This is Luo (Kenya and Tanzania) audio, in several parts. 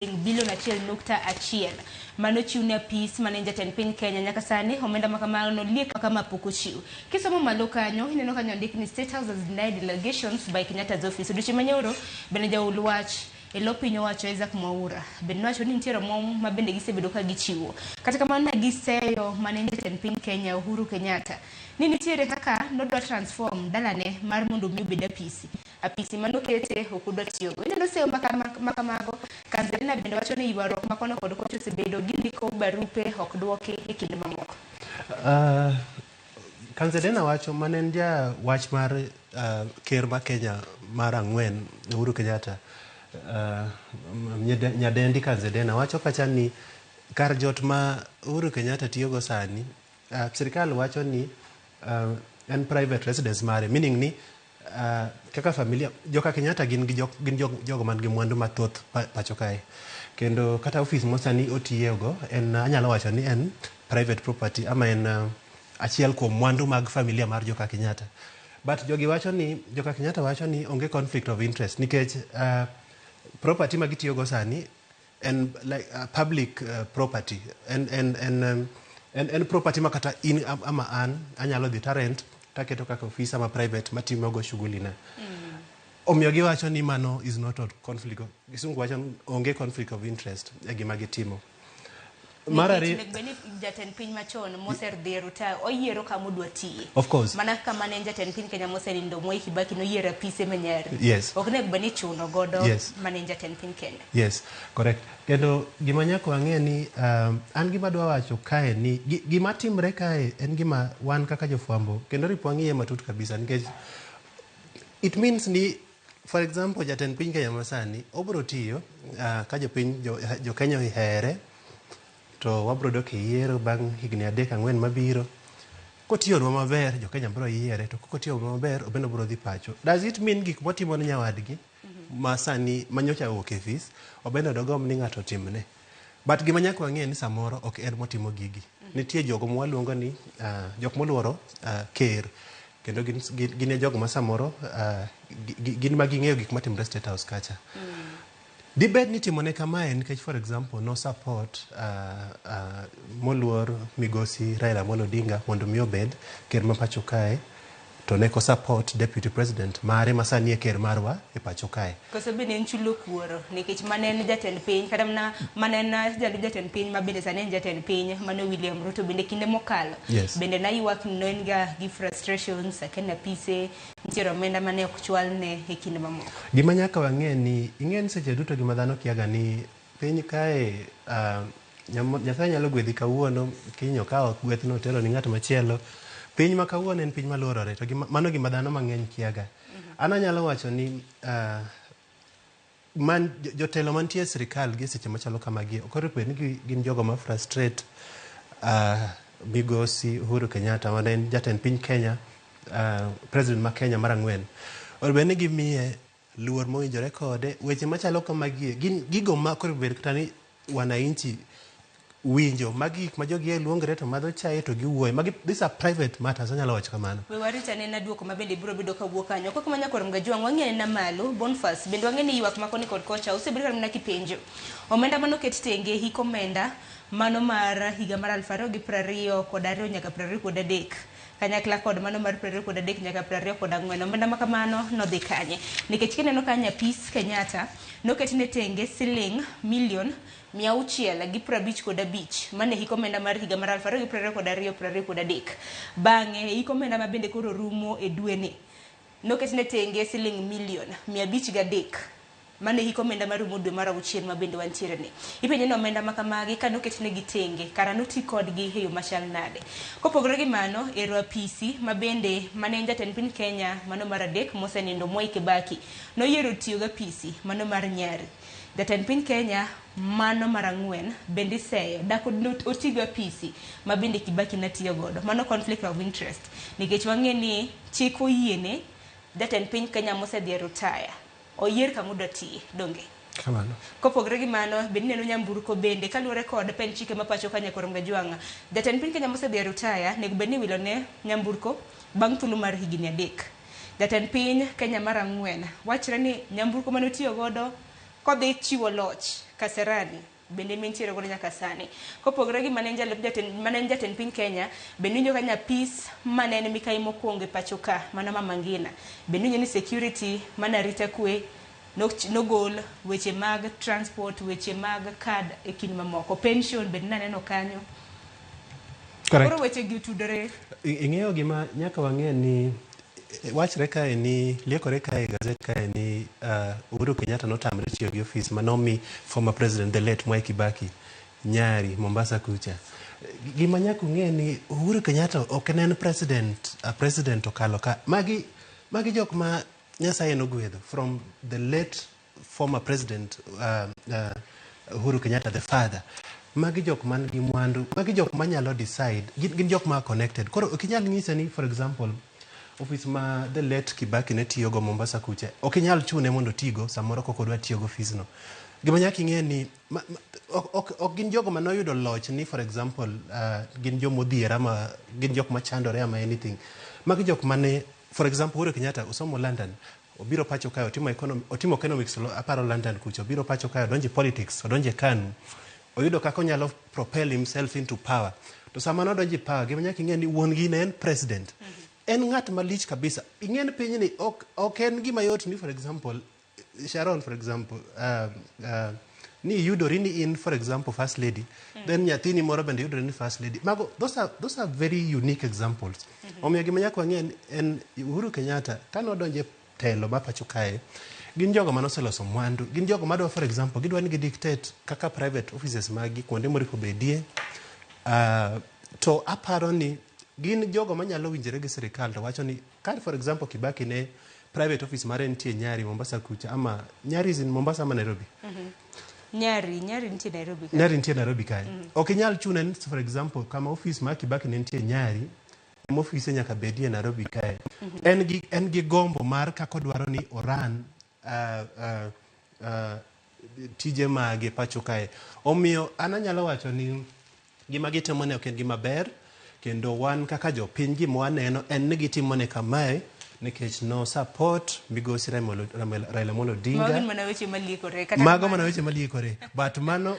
bilion 1.1 mano chiune apis mane jatend piny Kenya nyaka sani omenda makamano liek kama pok ochiw. Kisomo malo kanyo ineno kanyo ndik ni State House has denied delegations by Kenyatta's office. Odiochieng' manyoro bende jaul wach elo piny owacho Isaac Mwaura bende wacho ni nitiere omwom ma bende gisebedo ka gichiwo. Kata kamano ne giseyo mane jatend piny Kenya Uhuru Kenyatta ni nitiere kaka nodwa transform dalane mar mondo mi obed apisi manokete okudwa tiyogo. Ineno seyo makamago Kanzalina bende wacho ni ywaruok makono kod kocho osebedo gindiko barupe ok dwoki e kinde mamoko. Kanzalina wacho manen ja wach mar ker ma Kenya mar ang'wen Uhuru Kenyatta nyadendi Kanzalina wacho kacha ni kar jot ma Uhuru Kenyatta tiyogo sani sirikal wacho ni en private residence mare, meaning ni kaka familia joka Kenyatta gin jogo man gi mwandu mathoth pacho kae, kendo kata office mosani otiyego en anyalo wacho ni en private property ama en achiel kuom mwandu mag familia mar joka Kenyatta. But jogi wacho ni joka Kenyatta wacho ni onge conflict of interest nikech property ma gitiyogo sani en like public property en property makata in ama an anyalo dhi tarent taketo kaka office ama private matimogo shughuli na. Omiyo giwacho ni mano is not a conflict. Gisungu wacho onge conflict of interest e gima gitimo. Marari jatend piny machon moser dhero ta oyiero kama odwa tiye. Of course. Mana kama ne jatend piny Kenya mosenindo Mwai Kibaki noyiero apise manyari. Yes. Ok nek bani chuno godo yes. Mane jatend piny Kenya. Yes, correct. Kendo gima nyako ang'e ni an gima dwa wacho kae ni gima timre kae en gima wan kaka jofwambo kendo ripo ang'iye matut kabisa nikech it means ni for example jatend piny Kenya masani obro tiyo ka jopiny jo Kenya ohere to wabro dok e yiero bang' higni 3-4 mabiro. Kotiyonwa maber jo Kenya bro yiere, to kokotiyonwa maber obendo bro dhi pacho. Does it mean gik motimo ne nyawadgi masani manyocha wuok e office obendo dogom ni ng'ato timne? But gima nyako ang'e ni samoro ok en motimo gigi. Nitie jogo mwaluongo ni jok moluoro ker, kendo gin jogo ma samoro gin ma ging'eyo gik matimre State House kacha. Dibed ni timone kamae nikech for example no support moluor migosi Raila Amolo Odinga mondo mi obed ker ma pacho kae, to neko support deputy president mare masani e ker marwa e pacho kae. Koso bende en chulo kuoro nikech manen jatend piny kata manen jatend piny ma bende sani en jatend piny mano William Ruto bende kinde mokalo. Yes. Bende na ywak no en ga gi frustrations akena pise nitiere omenda mane ok chwal ne e kinde mamoko. Gima nyaka wang'e ni ing'en seche duto gima dhano kiaga ni piny kae Nyasaye nyalo gwedhi kawuono kinyo ka gwethno telo ni ng'at machielo. Piny ma kawuono en piny maluorore to mano gima dhano mang'eny kiaga. An anyalo wacho ni jotelo mantie sirikal gi seche machalo kamagi ok oripo ni gin jogo ma frustrate migosi Uhuru Kenyatta ma en jatend piny Kenya, president ma Kenya mar ang'wen. Oripo ni gimiye luor mowinjore kode weche machalo kamagi gin gigo ma koripo kata ni wananchi winjo magi ma jogi luongre to madho chai to giwuoyo magi these are private matters anyalo wacho kamano. We warita ne na duoko mabende biro bedo ka wuok kanyo koko manya korum ga juang wang'e na malo Bonfas bende wang'e ni ywak makoni kod kocha osebedo ka mna kipenjo omenda mano ket tenge hiko omenda mano mar higa mar 2022 kod 2 nyaka 2023 kanyakla kod mano mar 2023 nyaka 2024 omenda makamano no dhi kanye nikech kineno kanya pis Kenyatta noket ne tenge siling milion 655 mane hiko omenda mar higa mar 2022 bang'e hiko omenda ma bende koro rumo e dwe ni noket ne tenge siling milion 503 mane hiko omenda mar rumo dwe mar 6 ma bende wantiere ni ipenje ni omenda makamagi ka noket ne gitenge kara noti kodgi e yo machal nade. Kopogore gi mano ero apisi ma bende mane jatend piny Kenya mano mar adek mosenindo Mwai Kibaki noyiero tiyo ga apisi mano mar Nyari. Jatend piny Kenya mano mar ang'wen bende seyo dako otigo apisi ma bende Kibaki natiyo godo mano conflict of interest nikech wang'e ni chik oyiene jatend piny Kenya mosedhi retire oyier kama odwa tiye donge. Kamano. Kopogore gi mano bende neno nyamburko bende kaluwore kod pen chike ma pacho kanya korum ga juanga jatend piny Kenya mosedhi retire nego bende wilo ne nyamburko bang' thuolo mar higni 3. Jatend piny Kenya mar ang'wen wachre ni nyamburko manotiyo godo kodhi chiwo loch Kasarani bende mentiere godo nyaka sani. Kopogore gi manager jatend piny Kenya, bende winjo ka nyapis manene mikai mokwongo e pacho ka, mano Mama Ngina. Bende winjo ni security mana rita kwe nogol, weche mag transport, weche mag card e kind mamoko. Pension bende naneno kanyo. Koro weche gi tudore. Ing'eyo gima nyaka wang'e ni wachre kae ni liekore kae gazet kae ni Uhuru Kenyatta notamre tiyo gi office manomi former president the late Mwai Kibaki Nyari Mombasa kucha. Gima nyaka ung'e ni Uhuru Kenyatta ok en president okalo ka magi jok ma Nyasaye nogwedho from the late former president Uhuru Kenyatta the father. Magi jok man gi mwandu, magi jok manyalo decide, gin jok ma connected. Koro okinyal ng'ise ni for example office ma the late Kibaki ne tiyo go Mombasa kucha, okinyal chune mondo tigo samoro koko dwa tiyo go office no. Gima nyaka ing'e ni ok gin jogo manoyudo loch ni for example gin jomodhier ama gin jok machandore ama anything. Magi jok mane for example Uhuru Kenyatta osomo London, obiro pacho kae otimo economics aparo London kucha, obiro pacho kae odonje politics, odonje KANU, oyudo kaka onyalo propel himself into power. To sama nodonje power, gima nyaka ing'e ni wuon gi ne en president. En ng'at malich kabisa. Ing'en piny ni ok en gima yot ni for example Sharon for example ni yudori ni in for example first lady, then nyathini moro bende yudori ni first lady. Mago those are very unique examples. Omiyo gima nyaka wang'e en Uhuru Kenyatta kanodonje telo ma pacho kae, gin jogo manoseloso mwandu, gin jogo madwa for example gidwa ni gidictate kaka private offices magi kuonde moriko bedie. To aparo ni gin jogo manyalo winjore gi sirikal to wacho ni ka for example Kibaki ne private office mare nitie Nyari Mombasa kucha, ama Nyari is in Mombasa ama Nairobi. Nyari nitie Nairobi kae. Nyari nitie Nairobi kae. Ok inyal chune for example kama office ma Kibaki ne nitie Nyari, kama office nyaka bedie Nairobi kae. En gi gombo mar kako dwaro ni oran tije mage pacho kae. Omiyo ananyalo wacho ni gima gitimo ne ok en gima ber, kendo wan kaka jopiny gima waneno en ni gitimone kamae nikech no support migosi Raila Amolo Odinga. Mago mana weche maliekore. Mago mana weche maliekore. But mano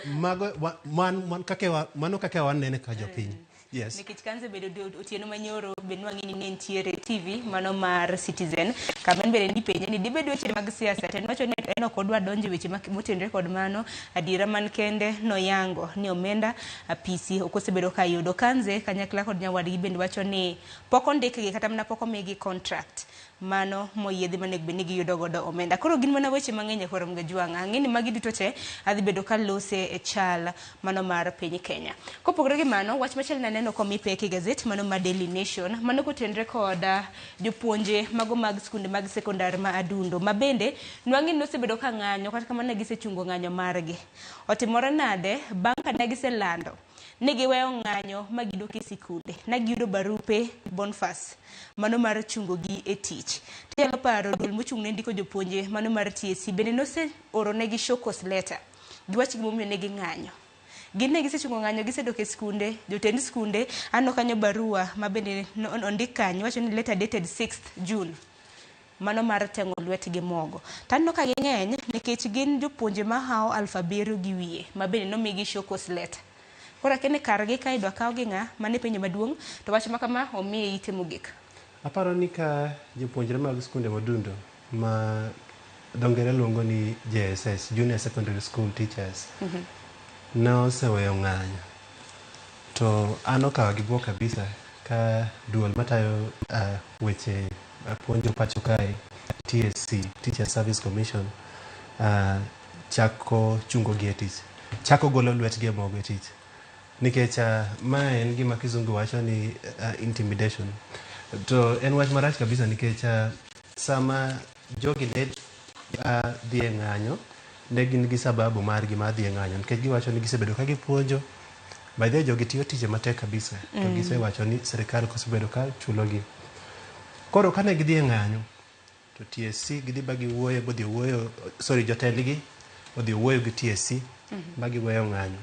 kaka wanene ka jopiny. Yes. Nikech kanze bedo otieno manyoro benwang'i ni nentiere TV mano mar Citizen. Kamen bende ni penye ni dibedo weche mag siasa. Ten wacho ni en ok odwa donjo weche motenre kod mano. Adiera man kende no yango ni omenda apisi okosebedo ka yudo. Kanze kanyakla kod nyawadgi bende wacho ni pok ondikgi kata mana pok omigi contract. Mano moyiedhi manego bende giyudo godo omenda. Koro gin mana weche mang'eny koro mga juang'a. Ng'eni magi duto te adhi bedo ka lose e chal mano mar piny Kenya. Kopogore gi mano, wach machielo naneno komi pek e gazet mano ma Daily Nation, mano kotenre koda jopuonje mago mag skunde mag sekondar ma adundo, ma bende nwang'e nosebedo ka ng'anyo kata kamano gisechungo ng'anyo margi. Otimore nade bang' ka ne giselando ne giweyo ng'anyo ma gidok e sikunde, na giyudo barupe Bonfas mano mar chungo gi e tich. Tielo paro duol mochung' ne ndiko jopuonje mano mar TSC bende nose oro ne gi shokos letter giwach gimomiyo ne gi ng'anyo. Gin ne gisechungo ng'anyo, gisedok e skunde, jotend skunde ano kanyo barua ma bende ondik kanyo wacho ni letter dated 6th June mano mar teng'o lwetgi mogo. Tanno ka ging'eny nikech gin jopuonje ma hao 7,000 gi wiye ma bende nomigi shokos letter. Kora kene kargi ka idwa kaw gi ng'a mane penjo maduong' to wach makama omiye ite mogik. Aparo ni ka jopuonjre mag skunde modundo ma dongere luongo ni JSS, Junior Secondary School Teachers, no oseweyo ng'anyo. To an okawa gi buok kabisa ka duol matayo weche puonjo pacho kae TSC, Teacher Service Commission, chako chungo gi e tich, chako golo lwetgi e mogo e tich. Nikech ma en gima kizungu wacho ni intimidation. To en wach marach kabisa nikech sama jogi ne dhi e ng'anyo, ne gin gi sababu mar gima dhi e ng'anyo nikech giwacho ni gisebedo ka gipuonjo. By the way, jogi tiyo tije matek kabisa. To gisewacho ni serikal kosebedo ka chulogi. Koro kane gidhi e ng'anyo, to TSC gidhi ba giwuoyo, jotendgi odhi wuoyo gi TSC ba giweyo ng'anyo.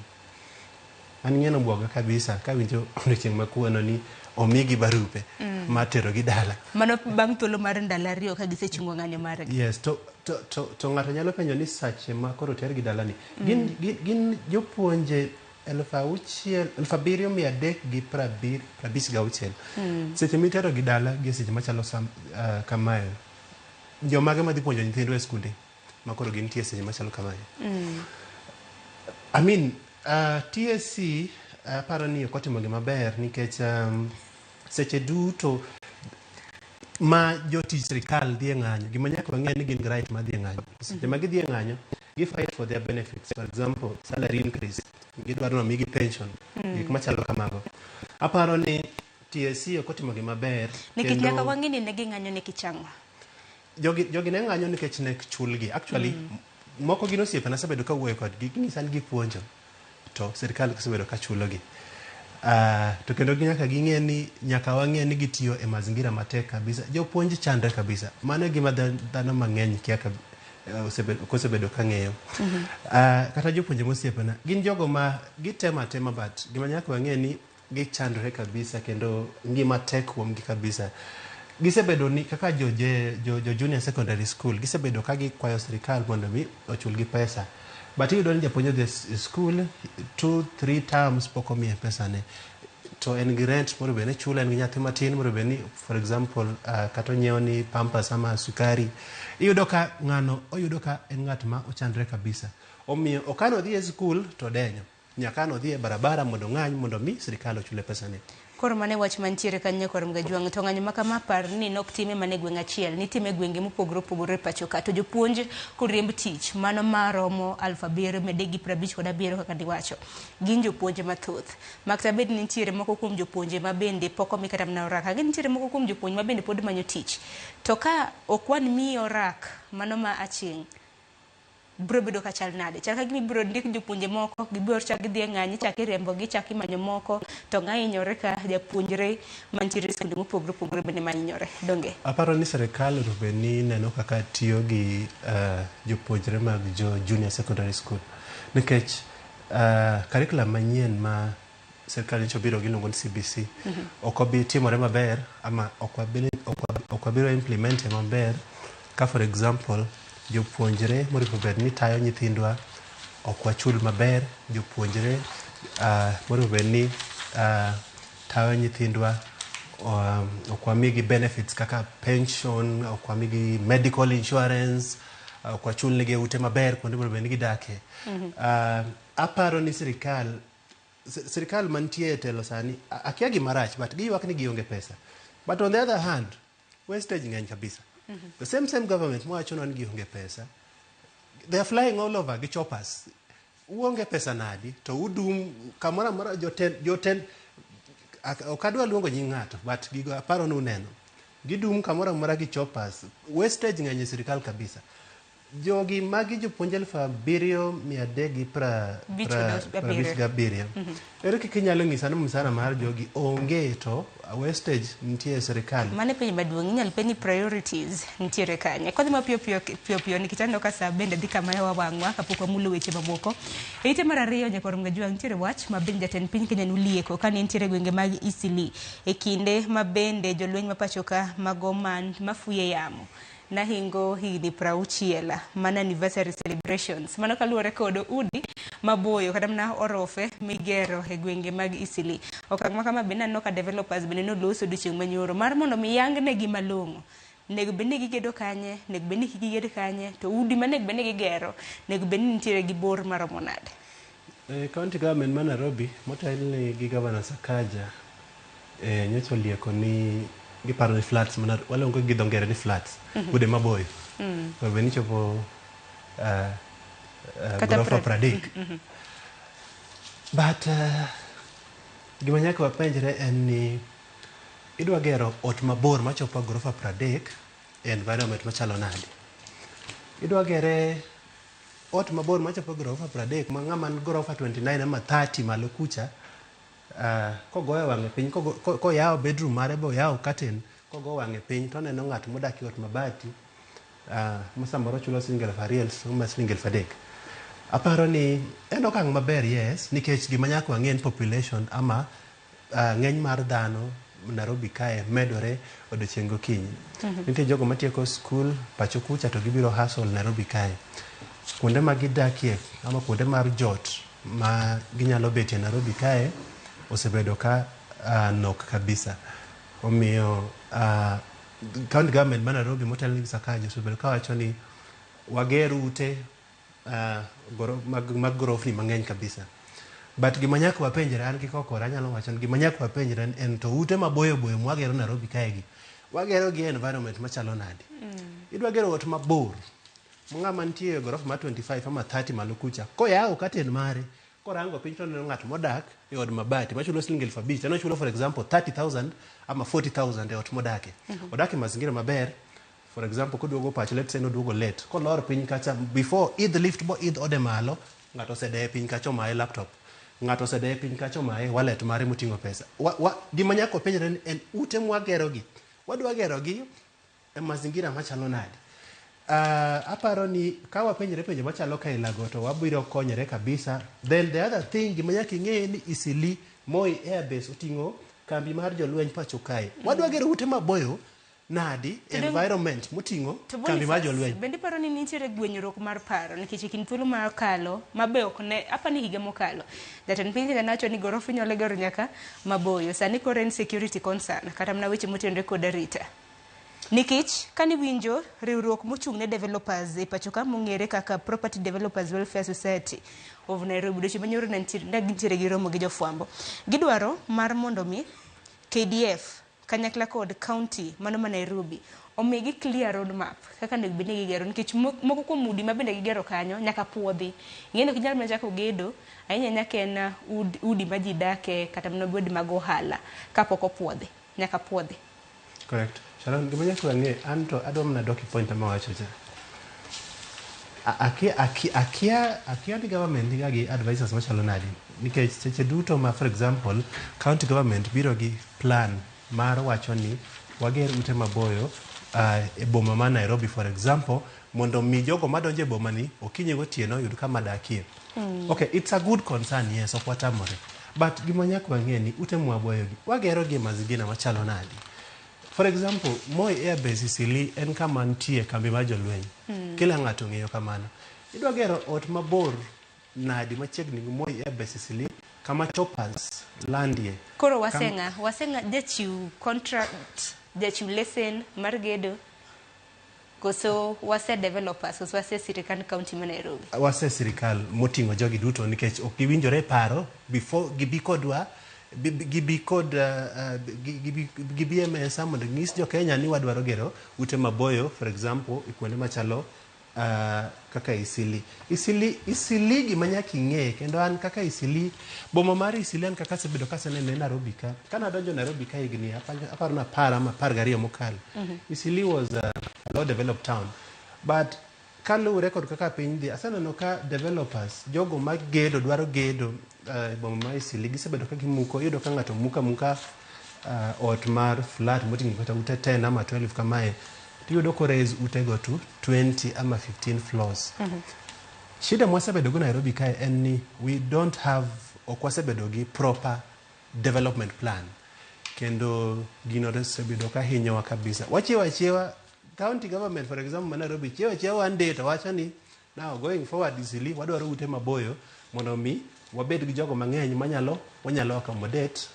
an ng'eno buoga kabisa ka winjo odiochieng' makuono ni omigi barupe matero gi dala. Mano bang' thuolo mar ndalo 2 ka gisechungo ng'anyo margi. Yes, to ng'ato nyalo penjo ni sache ma koro ter gi dala ni. Gin jopuonje 7,356. Seche mitero gi dala gi seche machalo kamae. Jomage madhi puonjo nyithindo e skunde ma koro gintie seche machalo kamae. I mean, TSC aparo ni ok otimo gima ber nikech seche duto ma jotich sirikal dhi e ng'anyo, gima nyaka wang'e ni gin right ma dhi e ng'anyo. Seche ma gidhi e ng'anyo, gi fight for their benefits. For example, salary increase, gidwaro no migi pension, gik machalo kamago. Aparo ni TSC ok otimo gima ber. Nikech nyaka wang'e ni ne ging'anyo nikech ang'o? Jogi ne ng'anyo nikech ne chulgi. Actually, moko gin osiepe nasebedo ka wuoyo kodgi, ging'isa ni gipuonjo to sirikal osebedo ka chulogi. To kendo nyaka ging'e ni nyaka wang'e ni gitiyo e mazingira matek kabisa. Jopuonj chandre kabisa. Mano e gima dhano mang'eny kia osebedo ka ng'eyo. Kata jopuonje mosiepena gin jogo ma gitema but gima nyaka wang'e ni gichandre kabisa kendo ngima tek kuomgi kabisa. Gisebedo ni kaka jo junior secondary school gisebedo ka gikwayo sirikal mondo mi ochulgi pesa. But iyudo ni japuonjo dhi school 2-3 terms pok omiye pesa ne. To en gi rent moro be ne chula, en gi nyathi matin moro be ni for example kata onyiewo ni pampers ama sukari. Iyudo ka ng'ano oyudo ka en ng'at ma ochandre kabisa. Omiyo okano dhi e school to denyo. Nyaka no dhi e barabara mondo ng'any mondo mi sirikal ochule pesa ne. Koro mane wach mantiere kanyo kor Mgajwang' to ng'anyo makama par ni nok time mane gweng' achiel ni time gwenge mopogore opogore pacho ka to jopuonj kuriemb tich mano maromo 757 kaka diwacho gin jopuonje mathoth makta bed ni nitiere moko kuom jopuonje ma bende pok omi kata mana orak gin nitiere moko kuom jopuonje ma bende pod manyo tich to ka okwan mi orak mano ma aching' bro bedo ka chal nade chal ka gimi bro ndik jopuonje moko gibor chak gidhi ng'anyi chak irembo gi chak imanyo moko to ng'inyore ka japuonjre mantiere skunde mopogore opogore bende manyore donge. Aparo ni sirikal robe ni neno kaka tiyo gi jopuonjre mag junior secondary school nikech curriculum manyien ma sirikal nyocha biro giluongo ni CBC ok obi timore maber ama ok wabiro implement maber ka for example jopuonjre moripo bed ni tayo nyithindwa ok wachul maber, jopuonjre moripo bed ni tayo nyithindwa ok wamigi benefits kaka pension, ok wamigi medical insurance, ok wachul negi ute maber kuonde moripo bed ni gidake. Aparo ni sirikal mantie e telo sani akia gi marach but giywak ni gionge pesa. But on the other hand, wastage ng'eny kabisa. The same government mwacho ni gionge pesa. They are flying all over gi choppers. Uonge pesa nadi to udum kamora mora joten okadwa luongo nying ng'ato but gigo aparo ni uneno. Gidum kamora mora gi choppers. Wastage ng'eny sirikal kabisa. Jogi magi jopuonje 7,357. Ere kaka inyalo ng'isa ni msara mar jogi onge to wastage nitie e sirikal. Mane penj maduong' inyalo penj ni priorities nitiere kanye. Kodhi ma piyo nikech aneno ka saa bende dhi kama wawang'wa kapok wamulo weche mamoko. E ite mar ariyo nyakor Mgajwang' nitiere wach ma bende jatend piny Kenya nulieko ka ne nitiere gwenge mag Eastleigh e kinde ma bende jolweny ma pacho ka magoman mafuye yamo na hingo higni 60 mana anniversary celebrations mano kaluwore kod udi maboyo kata mana orofe migero e gwenge mag Eastleigh. Okang' ma kama bende aneno ka developers bende noloso odiochieng' manyoro mar mondo miyang negi malong'o nego bende gigedo kanye, nego bende giged kanye, to udi manego bende gigero nego bende nitiere gi bor maromo nade. County government ma Nairobi motelni gi Governor Sakaja nyocha olieko ni giparo ni flats mana walongo gi dongere ni flats ude maboyo to beni chopo gorofa 30 but gima nyaka wapenjre en ni idwa gero ot mabor machopo gorofa 30 e environment machalo nade. Idwa gere ot mabor machopo gorofa 30 ma ng'ama gorofa 29 ama 30 malo kucha kogoyo wang'e piny koyawo bedroom mare bo yawo curtain kogo wang'e piny to neno ng'at modak e ot mabati ma samoro chulo $2,000 ama $3,000. Aparo ni en okang' maber, yes, nikech gima nyako ang'en population ama ng'eny mar dhano Nairobi kae medore odiochieng' gokinyi. Nitie jogo matieko skul pacho kucha to gibiro hustle Nairobi kae. Kuonde ma gidakie ama kuonde mar jot ma ginyalo betie Nairobi kae osebedo ka nok kabisa. Omiyo county government ma Nairobi motelni gi Sakaja osebedo ka wacho ni wager ute mag gorofni mang'eny kabisa. But gima nyaka wapenjre, an gi kokora anyalo wacho ni gima nyaka wapenjre en to ute maboyo boyo mwagero Nairobi kae gi wagero gi environment machalo nade. Idwa gero ot mabor ng'ama nitie gorofa ma 25 ama 30 malo kucha koyawo katen mare korango piny to neno ng'at modak e od mabati machulo shilingi 5,000 tano chulo for example 30,000 ama 40,000 e ot modake. Odake mazingira maber. For example, koduogo pacho, let's say noduogo late. Kolor piny kacha before id lift bo id ode malo, ng'ato osede piny kacho mae laptop. Ng'ato osede piny kacho mae wallet mare moting'o pesa. Gima nyako penjre en ute mwagero gi. Wadwa gero gi e mazingira machalo nade. Aparo ni ka wapenjre penjo machalo ka ilago to wabiro konyre kabisa. Then the other thing gima nyaka ing'e ni Isili Moi Airbase oting'o kambi mar jolweny pacho kae. Wadwa gero ute maboyo nadi environment moting'o kambi mar jolweny. Bende paro ni nitiere gwenyruok mar paro nikech kin thuolo mar kalo mabe ok ne apani higa mokalo. Jatend piny Kenya nacho ni gorofa nyalo gero nyaka maboyo. Sani kore en security concern kata mna weche motenore kod arita. Nikech kani winjo riwruok mochung' ne developers e pacho ka mong'ere kaka Property Developers Welfare Society of Nairobi dochi manyoro na nitiere gi romo gi jofwambo. Gidwaro mar mondo mi KDF kanyakla kod county mano ma Nairobi omigi clear road map kaka nek bende gigero nikech moko kuom udi ma bende gigero kanyo nyaka puodhi. Ng'eno kinyal ma chako gedo ahinya nyaka en udi ma ji dake kata mno udi mag ohala kapok opuodhi nyaka puodhi. Correct. Sharon, gima nyaka ng'e anto adom na doki point ma wacho cha. Akia ni government niga gi advisors machalo nadi nikech seche duto ma for example county government biro gi plan mar wacho ni wager ute maboyo e boma ma Nairobi for example mondo mi jogo madonje boma ni okinyi gotieno yud kama dakie. Okay, it's a good concern, yes, ok watamore. But gima nyaka ng'e ni ute maboyo gi wagero gi mazingira machalo nadi. For example, Moi Airbase Isili en kama nitie kambi mar jolweny. Kila ng'ato ng'eyo kamano. Idwa gero ot mabor nadi machiegni gi Moi Airbase Isili kama choppers landie. Koro wasenga jachiu contract, jachiu lesson mar gedo. Koso wase developers, koso wase sirikal county ma Nairobi. Wase sirikal moting'o jogi duto nikech ok giwinjore paro before gibi kodwa gibi kod gibi mesa mondo ng'is jo Kenya ni wadwaro gero ute maboyo for example kuonde machalo kaka Isili gima nyaka ing'e kendo an kaka Isili boma mar Isili an kaka sebedo kasenene Nairobi ka kana donjo Nairobi ka higni aparo na par gariyo mokalo. Isili was a low developed town but kaluwore kod kaka piny dhi aseneno ka developers jogo magedo dwaro gedo boma ma Isili gisebedo ka gimuko yudo ka ng'ato muka ot mar flat moting'o kata ute 10 ama 12 kamae tiyudo ko raise ute go to 20 ama 15 floors. Shida mwasebedo go Nairobi kae en ni we don't have okwasebedo gi proper development plan kendo gino sebedo ka hinyowa kabisa. Wachiwa county government for example Nairobi chiwa one day to wacho ni now going forward Isili wadwaro ute maboyo mondo mi wabed gi jogo mang'eny wanyalo accommodate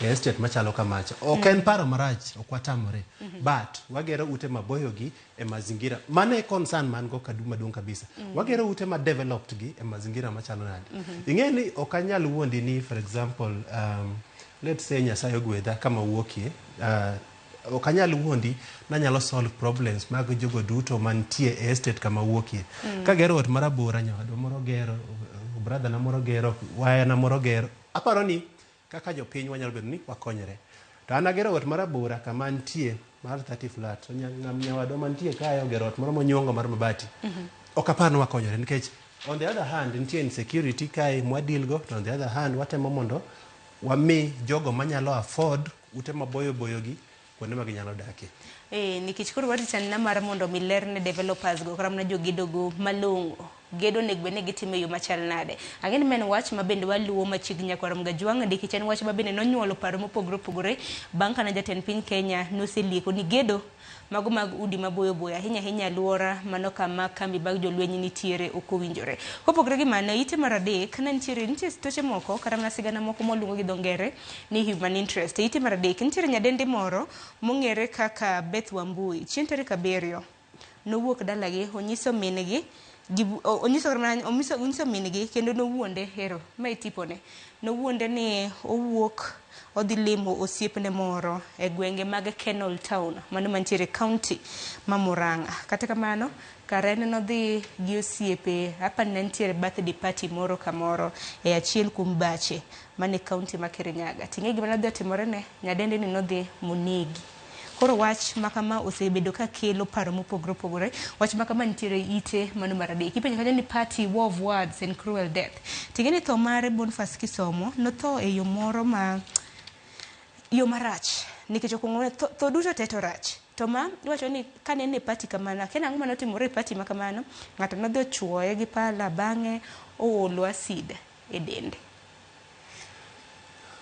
estate machalo kamacha. Ok en paro marach ok watamore but wagero ute maboyo gi e mazingira mane concern man go maduong' kabisa. Wagero ute ma developed gi e mazingira machalo nade. Ing'e ni ok anyal wuondi ni for example let's say Nyasaye ogwedha kama wuokie ok anyal wuondi nanyalo solve problems mag jogo duto mantie e estate kama wuokie. Ka gero ot marabora nyawado moro gero brother na moro gero waya na moro gero aparo ni kaka jopiny wanyalo bedo ni wakonyre. To an agero ot marabora kama nitie mar 30 flat so nyawado mantie kae ogero ot moro monyongo mar mabati. Ok aparo ni wakonyre nikech on the other hand nitie insecurity kae mwadil go to on the other hand watemo mondo wami jogo manyalo afford ute maboyo gi kuonde ma ginyalo dakie. Nikech koro watichani mar mondo mi lerne developers go kram na jogedo go malongo gedo nek bene gitime yo machal nade. Ang'eni men wach ma bende waluwo machiegni kwaram ga jwang nikech en wach ma bende nonyuolo paro mopogore opogore bang' kana jatend piny Kenya noselieko ni gedo mago mag udi maboyo boyo ahinya alwora mano kama kambi bag jolweny nitiere ok owinjore. Kopogore gi mano, ite mar adek nitie stoche moko kata mana sigana moko moluongo gi dho ngere ni human interest. Ite mar adek nitiere nyadendi moro mong'ere kaka Beth Wambui chieng' tarik 7 nowuok dalagi onyiso mingi onyiso mingi kendo nowuonde hero ma itipone nowuonde ni owuok odhi limo osiepne moro e gwenge mag Kenol Town mano mantiere county ma Murang'a. Kata kamano Karen nodhi gi osiepe apani nitiere birthday party moro kamoro e achiel kuom bache mane county ma Kirinyaga. Ting'e gima nodhi otimore ne nyadendi ni nodhi monegi. Koro wach makama osebedo ka kelo paro mopogore opogore. Wach makama nitiere ite mano mar adek. Ipenjo kanyo ni party war of words and cruel death. Ting'e ni tho mare Boniface Kisomo notho e yo moro ma yo marach nikech okong'one tho duto teto rach. To ma iwacho ni kane ne party kamano kena ang'o manotimore e party makamano ng'ato nodhi ochuoye gi pala bang'e oolo acid e dende.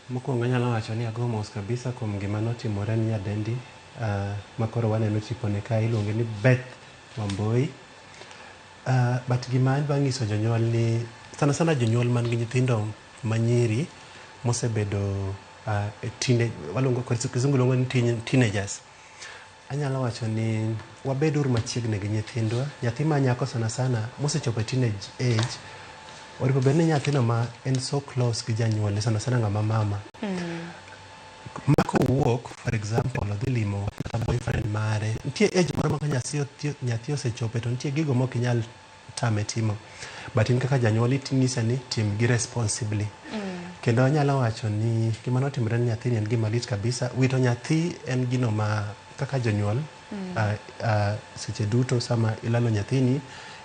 Mokwongo anyalo wacho ni ago mos kabisa kuom gima notimore ni nyadendi makoro waneno tipone ka iluonge ni Beth Wambui. But gima an bang'iso jonyuol ni sana jonyuol man gi nyithindo manyiri mosebedo waluongo kizungu luongo ni teenagers. Anyalo wacho ni wabedur machiegni gi nyithindwa. Nyathi ma nyako sana mosechopo teenage age oripo bed ni nyathino ma en so close gi janyuol sana ng'ama mama. Mako wuok for example odhi limo kata boyfriend mare nitie age moro ma nyathi osechope to nitie gigo mok inyal tame timo but in kaka janyuol iting'ise ni tim gi responsibly. Kendo anyalo wacho ni gima notimore ni nyathi en gima lit kabisa. Wito nyathi en gino ma kaka jonyuol seche duto sama ilalo nyathini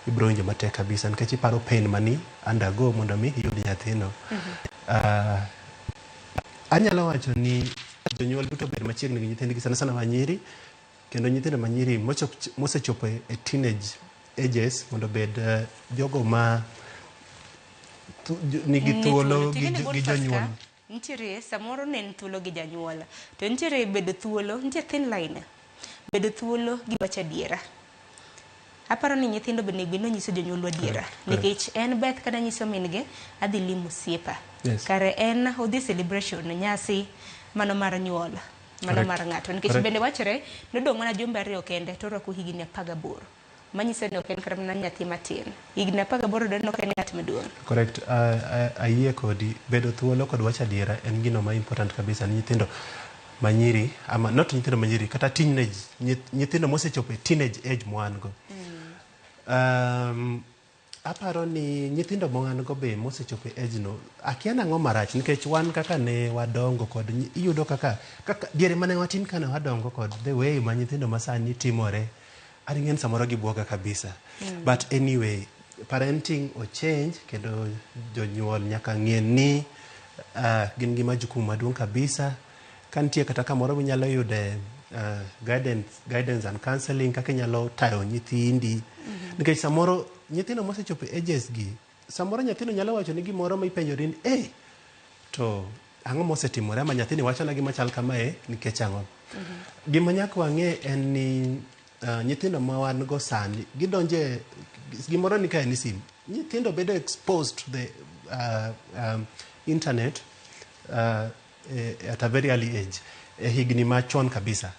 ibro winjo matek kabisa nikech iparo pain mani undergo mondo mi iyud nyathino. Anyalo wacho ni jonyuol duto bed machiegni gi nyithindgi sana manyiri kendo nyithindo manyiri mosechopo e teenage ages mondo bed jogo ma nigi thuolo gi jonyuol. Nitiere samoro nen thuolo gi janyuol to nitiere bedo thuolo nitie thin line bedo thuolo gi wacha diera. Aparo ni nyithindo bende gino nyiso jonyuol adiera nikech en Beth kada nyiso mingi adhi limo siepa. Kare en odhi celebration nyasi mano mar nyuol mano mar ng'ato nikech bende wachre nodong' mana jumbe 2 kende to orwako higni 18 manyiso ni ok en kata mana nyathi matin. Higni 18 deno ok en ng'at maduong'. Correct. Ayie kodi bedo thuolo kod wacha diera en gino ma important kabisa ni nyithindo manyiri ama not nyithindo manyiri kata teenage nyithindo mosechopo e teenage age mwan go. Aparo ni nyithindo mongan go be mosechopo e age no akia nang'o marach nikech wan kaka ne wadongo kod iyudo kaka diere mane watin kana wadongo kod the way ma nyithindo masani timore aringen samoro gibuoga kabisa. But anyway parenting o change kendo jonyuol nyaka ng'e ni gin gima jukumu maduong' kabisa. Kantie kata kamoro minyalo yude guidance and counseling kaka inyalo tayo nyithindi nikech samoro nyithindo mosechopo ages gi samoro nyathino nyalo wacho ni gimoro ma ipenjori ni to ang'o mosetimore ama nyathini wacho na gima chal kamae nikech ang'o. Gima nyaka wang'e en ni nyithindo ma wan go sani gidonje gimoro ni kae ni sim nyithindo bedo exposed to the internet at a very early age higni machon kabisa.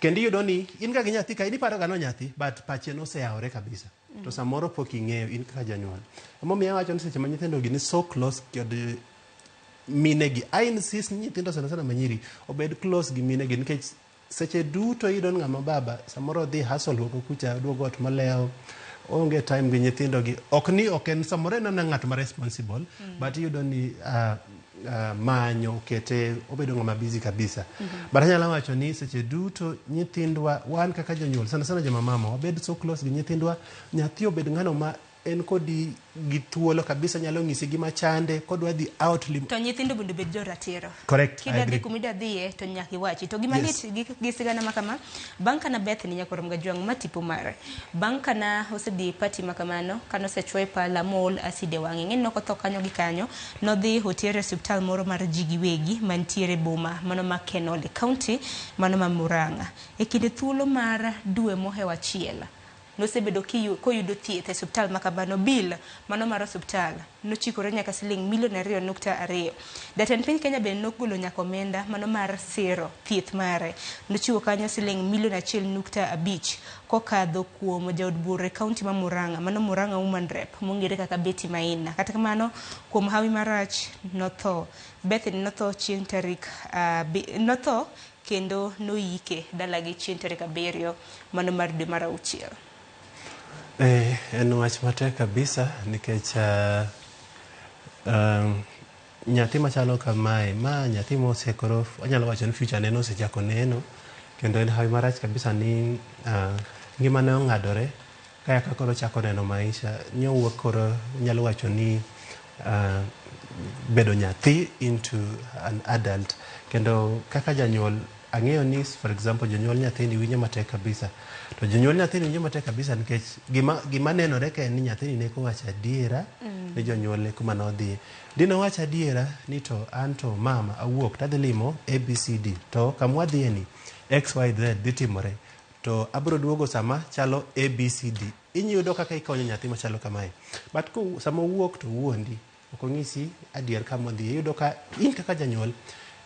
Kendo iyudo ni in ka gi nyathi ka iparo gano nyathi but pache noseyawore kabisa to samoro pok ing'eyo in kaka janyuol. Momiyo wacho ni seche ma nyithindo gi ni so close kod minegi I insist ni nyithindo sana manyiri obed close gi minegi nikech seche duto iyudo ni ng'ama baba samoro dhi hustle huko kucha duogo ot maleo onge time gi nyithindo gi ok en samoro en ng'at ma responsible but iyudo ni manyo kete obedo ng'ama busy kabisa. But anyalo wacho ni seche duto nyithindwa wan kaka jonyuol sana joma mama wabed so close gi nyithindwa nyathi obed ng'ano ma en kodi gi thuolo kabisa nyalo ng'isi gima chande kodwa dhi out lim. To nyithindo bende bed jo ratiro. Correct. Kida dhi kumida dhiye to nyaki wachi. To gima lit gi sigana makama banka na Beth ni nyakorom gajwang matipo mare. Banka na osedi pati makamano kano se chwe pa la mol aside wangi ng'en no koto kanyo gi kanyo no dhi hotiere hospital moro mar jigi wegi mantiere boma mano ma Kenole County mano ma Murang'a. E kinde thuolo mar dwe mohewa chiela no sebedo koyudo thieth e hospital makabano bill mano mar hospital no chikore nyaka siling $2.2 Jatend piny Kenya be nogolo nyaka omenda mano mar siro thieth mare no chiwo kanyo siling $1.5 kokadho kuom jaod bura kaunti ma Murang'a mano Murang'a Woman Rep mongere kaka Betty Maina. Kata kamano kuom hawi marach notho. Bethany notho chieng' tarik notho kendo noyike dalagi chieng' tarik 7 mano mar dwe mar 6. En wach matek kabisa nikech nyathi machalo kamae ma nyathi mosekoro anyalo wacho ni future neno osechako neno kendo en hawi marach kabisa ni ngima ne ong'adore kaya kakoro chako neno maisha nyowuok koro nyalo wacho ni bedo nyathi into an adult kendo kaka janyuol ang'eyo ni for example jonyuol nyathini winjo matek kabisa to jonyuol nyathini winjo matek kabisa nikech gima nenore ka en ni nyathini ne kowacho adiera ne jonyuol kuma nodhi dino wacho adiera ni to anto mama awuok tadhi limo ABCD to kamwa dhiye ni XYZ dhi timore to abro duogo sama chalo ABCD inyudo kaka ikonyo nyathi machalo kamae but sama wuok to wuondi ok ong'isi adier kama odhi iyudo ka in kaka janyuol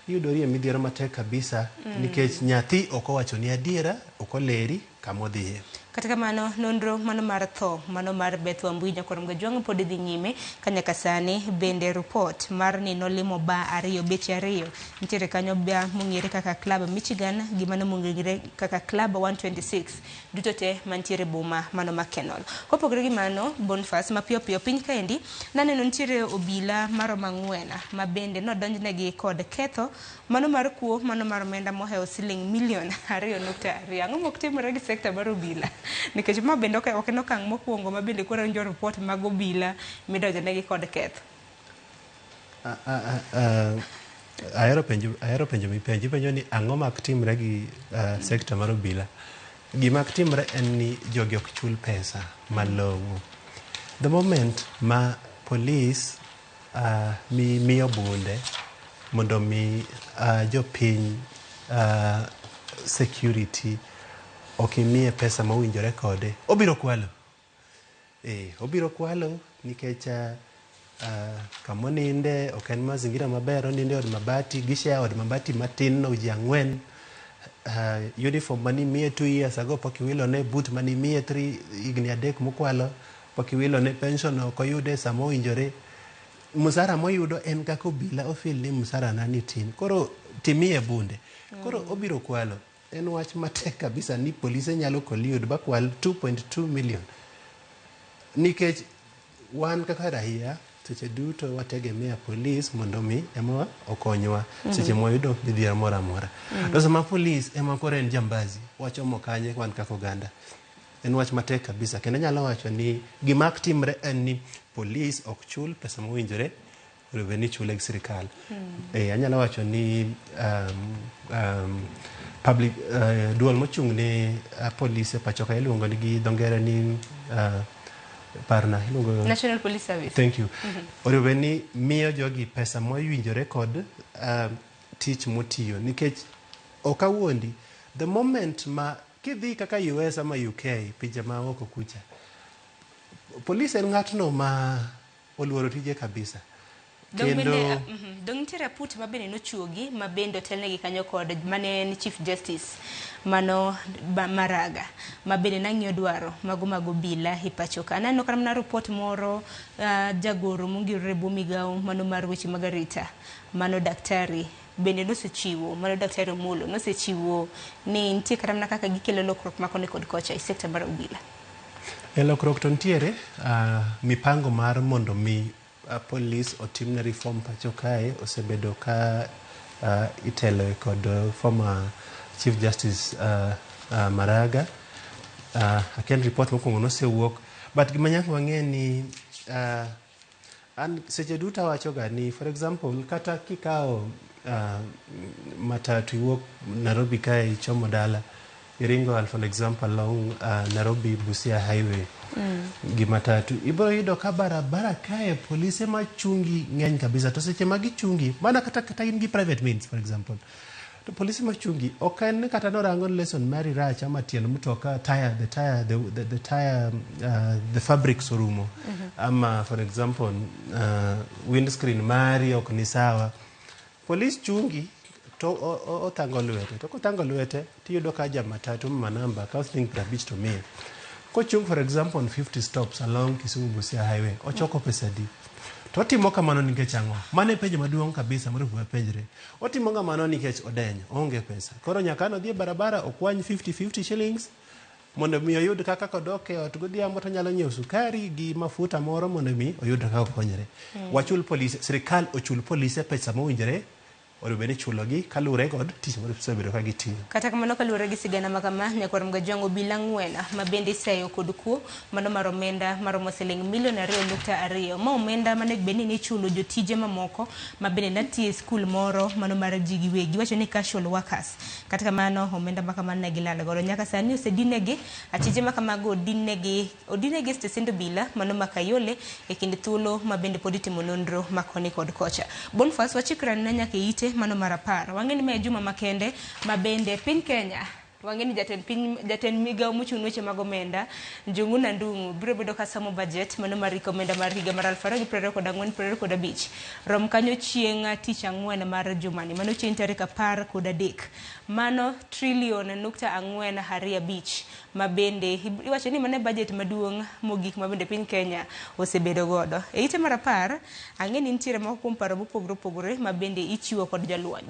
iyudori e midhiero matek kabisa nikech nyathi ok owacho ni adiera ok oleri kama odhiye. Kata kamano nonro mano mar tho mano mar Beth Wambui nyakorom gajwang' pod dhi nyime kanyaka sani bende report mar ni nolimo ba ariyo beche ariyo nitiere kanyo ba mong'ere kaka Club Michigan gi mano mong'ere kaka Club 126 duto te mantiere boma mano ma Kenol. Kopogore gi mano Boniface mapiyo piyo piny kaendi naneno nitiere obila maro mang'wena ma bende nodonjnegi kod ketho mano mar kuo mano mar omenda mohewo siling $2.2 ang'o mok timore gi sekta mar obila nikech ma bende ok en okang' mokwongo ma bende koro winjo report mag obila midonjonegi kod ketho. Ahero penjo mipenjo ipenjo ni ang'o mak timre gi sekta mar obila. Gima timre en ni jogi ok chul pesa malong'o. The moment ma police miyo bunde mondo mi jopiny security okimiye pesa mawinjore kode obiro kwalo obiro kwalo nikech kamoninde ok en mazingira maber oninde od mabati gishare od mabati matin no ji ang'wen uniform mani miye 2 years ago pokiwilo ne boot mani miye 3 higni 3 mokwalo pokiwilo ne pension ok oyude samo winjore musara moyudo en kaka obila ofil ni musara nani tin koro timiye bunde koro obiro kwalo. En wach matek kabisa ni polise nyalo koliud bakwal 2.2 million nikech wan kaka raia seche duto wategemea police mondo mi ema okonywa seche moyudo midhiero moro amora to sama police ema koro en jambazi wachomo kanye wan kaka oganda en wach matek kabisa kendo nyalo wacho ni gima timre en ni police ok chul pesa mowinjore reveni chule gi sirikal anyalo wacho ni public dual mochung ne police pachoka iluongo ni gi dongere ni parna iluongo National Police Service. Thank you. Oreveni miyo jogi pesa mowinjore kod tich motiyo nikech okawuondi the moment ma kidhi kaka US ama UK pinje ma oko kucha police en ng'atno ma oluoro tije kabisa kendo dong nitiere raput ma bende nochuogi ma bende otelnegi kanyo kod mane ni Chief Justice mano Maraga ma bende nang'iyo dwaro mag obila e pachoka. Aneno kana na report moro jagoro mongirore migao mano mar weche mag arita mano daktari bende nosechiwo mano daktari Mulo nosechiwo ni nitie kata kaka gikelo lokruok makone kod kocha e sekta mar obila. Lokruok to nitiere mipango mar mondo mi police otimne reform pacho kae osebedo ka itelo kod former Chief Justice Maraga aken report mokwongo nosewuok But gima nyaka wang'e ni an seche duto awachoga ni for example kata kikao matatu iwuok Nairobi kae ichomo dala iringo for example along Nairobi Busia highway gi matatu ibiro yudo ka barabara kae polise machungi ng'eny kabisa to seche magichungi mana kata in gi private means for example to polise machungi ok en kata norango lesson mari rach ama tielo mtoka the fabrics orumo ama for example windscreen mari ok ni sawa police chungi to othango lwete to kothango lwete tiyudo ka matatu manamba costing 50 to mia kochung for example 50 stops along Kisumu Busia highway ochoko pesa di to otimo kamano nikech ang'o mane penjo maduong' kabisa mar penjre otimo kamano nikech odenyo onge pesa koro nyaka nodhi barabara okwany 50 shillings mondo mi oyud kaka kodoke ot godhiambo to nyalo nyiewo sukari gi mafuta moro mondo mi oyud kaka okonyre wachul polisi sirikal ochul polisi pesa mowinjore orubeni chulogi kalure kod tich mar sebedo ka gitiyo kata kamano kalure gi sigana makama nyakwarum gajango bila ng'wena mabende seyo kod kuo mano mar omenda maromo siling milion 2.2 ma omenda mane bende ni chulo jotije mamoko mabende natie skul moro mano mar jigi wegi wacho ni casual workers kata kamano omenda makama ne gilala godo nyaka sani osedinegi achije makamago odinegi stesendo bila mano makayole e kinde thuolo mabende pod itimo nonro makoni kod kocha Bonfas wachikran na nyaka ite mano marapar wangeni me juma makende mabende piny Kenya wangeni jatend migao mochung' weche mag omenda Njuguna Ndung'u biro bedo ka samo budget mano mar omenda mar higa mar 2024-2025 rom kanyo chieng' tich ang'wen mar jumani mano chieng' tarik 13 mano $4.25 mabende iwacho ni mane budget maduong' mogik mabende piny Kenya osebedo godo e ite mar 10 ang'eni nitiere moko kuom paro mopogore mabende ichiwo kod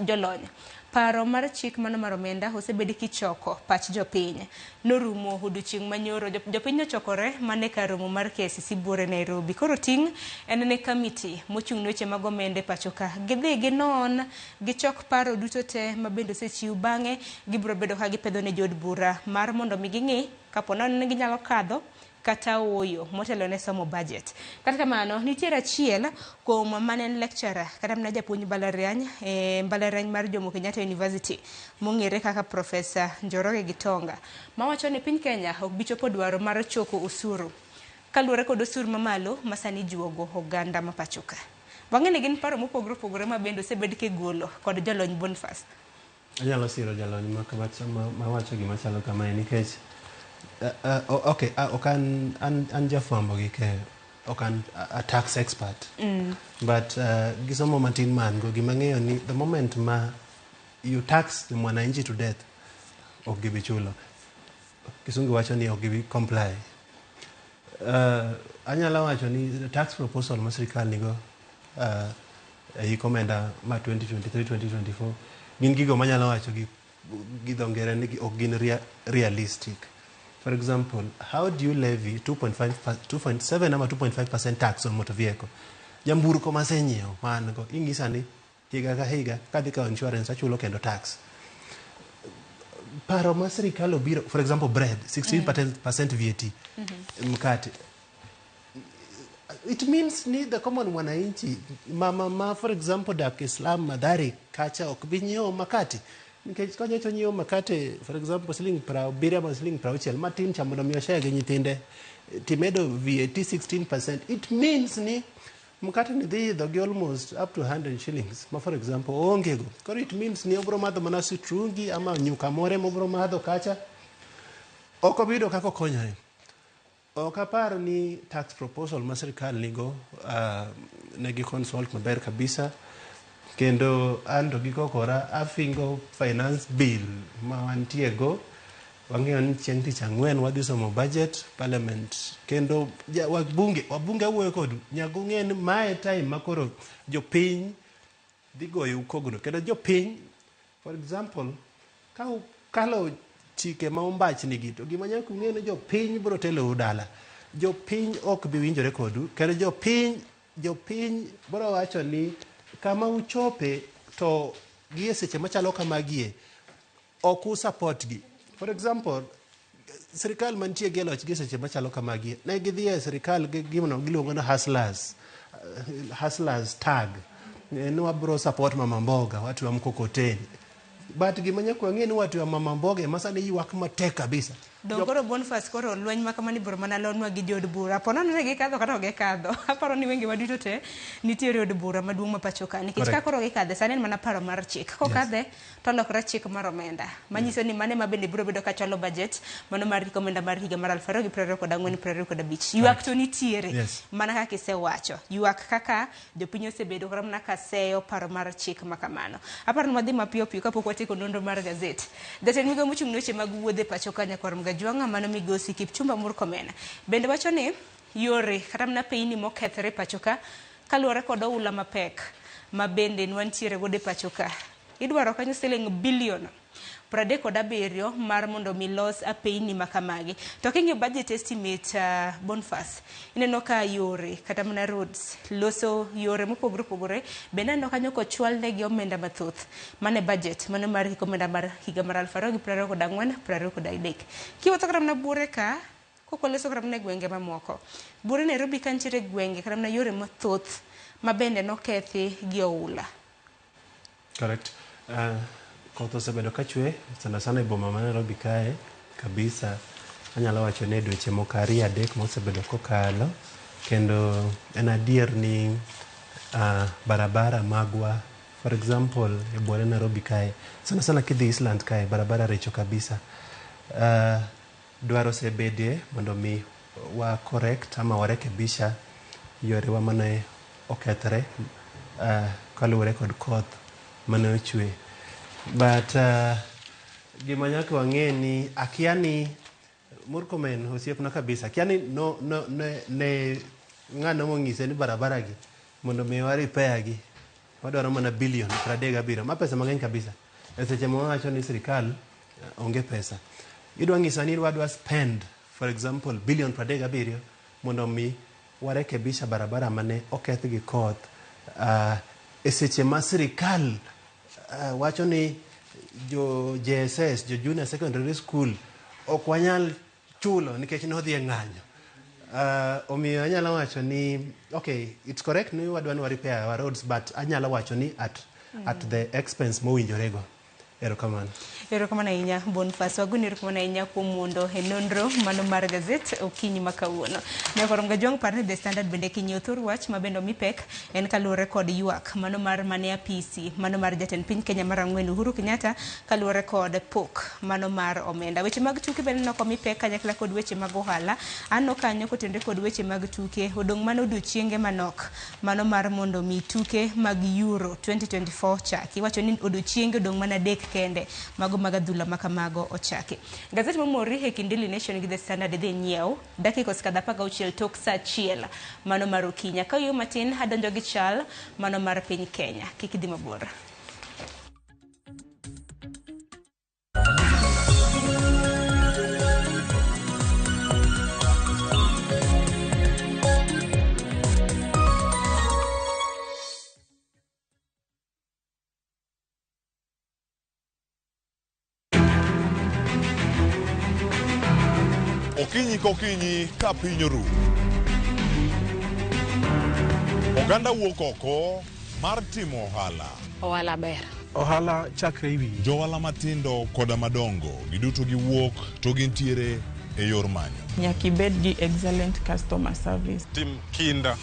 jolony paro mar chik mano mar omenda osebedi kichoko pach jopiny norumo odiochieng' manyoro jopiny nochokore mane kar romo mar KCC buore Nairobi koro ting' en ne committee mochung' weche mag omenda pacho ka gidhi ginon gichok paro duto te mabende osechiw bang'e gibiro bedo ka gipedho ne jod bura mar mondo mi ging'i kapo nono ni ginyalo kadho kata oyo motelo ne somo budget kata kamano nitiere achiel kuom manen lecturer kata mna japuonj mbalariany mar Jomo Kenyatta University mong'ere kaka Professor Njoroge Gitonga mawacho ni piny Kenya ok bichopo dwaro mar choko osuru kaluwore kod osuru mamalo masani juogo oganda mapachoka wang'eni gin paro mopogore mabende osebed kigolo kod jalony Bonfas anyalo siro jalony mawacho gima chalo kamae nikech okay, an jafwambo gi ke okan a tax expert but gisomo matin man go gimang'eyo ni the moment ma you tax the mwananchi to death ok gibi chulo kisungu wacho ni ok gibi comply anyalo wacho ni tax proposal ma sirikal nigo e komenda ma 2023-2024 gin gigo manyalo wacho gi dho ngere ni ok gin realistic. For example, how do you levy 2.7 ama 2.5% tax on motor vehicle? Jamburko masenyiewo man go ing'isa ni higa ka higa kadhi ka insurance achulo kendo tax. Paro ma sirikal obiro, for example bread 16% VAT mkate. It means ni the common mwananchi ma for example dak Islam madhari kacha ok bi nyiewo makate. Nikech konyo to nyiewo makate for example siling 70 ama siling 60 matin cha mondo mi oshege nyithinde timedo VAT 16%. It means ni mkate ni dhi dhogi almost up to 100 shillings ma for example onge go. Koro it means ni obro madho mana sitrungi ama nyuka more mobro madho kacha oko bido kako konyore. Okaparo ni tax proposal ma sirikal nigo negi consult maber kabisa kendo ando gikokora afingo finance bill ma wantiego wang'eyo ni chieng' tich ang'wen wadhi somo budget parliament kendo wabunge wuoyo kod nyago ng'en mae time makoro jopiny dhi goyo ukogno kendo jopiny for example kalo chike ma ombach nigi to gima nyaka ung'e ni jopiny biro telo udala jopiny ok bi winjore kodu kendo jopiny biro wacho ni kama uchope to gie seche machalo kamagie ok u support gi. For example sirikal mantie gi loch gi seche machalo kamagi ne gidhi e sirikal gimono giluongo na hustlers tag ni wabro support mama mboga watu wa mkokoteni but gimanyako ng'e ni watu wa mama mboga masani ywak matek kabisa Dongoro Boniface koro lweny makamani bro mana lonwa gi jod bura pono ne gi kadho kata ge kadho aparo ni wenge maduto te nitiere od bura maduong' ma pacho ka nikech ka koro gi kadhe sani mana paro mar chik ko kadhe to lokra chik mar omenda manyiso ni mane mabende biro bedo ka chalo budget mano mar komenda mar higa mar 2024-2025 ywak to nitiere mana kaka isewacho ywak kaka jopiny osebedo koro mana ka seyo paro mar chik makamano aparo ni wadhi mapiyo piyo kapok watieko nonro mar gazet jatend migawo mochung' weche mag wuodhe pacho ka nyakwarum Juanga mano migosi Kipchumba Murkomen bende wacho ni yore kata mana peini mokethre pachoka kaluwore kod oula mapek ma bende nwantiere gode pachoka idwaro kanyo siling bilion 37 mar mondo milos apeini makamagi to king'yo budget estimate Boniface ineno ka yore kata mana roads loso yore mopogore bende no kanyo kochwal ne gi omenda mathoth mane budget mano mar komenda mar higa mar 2024-2025 kiwuotho kata mana bure ka kokoleso kata mana gwenge mamoko bure Nairobi kantiere gwenge kata mana yore mathoth ma bende nokethi gi oula. Correct. Koth osebedo kachwe sana e boma ma Nairobi kae kabisa anyalo wacho ne dweche moko 2-3 mosebedo kokalo kendo en adier ni barabara magwa for example e bwore Nairobi kae sana kidhi Eastland kae barabara recho kabisa dwaro sebede mondo mi wa correct ama warekebisha yore wa mane okethre kaluwore kod koth mane ochwe but gima nyaka wang'e ni akiani Murkomen osiepna kabisa akiani ne ng'ano mong'ise ni barabara gi mondo mi wa repair gi wadwaro mana bilion 37 ma pesa mang'eny kabisa e seche mowacho ni sirikal onge pesa idwa ng'isa ni wadwa spend for example bilion 37 mondo mi warekebisha barabara mane oketh gi koth e seche ma sirikal wacho ni jo JSS jo junior secondary school ok wanyal chulo nikech nodhi e ng'anyo omiyo anyalo wacho ni okay it's correct ni wadwa ni repair our roads but anyalo wacho ni at the expense mowinjorego erokamano ahinya Boniface waguni erokamano ahinya kuom mondo e nonro mano mar gazet okinyi makawuono ne korom ga jwang parne The Standard bende kinyo thur wach mabendo mipek en kaluwore kod ywak mano mar mane apisi mano mar jatend piny Kenya mar ang'wen Uhuru Kenyatta kaluwore kod pok mano mar omenda weche mag tuke bende noko mipek kanyakla kod weche mag ohala anno kanyo kotende kod weche mag tuke odong' mano odiochienge manok mano mar mondo mi tuke mag Euro 2024 chaki wacho ni odiochienge odong' mana dek kende mago magadhula makamago ochaki gazet mamori e kindili Nation gi The Standard dhi nyiew dakikos kada 16 tok saa 1 mano mar okinya ka yo matin hadonjo gi chal mano mar piny Kenya kikidhi mabor. Okinyi ka piny oru. Oganda wuok oko mar timo ohala. Ohala ber. Ohala chakre iwi. Jo ohala matindo koda madongo giduto giwuok to gintiere e yor manyo. Nyaka ibed gi excellent customer service. Tim kinda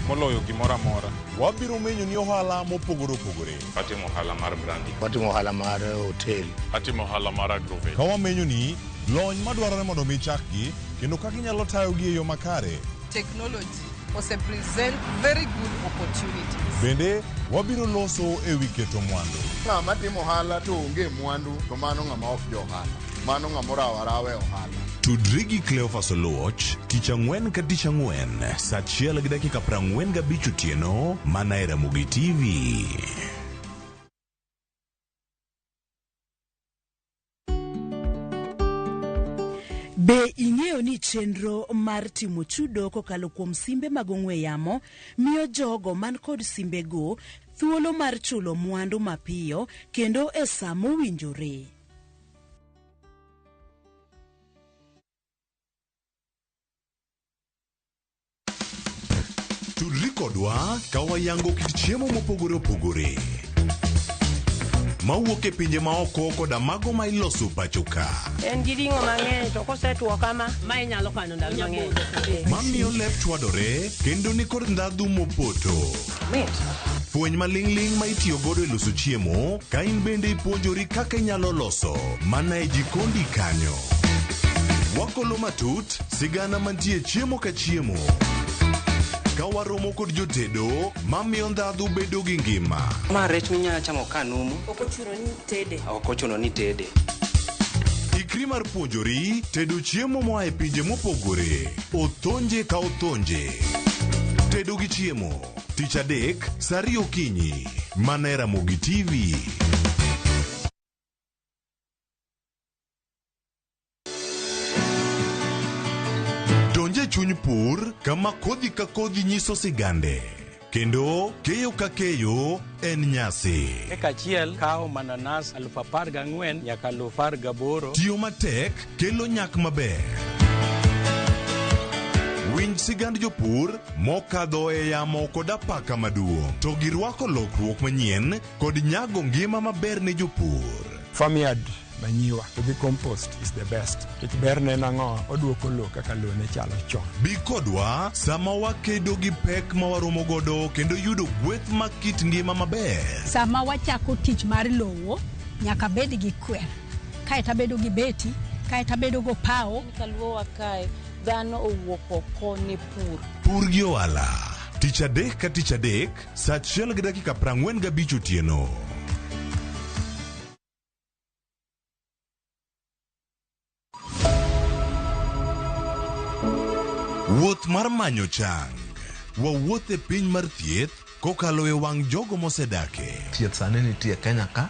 moloyo gimoro amora. Wabiro menyo ni ohala mopogore opogore. Atimo ohala mar branding. Watimo ohala mar hotel. Atimo ohala mar agrovet. Ka wamenyo ni lony madwarore mondo mi chakgi kendo kaka inyalo tayogi e yo makare. Technology ose present very good opportunities. Bende wabiro loso e wi keto mwandu. Ng'ama timo ohala to onge mwandu to mano ng'ama ok jo ohala. Mano ng'ama rawe ohala. Tudri gi Cleophas Oluoch tich ang'wen ka tich ang'wen saa 1:45 otieno mana e Ramogi TV. Be ing'eyo ni chenro mar timo chudo kokalo kuom simbe mag ong'we yamo miyo jogo man kod simbego thuolo mar chulo mwandu mapiyo kendo e saa mowinjore. Tudri kodwa kawayango kit chiemo mopogore opogore mawuok e pinje maoko koda mago ma iloso pacho ka. En gi ring'o mang'eny to kosetuo kama ma inyalo kano ndalo mang'eny. Mamiyo lep chwadore kendo ni kod ndhadhu mopoto. Fweny maling'ling ma itiyo godo e loso chiemo ka in bende ipuonjori kaka inyalo loso mana e jikondi kanyo. Wakolo matut sigana mantie chiemo ka chiemo. Kawaromo kod jotedo mamiyo ndhadhu bedo gi ngima. Ma rech minyalo chamo kanumu. Ok ochuno ni tede. Ok ochuno ni tede. Ikri mar puonjori tedo chiemo moa e pinje mopogore. Othonje ka othonje. Tedo gi chiemo. Tich adek, saa 2 okinyi. Mana e Ramogi TV. Donje chuny pur kama kodhi ka kodhi nyiso sigande. Kendo keyo ka keyo en nyasi. Eka chiel kao mananas 14,000 nyaka 18,000. Tiyo matek kelo nyak maber. Winj sigand jopur mokadho e yamo kod apaka maduong'. To girwako lokruok manyien kod nyago ngima maber ne jopur. Farmyard manure to compost is the best. It berne nango oduoko lo kaka lo ne chalo chon. Bi kodwa sama wakedo gi pek ma waromo godo kendo yudo gweth ma kit ngima maber. Sama wachako tich mar lowo nyaka bed gi kwer. Kae tabedo gi beti, kae tabedo go pao. Kaluowa kae dhano owuok oko ne pur. Pur gi ohala. Tich adek ka tich adek, saa 1:45 otieno. Wuoth mar manyo chang. Wawuoth e piny mar thieth kokalo e wang' jogo mosedake. Thieth sani nitie Kenya ka,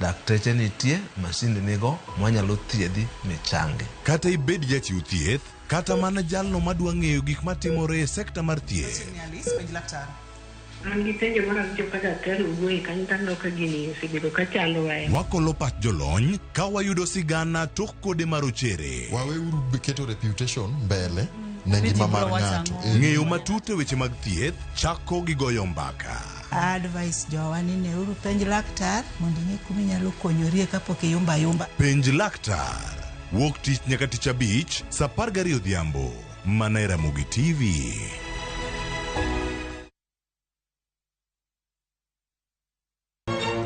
dakteche nitie, masinde nigo mwanyalo thiedhi michangi. Kata ibed jachiw thieth, kata mana jalno madwa ng'eyo gik matimore e sekta mar thieth. An gi penjo mar achiel ka daktari wuoyi kanyo taneno ka gini osebedo ka chalo waya. Wakolo pach jolony ka wayudo sigana tok kode marochere. Waweuru keto reputation mbele ne ngima mar ng'ato. Ng'eyo matut e weche mag thieth chako gi goyo mbaka. Advice jowa ni ne uru penj laktar mondo ing'e kuma inyalo konyorie kapok iyumba yumba. Penj laktar. Wuok tich nyaka tich abich, saa 12 odhiambo. Mana e Ramogi TV.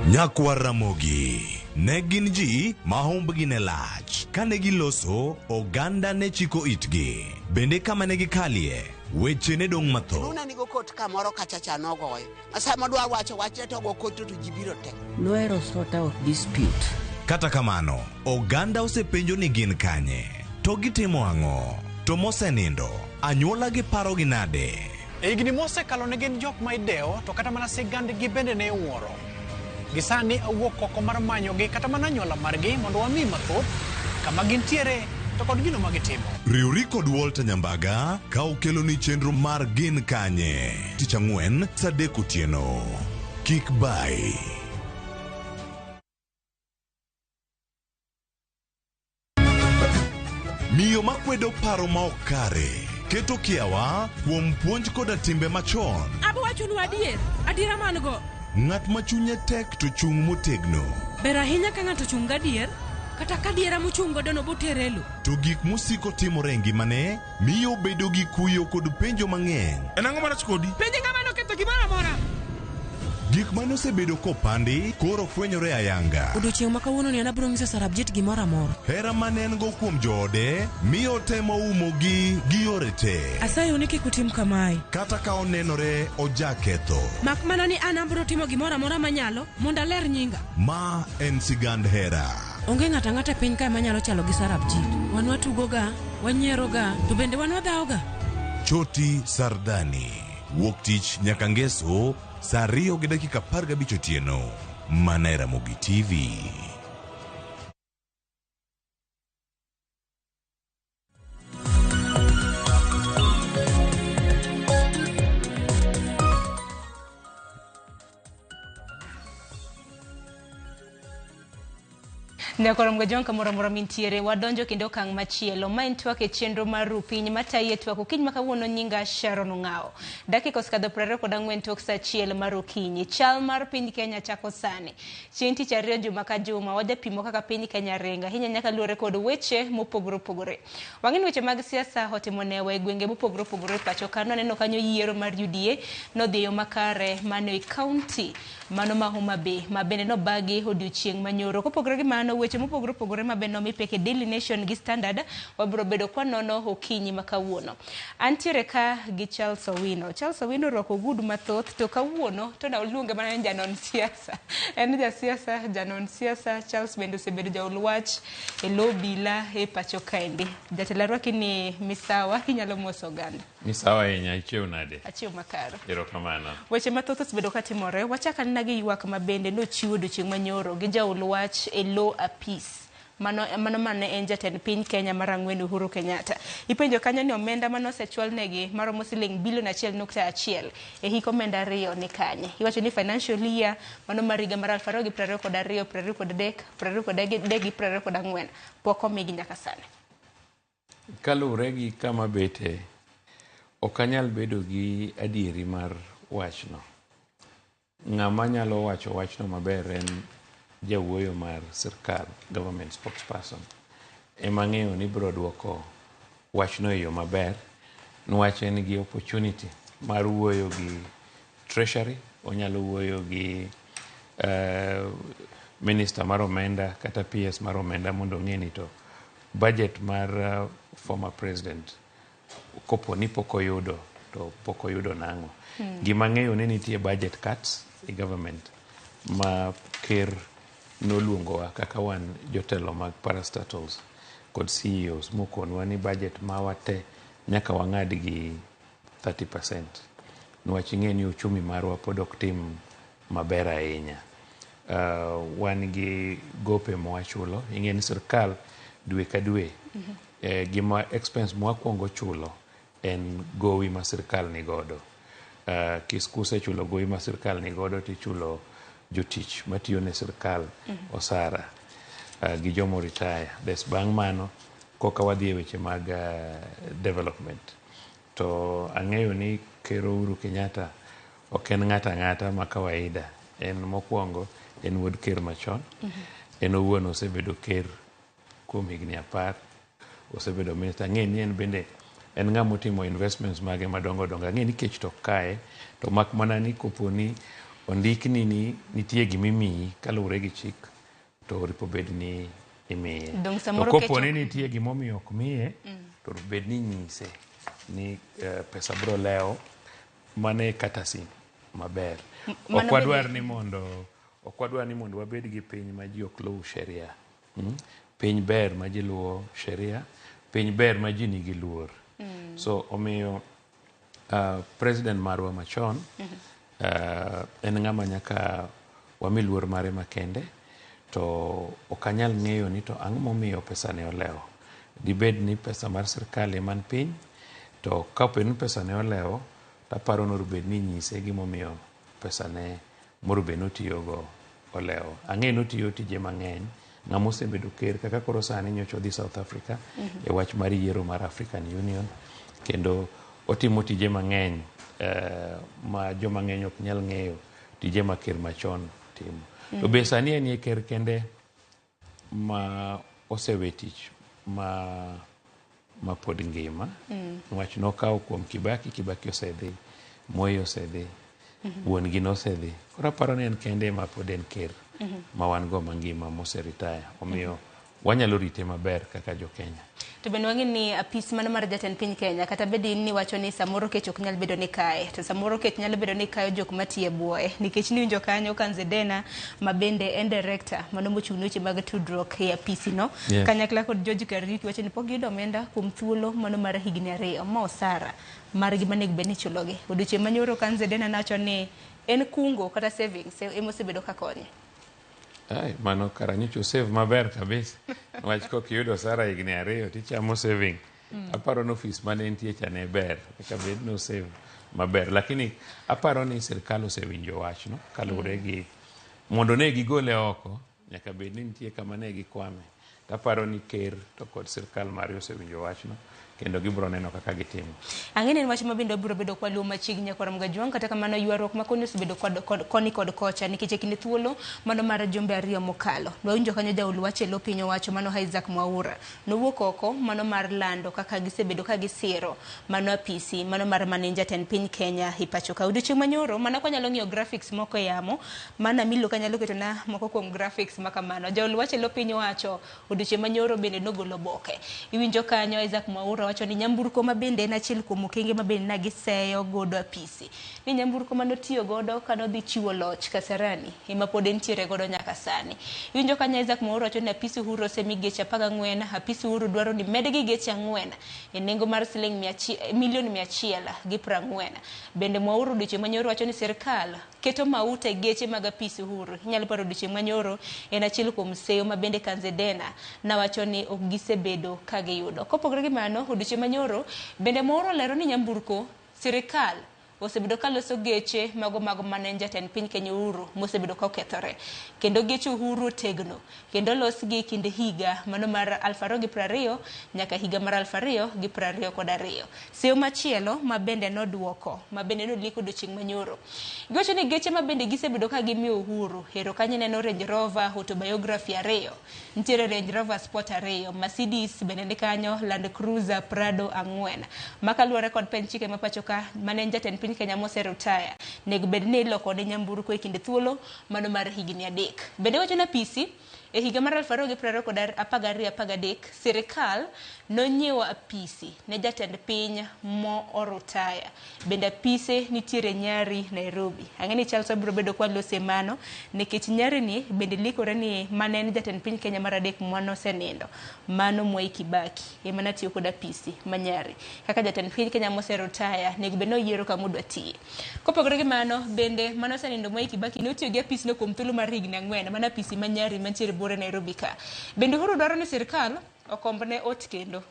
Nyakwa Ramogi ne gin ji ma humbgi ne lach. Kane giloso, oganda ne chiko itgi. Bende kama ne gikalie, weche ne dong' matho. Luna nigo kot kamoro kachacha nogoyo. Asama dwa wacho wache to go kot to jibiro te. Noero sort out dispute. Kata kamano, oganda osepenjo ni gin kanye. To gitimo ang'o? To mosenindo, anyuola gi paro gi nade? E higni mosekalo ne gin jok ma idewo, to kata mana sigandgi bende ne wuoro. Gisani awuok oko mar manyogi kata mana anyuola margi mondo wami mathoth kama gintiere to kod gino magitimo. Riwri kod Walter Nyambaga ka okelo ni chenro mar gin kanye. Tich Ang'wen saa 3 otieno. Kik bai. Miyo makwedo paro ma ok kare keto kiawa kuom puonj koda timbe machon. Abo wachonu adiera man go. Ng'at ma chunye tek to chung' motegno. Ber ahinya ka ng'ato chung' gadier, kata ka diera mochung' godo no boterelo. To gik musiko timore e ngimane miyo bedo gi kuyo kod penjo mang'eny. En ang'o marach kodi? Penjo ng'ama noketho gimoro amora. Gik mane osebedo kopandi koro fwenyore ayanga. Odiochieng' ma kawuono ni an abiro ng'iso Sarabjit gimoro amora. Hera mane en go kuom joode miyo temo umogi gi yore te. Asayo ni kik utim kamae. Kata ka onenore ojaketho. Mak mana ni an abiro timo gimoro amora manyalo mondo aler nyinga. Ma en sigand hera. Onge ng'ata ng'ata piny kae manyalo chalo gi Sarabjit. Wan watugoga, wanyieroga, to bende wan wadhaoga. Choti Sardani. Wuok tich nyaka ngeso saa 2:15 otieno. Mana e Ramogi TV. Nekorom ga jonka moro mintiere wadonjo kendo kang machielo ma entwa ke chenro mar rupiny mataye twa ko kiny makawuono nyinga Sharon Ngao. Dakika oskadho 24 tok saa achiel mar okinyi. Chal mar piny Kenya chako sani. Chieng' tich ariyo juma ka juma wadapimo kaka piny Kenya ringa hinya nyaka luore kod weche mopogore opogore. Wang'eni weche mag siasa otimo newa e gwenge mopogore opogore pacho ka noneno kanyo yiero mar UDA nodhiyo makare mano e county mano ma Homa Bay ma bende no bagi odiochieng' manyoro. Kopogore gi mano weche mopogore opogore ma bende nomipeke Daily Nation gi Standard wabro bedo kwa nono okinyi makawuono. Antiere ka gi Charles Owino. Charles Owino roko gudu mathoth to kawuono to na oluonge mana janon siasa. En ja siasa, janon siasa. Charles bende osebedo jaulwach e lobila e pacho kaendi. Jatelo rwaki ni misawa inyalo moso ganda. Misawa enya ichiew nade? Achiew makaro. Erokamano. Weche mathoth osebedo katimore. Wachaka na gi ywak ma bende nochiwo odiochieng' manyoro gi jaulwach e lo apis. Mano mane en jatend piny Kenya mar ang'wen Uhuru Kenyatta. Ipenjo kanyo ni omenda mano osechwal negi maromo siling bilion 1.1 e hik omenda 2 ni kanye. Iwacho ni financial year mano mar higa mar 2022, 2023 pok omigi nyaka sani. Kaluwore gi kama bete ok anyal bedo gi adieri mar wachno. Ng'ama nyalo wacho wachno maber en jawuoyo mar sirkal, government spokesperson. Ema ng'eyo ni biro duoko wachno e yo maber, nwach en gi opportunity mar wuoyo gi treasury, onyalo wuoyo gi minister mar omenda kata PS mar omenda mondo ng'e ni to budget mar former president kopo ni pok oyudo to pok oyudo nang'o. Gima ng'eyo ni nitie budget cuts e government ma ker noluongowa kaka wan jotelo mag parastatals kod CEOs mokonwa ni budget ma wate nyaka wang'ad gi 30%. Nwach ing'e ni uchumi marwa pod ok tim maber ahinya. Wan gi gope mwachulo, ing'e ni sirkal dwe ka dwe gima expense mwakwongo chulo en gowi ma sirkal ni godo. Kiskuse chulo gowi ma sirkal ni godo tichulo jotich matiyo ne sirkal osara gi jomo retire. Des bang' mano koka wadhi e weche mag development. To ang'eyo ni ker Uhuru Kenyatta ok en ng'ata ng'ata ma kawaida. En mokwongo en wuod ker machon. En owuon osebedo ker kuom higni 10. Osebedo minister. Ng'e ni en bende en ng'ama otimo investments mage madongo dongo. Ng'e ni kech to kae to mak mana ni koponi ondikni ni nitie gimimiyi kaluwore gi chik to ripo bed ni imiye. To koponi nitie gimomiyo ok miye to bed ni nyise ni pesa bro leo mane katasi maber. Ok wadwar ni mondo wabed gi piny ma ji ok luw sheria. Piny ber ma ji luwo sheria, piny ber ma ji nigi luor. So omiyo president marwa machon en ng'ama nyaka wami luor mare makende, to ok anyal ng'eyo ni to ang'o momiyo pesa ne olewo. Dibed ni pesa mar sirkal eman piny, to kapo ni pesa ne olewo, taparo norobed ni nyise gimomiyo pesa ne morobed notiyogo olewo. Ang'e notiyo tije mang'eny, ng'ama osebedo ker kaka koro sani nyocha odhi South Africa e wach mar yiero mar African Union, kendo otimo tije mang'eny ma joma ng'eny ok nyal ng'eyo tije ma ker machon timo. To be sani en ker kende ma osewe tich ma pod ngima. Nwach nokawo kuom Kibaki osedhi, Moi osedhi, wuon gi nosedhi. Koro aparo ni en kende ma pod en ker ma wan go mangima moseritaya. Omiyo wanyalo rite maber kaka jo Kenya. To bende wang'e ni apis mano mar jatend piny Kenya kata bedi ni wacho ni samoro kech ok nyal bedo ni kae, to samoro kech nyalo bedo ni kayo jok matiye buoye, nikech ni winjo kanyo Kanzedena ma bende en director mano mochung' weche mag tudruok e apisi no. Kanyakla kod George Kariki wacho ni pok giyudo omenda kuom thuolo mano mar higni 2 ma osara mar gima nego bende chulogi. Odiochieng' manyoro Kanzedena nacho ni en kungo kata savings emosebedo ka konye. Ai, mano karanyicho save maber kabisa. Nwach kok yudo osara higni 2 tichamo saving. Aparo ni office mane nitie cha ne ber. Kaka bed no save maber. Lakini aparo ni sirkal osewinjo wachno kaluwore gi mondo ne gigole oko nyaka bed ni nitie kama ne gikwame. Taparo ni ker to kod sirkal mari osewinjo wachno kendo gibro neno kaka gitimo. Ang'e en wach mabende biro bedo kwa luo machiegni koram gajuang kata kamano ywaruok ma koni osebedo koni kod kocha nikech kinde thuolo mano mar jumbe ariyo mokalo. Wawinjo kanyo jaul wach e lo piny owacho mano Isaac Mwaura nowuok oko mano mar lando kaka gisebedo ka gisiro mano apisi mano mar manager ten piny Kenya ipacho ka odiochieng' manyoro mano kwanyalo ng'iyo graphics moko yamo mana milo kanyalo ketona moko kuom graphics makamano. Jaul wach e lo piny owacho odiochieng' manyoro bende nogolo boke. Iwinjo kanyo Isaac Mwaura wacho ni nyamburko mabende en achiel kuom okenge mabende nagiseyo godo apisi. Ni nyamburko manotiyo godo kanodhi chiwo loch Kasarani ema pod entiere godo nyaka sani. Iwinjo kanyo Isaac Mwaura wacho ni apisi Uhuru osemi geche 14, apisi Uhuru dwaro ni medgi geche 4 e nengo mar siling milion 140. Bende Mwaura odiochieng' manyoro wacho ni sirkal keto mauta e geche mag apisi Uhuru. Inyalo paro odiochieng' manyoro en achiel kuom seyo mabende Kanzedena na wacho ni ok gisebedo ka giyudo. Kopogore gi mano odiochieng' manyoro bende Mwaura lero ni nyamburko sirkal osebedo ka loso geche mago manager ten piny Kenya Uhuru mosebedo ka okethore kendo geche Uhuru tegno kendo losgi kinde higa mano mar 2020 nyaka higa mar 2022. Seyo machielo mabende noduoko mabende noliko odiochieng' manyoro giwacho ni geche mabende gisebedo ka gimiyo Uhuru hero kanyo neno Range Rover autobiography 2, nitiere Range Rover Sport 2, Mercedes bende ni kanyo, Land Cruiser Prado 4. Makaluwore kod peny chike mapacho ka manager ten piny Kenya moseretire nego bed ni iloko ne nyamburko e kinde thuolo mano mar higni 3. Bende wacho na PC e higa mar 2013 sirkal nonyiewo apisi ne jatend piny mo orutaya. Bende apise nitiere Nyari Nairobi. Ang'eni Charles biro bedo kwa lose mano nikech Nyari ni bende likore ni mane en jatend piny Kenya mar 3 mwano senindo mano Mwai Kibaki ema natiyo kod apisi Manyari kaka jatend piny Kenya moserutaya nego bende oyiero kama odwa tiye. Kopogore gi mano bende mano senindo Mwai Kibaki notiyo gi apisi no kuom thuolo mar higni 4 mana apisi Manyari mantiere bore Nairobi ka. Bende Uhuru dwaro ni sirkal okombne ot kendo.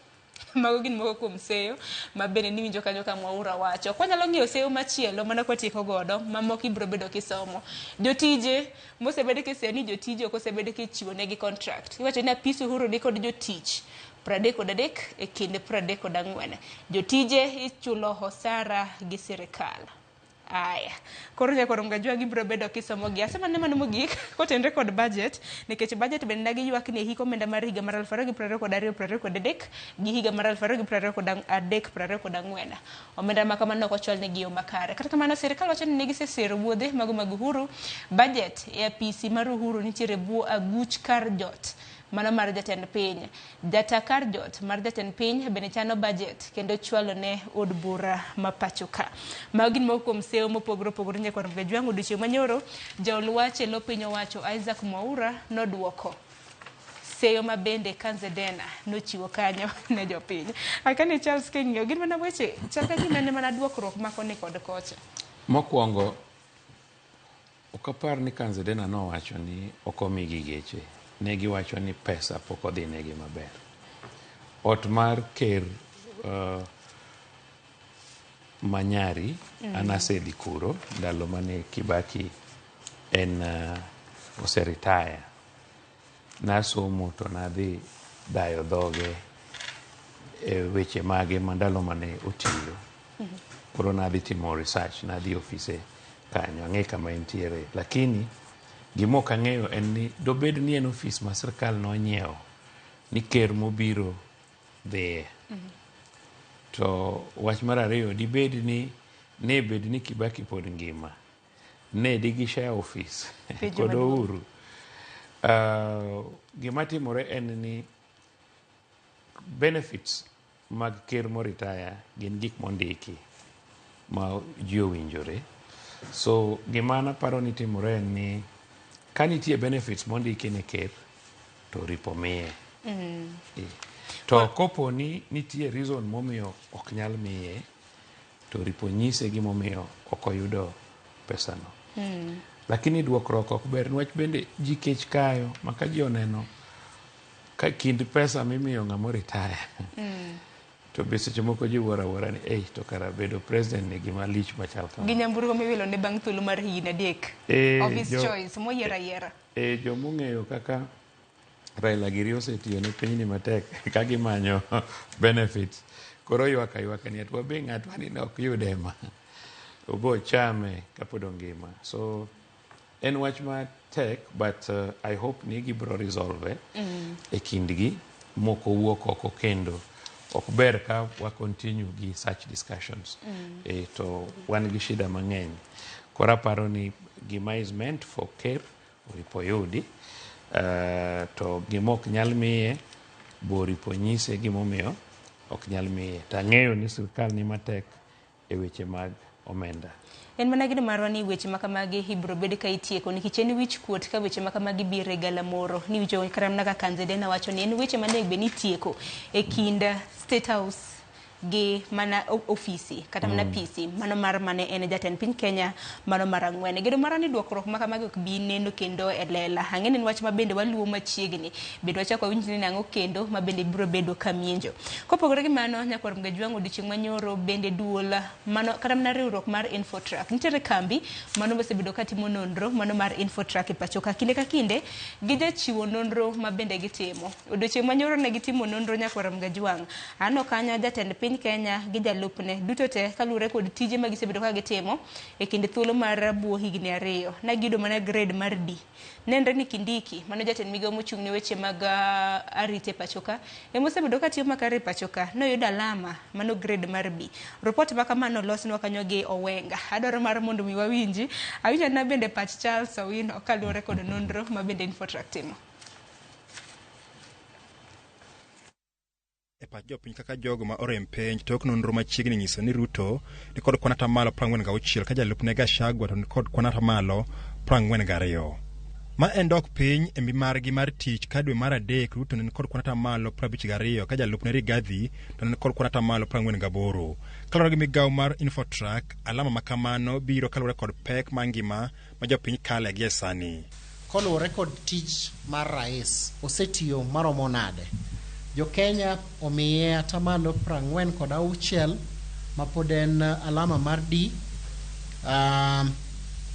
Mago gin moko kuom seyo mabende niwinjo kanyo ka Mwaura wacho. Kwanyalo ng'iyo seyo machielo mana kwatieko godo mamoko ibiro bedo kisomo. Jotije mosebede kiseyo ni jotije ok osebede kichiwo negi contract. Iwacho ni apisi Uhuru ni kod jotich 33 e kinde 34. Jotije ichulo hosara gi sirkal. Aya, koro nyako romgajuang ibiro bedo kisomo gi. Asema ne mano mogik kotenre kod budget nikech budget bende nagi ywak ni hiko omenda mar higa mar 2022 gi higa mar 2023 omenda ma kamano ok ochwal ne gi yo makare. Kata kamano sirkal wacho ni gisesero wuodhe mago mag Uhuru. Budget e apisi mar Uhuru nitiere buo aguch kar jot mano mar jatend piny. Data kar jot mar jatend piny bende chano budget kendo chwalo ne od bura mapacho ka. Magin moko kuom seyo mopogore opogore nyako romgajuang odiochieng' manyoro jaul wach e lo piny owacho Isaac Mwaura noduoko seyo mabende Kanzedena nochiwo kanyo ne jopiny. Akani Charles King'yo gin mana weche chal ka gima ne mana duokruok makoni kod kocha. Mokwongo okapar ni Kanzedena nowacho ni okomigi geche. Negi wacho ni pesa pok odhi negi maber. Ot mar ker Manyari anasedhi kuro ndalo mane Kibaki en oseritaya. Nasomo to nadhi dayo dhoge e weche mage mandalo mane otiyo. Koro nadhi timo research, nadhi ofise kanyo, ang'e kama entiere. Lakini gimok ang'eyo en ni dobed ni en ofis ma sirkal nonyiewo ni ker mobiro dhiye. To wach mar ariyo dibed ni ne bed ni Kibaki pod ngima ne digisha ofis kod Uhuru. Gima timore en ni benefits mag ker moritaya gin gik mondiki ma ji owinjore. So gima naparo ni timore en ni ka nitie benefits mondiki ne ker to ripo miye. To kopo ni nitie reason momiyo ok nyal miye to ripo nyise gimomiyo ok oyudo pesano. Lakini duokruok ok ber niwach bende ji kech kayo maka ji oneno ka kind pesa mimiyo ng'amo retire to be seche moko ji wara ni to kara bedo president ni gima lich machal kama. Gi nyamburko miwilo ne bang' thuolo mar higni 3 of his choice moyiero ayiera. Jomong'eyo kaka Raila Giri osetiyo ne pinyni matek ka gimanyo benefits. Koro ywaka ni atwa be ng'atwa ni ok yude ma. Obo chame kapod ongima. So en wach matek, but I hope ni gibro resolve e kindgi moko wuok oko kendo. Ok ber ka wa continue gi such discussions. To wan gi shida mang'eny. Kora paro ni gima is meant for care oripo yudi. To gimok nyal miye boripo nyise gimomiyo ok nyal miye. Tang'eyo ni sirkal ni matek e weche mag omenda. En mana gino marwa ni weche makamagi hibro bede ka itieko nikech en wich kuot ka weche makamagi biro e galamoro ni wicho karam na kanzede na wacho ni en weche mane be nitieko e kinda State House gi mana ofisi kata mana PC mano mar mane en jatend piny Kenya mano mar 4 gedo mara ni dwokruok makamagi ok bi neno kendo e lela ang'eni en wach mabende waluo machiegni bedo wachako winj ni nang'o kendo mabende biro bedo kamienjo kopogore gi mano nyakwar mga jwang' odiochieng' manyoro bende duola mano kata mana riwruok mar Infotrack nitiere kambi mano mosebedo katimo nonro mano mar Infotrack e pacho ka kinde ka kinde gide chiwo nonro mabende gitimo odiochieng' manyoro ne gitimo nonro nyakwar mga jwang' ano kanya jatend piny Kenya gi jalupne duto te kalure kod tije magisebedo ka gitimo e kinde thuolo mar buo higni 2 na gido mana grade mar D nenre ni Kindiki mano jatend migawo mochung' ne weche mag arite pachoka emosebedo ka tiyo makare pachoka no yudo alama mano grade mar B report makamano losnwa kanyo gi Owenga adwaro mar mondo mi wawinji awinja na bende pach Charles Owino kalure kod nonro mabende Infotrack timo. E pach jopiny kaka jogo ma orem penj tok nonro machiegni nyiso ni Ruto ni kod kwan atamalo 46 ka jalupne Gachagua to ni kod kwan atamalo 42. Ma en dok piny e mbi margi mar tich ka dwe mar adek Ruto ni kod kwan atamalo 52 ka jalupne Rigathi to ni kod kwan atamalo 48. Kalore gi migawo mar Infotrack alama makamano biro kalore kod pek mangima ma jopiny kale gi sani. Kalore kod tich mar rais osetiyo maromo nade. Jo Kenya omiye atamalo 46 mapod en alama mar D.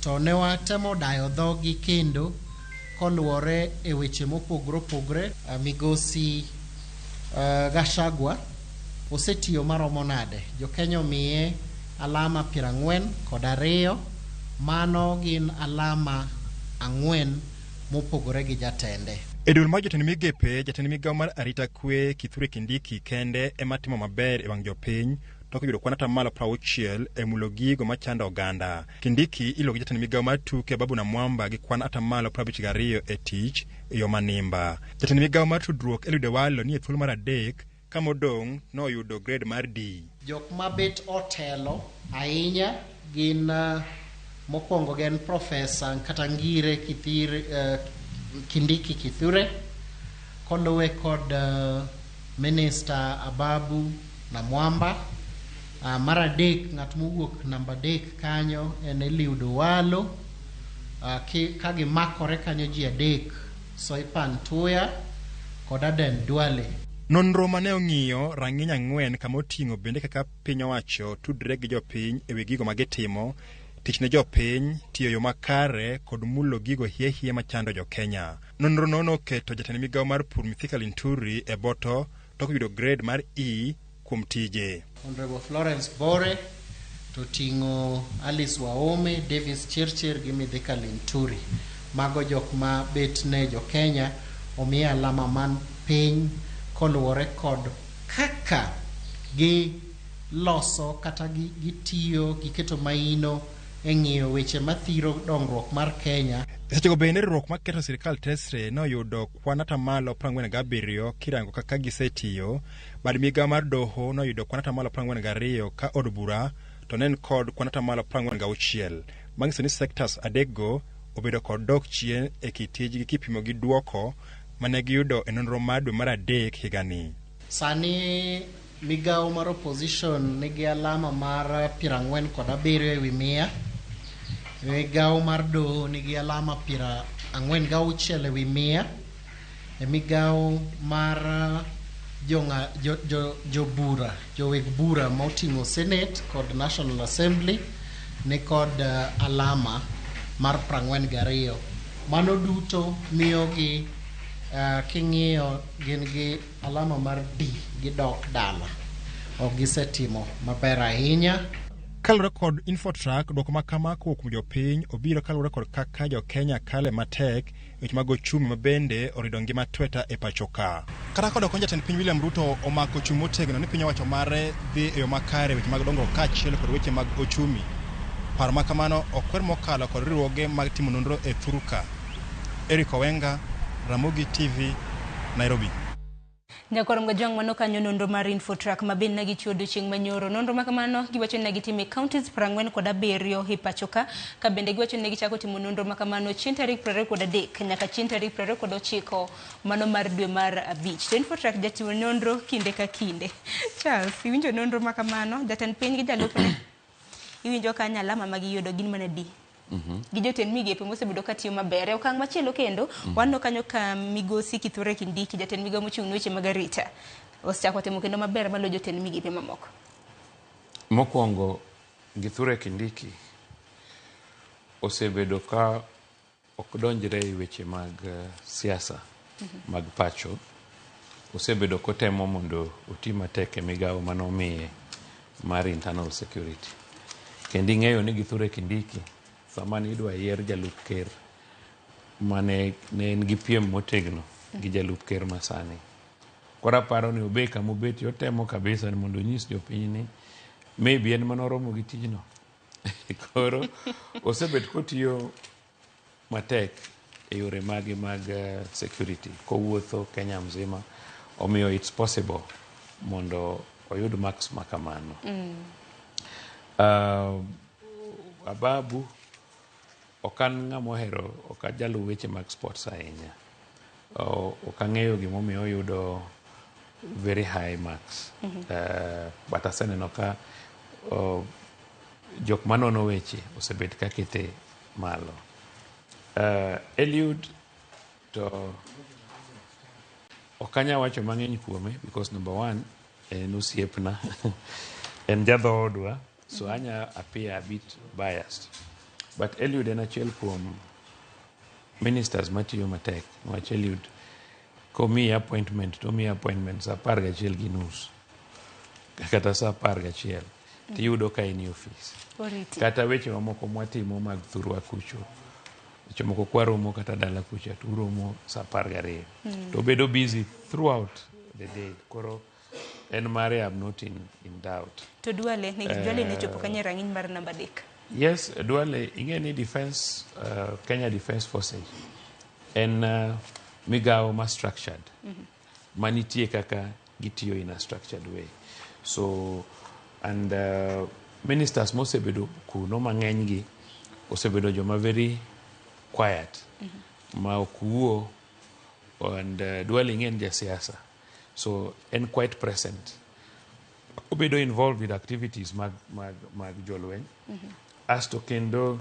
To ne watemo dayo dhogi kendo koluwore e weche mopogore migosi Gachagua osetiyo maromo nade. Jo Kenya omiye alama 42 mano gin alama 4 mopogore gi jatende. E dul ma jotend migepe, jatend migawo mar arita kwe Kithure Kindiki kende ema timo maber e wang' jopiny to yudo kwan atamalo 60 e mulo gigo machando oganda. Kindiki iluongo jatend migawo mar tuke Babu na Mwamba gi kwan atamalo 52 e tich e yo manimba. Jatend migawo mar tudruok Eliud Owalo ni e thuolo mar adek ka modong' no yudo grade mar D. Jok mabet otelo ahinya gin mokwongo gen Profesa Nkatangire Kindiki Kithure koluwe kod Minister Ababu na Mwamba. Mar adek ng'at mowuok namba 3 kanyo en Eliud Owalo ka gimakore kanyo ji adek Soipan Tuya kod Aden Duale. Nonro mane ong'iyo rang'iny 4 kama oting'o bende kaka piny owacho tudre gi jopiny e wi gigo magitimo, tich ne jopiny, tiyo yo makare kod mulo gigo hiehie machando jo Kenya. Nonro nono keto jatend migawo mar pur Mithika Linturi e boto to yudo grade mar E kuom tije. Honorable Florence Bore to ting'o Alice Waome, Davis Chirchir gi Mithika Linturi. Mago jok ma bet ne jo Kenya omiye alama man piny koluwore kod kaka gi loso kata gitiyo giketo maino e ng'iyo weche mathiro dongruok mar Kenya. Sechego bende riwruok maketo sirkal tesre no yudo kwan atamalo 47 kirango kaka gisetiyo. Bad migawo mar doho no yudo kwan atamalo 42 ka od bura to nen kod kwan atamalo 46. Manyiso ni sectors adekgo obedo kod dok chien e kitijgi kipimo gi duoko mane giyudo e nonro mar dwe mar adek higani. Sani migawo mar opposition nigi alama mar 47 e wi 100. Migawo mar doho nigi alama 46 e wi 100. E migawo mar jobura joweg bura moting'o Senate kod National Assembly ni kod alama mar 42. Mano duto miyogi king'iyo gin gi alama mar D gidok dala. Ok gisetimo maber ahinya. Kalure kod Infotrack, dwoko ma kama kuom jopiny obiro kalure kod kaka jo Kenya kale matek weche mag ochumi mabende orido ngima tweta e pacho ka. Kata kod konja jatend piny William Ruto omako chung' motegno ni piny owacho mare dhi e yo makare weche mag dongruok kaachiel kod weche mag ochumi. Paro ma kamano okwer mokalo kod riwruoge mag timo nonro e thuru ka. Eric Owenga, Ramogi TV, Nairobi. Nyakorom ga jong mano kanyo nonro mar Infotrack mabin nagi chuodo chieng' manyoro. Nonro makamano giwacho negi time counties 47 e pachoka ka bende giwacho negi chako timo nonro makamano chieng' tarik 23 nyaka chieng' tarik 29 mano mar dwe mar abich. To Infotrack jatimo nonro kinde ka kinde. Charles, iwinjo nonro makamano jatend piny gi jalupne. Iwinjo ka alama magiyudo gin mana D. Gi jotend migepe mosebedo katiyo maber. Okang' machielo kendo wanno kanyo ka migosi Kithure Kindiki jatend migawo mochung' weche mag arita osechako timo kendo maber malo jotend migepe mamoko. Mokwongo Kithure Kindiki osebedo ka ok donjre e weche mag siasa mag pacho. Osebedo kotemo mondo oti matek e migawo manomiye mar internal security. Kendi ng'eyo ni Kithure Kindiki sama idwa yier jalup ker mane ne en gi piem motegno gi jalup ker masani. Kora paro ni obe kama obeti otemo kabisa ni mondo onyis jopiny ni maybe en manoromo gi tijno. Koro osebet kotiyo matek e yore mage mag security kowuotho Kenya mzima, omiyo it's possible mondo oyud marks makamano. Ababu okan ng'ama ohero okajalu weche mag sports ahinya. Okang'eyo gimomiyo oyudo very high marks. But aseneno ka jok manono weche osebet ka kete malo. Eliud to okanya wacho mang'eny kuome because number one en osiepna en jadhoodwa, so anya appear a bit biased. But Eliud en achiel kuom ministers matiyo matek. Wach Eliud komiyi appointment to miyi appointment sa 11 gi nus kata sa 11 tiyudo ka in office. Kata weche mamoko mwatimo mag thurwa kucho, weche moko kwaromo kata dala kucha to uromo sa 12 to bedo busy throughout the day. Koro en mare I'm not in doubt. To Duale ne chopo kanye rang'iny mar namba 3. Yes, Duale ingeni defense Kenya Defense Forces en migawo ma structured. Manitie kaka gitiyo in a structured way. So and ministers mosebedo kuno mang'eny gi osebedo joma very quiet. Ma okuo and Duale ingen jasiasa. So en quite present. Obedo involved with activities mag jolweny. Asto kendo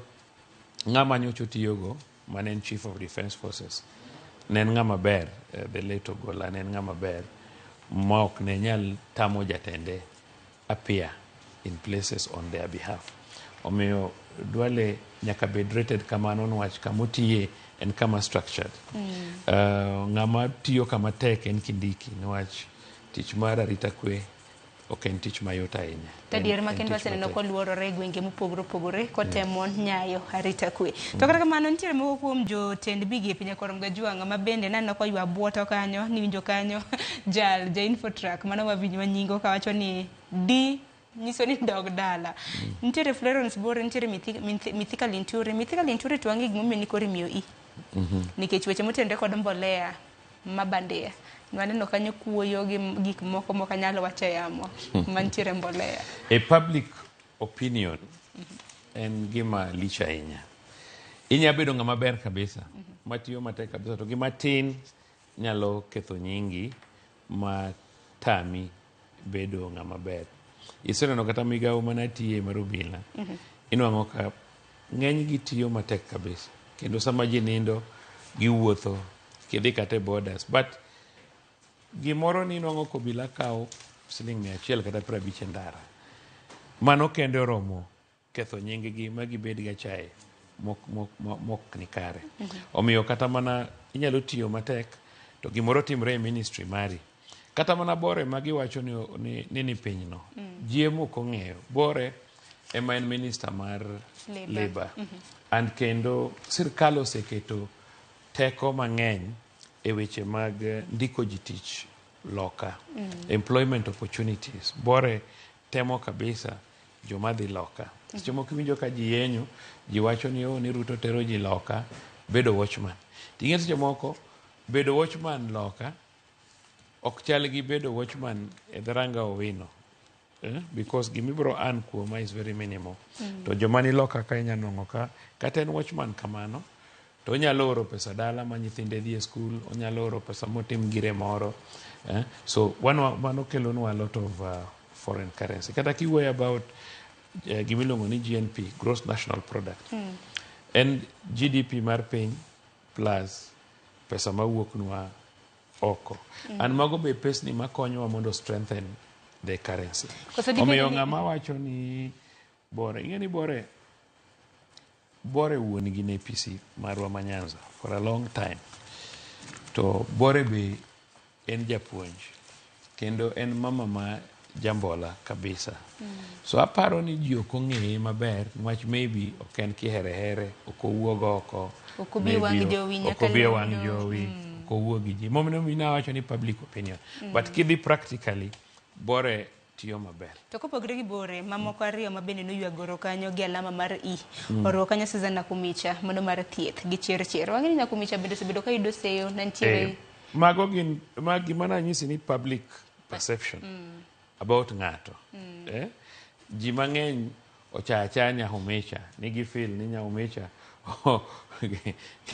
ng'ama nyocho tiyogo manen Chief of Defense Forces nen ng'ama ber, the late Ogola nen ng'ama ber ma ok ne nyal tamo jatende appear in places on their behalf. Omiyo Duale nyaka bed rated kamano nwach kamotiye en kama structured. Ng'ama tiyo kama tek en Kindiki nwach tich mar arita kwe ok en tich mayot ahinya. Tadier ma kendo aseneno koluorore gwenge mopogore kotemo nyayo arita kwe. To kata kamano nitiere moko kuom jotend migepe Nyakorom Gajwang' ma bende naneno ka ywa buoto kanyo niwinjo kanyo ja Infotrack mano mawinjo manyingo kawacho ni D nyiso ni dog dala. Nitiere Florence Bore, nitiere Mithika Linturi to ang'e gimomiyo ni koro imiyo I. Nikech weche motenore kod mbolea mabandia. Nwaneno kanyo kuoyo gi gik moko mokanyalo wacho yamo mantiere mbolea. A public opinion en gima lich ahinya. Inya bedo ng'ama ber kabisa, matiyo matek kabisa, to gima tin nyalo ketho nyingi ma tami bedo ng'ama ber. Iseneno kata migawo manatiye mar obila, inwang'o ka ng'eny gi tiyo matek kabisa. Kendo sama ji nindo giwuotho kidhi kata borders, but gimoro ni nwang'o kobila kawo siling 100 kata 50 ndara. Mano kende oromo ketho nying-gi ma gibed ga chae mok ni kare. Omiyo kata mana inyalo tiyo matek to gimoro timre e ministry mari. Kata mana Bore ma giwacho ni pinyno. Jiemo kong'eyo. Bore ema en minister mar labor. And kendo sirkal oseketo teko mang'eny e weche mag ndiko ji tich loka. Employment opportunities. Bore temo kabisa joma dhi loka. Seche moko iwinjo ka ji yenyo, ji wacho ni Ruto tero ji loka bedo watchman. Ting'e seche moko bedo watchman loka ok chal gi bedo watchman e dharanga Owino. Because gimibro an kuoma is very minimal. To joma ni loka ka inya nwang'o ka kata en watchman kamano to onyalo oro pesa dala ma nyithinde dhi e skul, onyalo oro pesa motim gire moro. So mano kelonwa a lot of foreign currency. Kata kiwuoyo about gimiluongo ni GNP, gross national product. En GDP mar piny plus pesa mawuok nwa oko. And mago be pesni makonyowa mondo strengthen the currency. Omiyo ng'ama wacho ni Bore, ing'e ni Bore wuon gi ne APC marwa ma Nyanza for a long time. To Bore be en japuonj kendo en mama ma jambola kabisa. So aparo ni ji ok ong'eye maber niwach maybe ok en kiherehere, ok owuog oko, ok obi wang' jowi, ok owuog gi ji. Momiyo nawacho ni public opinion. But kidhi practically, Bore tiyo maber. To kopogre gi Bore, mamoko ariyo ma bende noywagoro kanyo gi alama mar E. Oro kanyo Susan Nakumicha, mondo mar thieth gi Chirchir. Wang'e ni Nakumicha bende osebedo ka yudo seyo nantiere. Mago gima nanyisi ni public perception about ng'ato. Ji mang'eny ochacha Nyahumecha, nigi feel ni Nyahumecha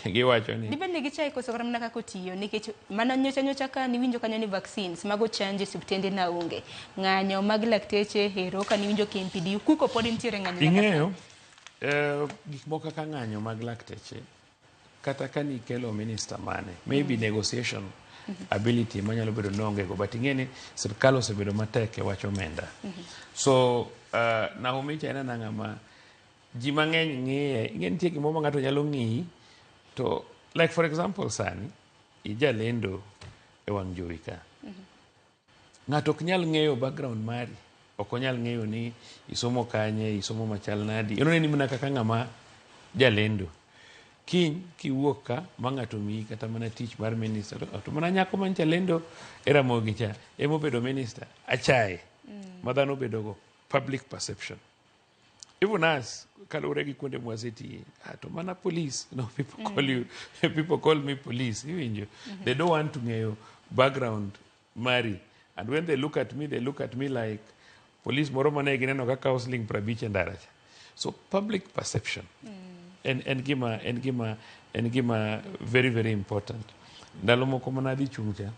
giwacho ni dibende gichai koso kata mana kaka otiyo nikech mana nyocha ka niwinjo kanyo ni vaccines mago chanje suptende na onge ng'anyo mag lakteche hero ka niwinjo KMPD kuko pod nitiere ng'anyo ing'eyo gik moko kaka ng'anyo mag lakteche kata ka nikelo minister mane maybe negotiation ability manyalo bedo nonge go but ing'e ni sirkal osebedo matek e wacho omenda. So Nahumicha en ng'ama ji mang'eny ng'iye, ing'e nitie gimoro ma ng'ato nyalo ng'iyi to like for example sani ijalendo e wang' jowi ka. Ng'ato ok nyal ng'eyo background mari, ok onyal ng'eyo ni isomo kanye, isomo machal nadi. Inoneni mana kaka ng'ama jalendo. Kiny kiwuok ka ma ng'ato miyi kata mana tich mar minister to mana nyako man jalendo e Ramogi cha emobedo minister achaye ma dhano bedogo public perception. Even us, kalure gi kuonde mwaseti, to mana police, people call you, people call me police. They don't want to know background mari. And when they look at me like police moro mane gineno kaka osling 50 ndaracha. So public perception. En gima very, very important. Ndalo moko manadhi chungcha,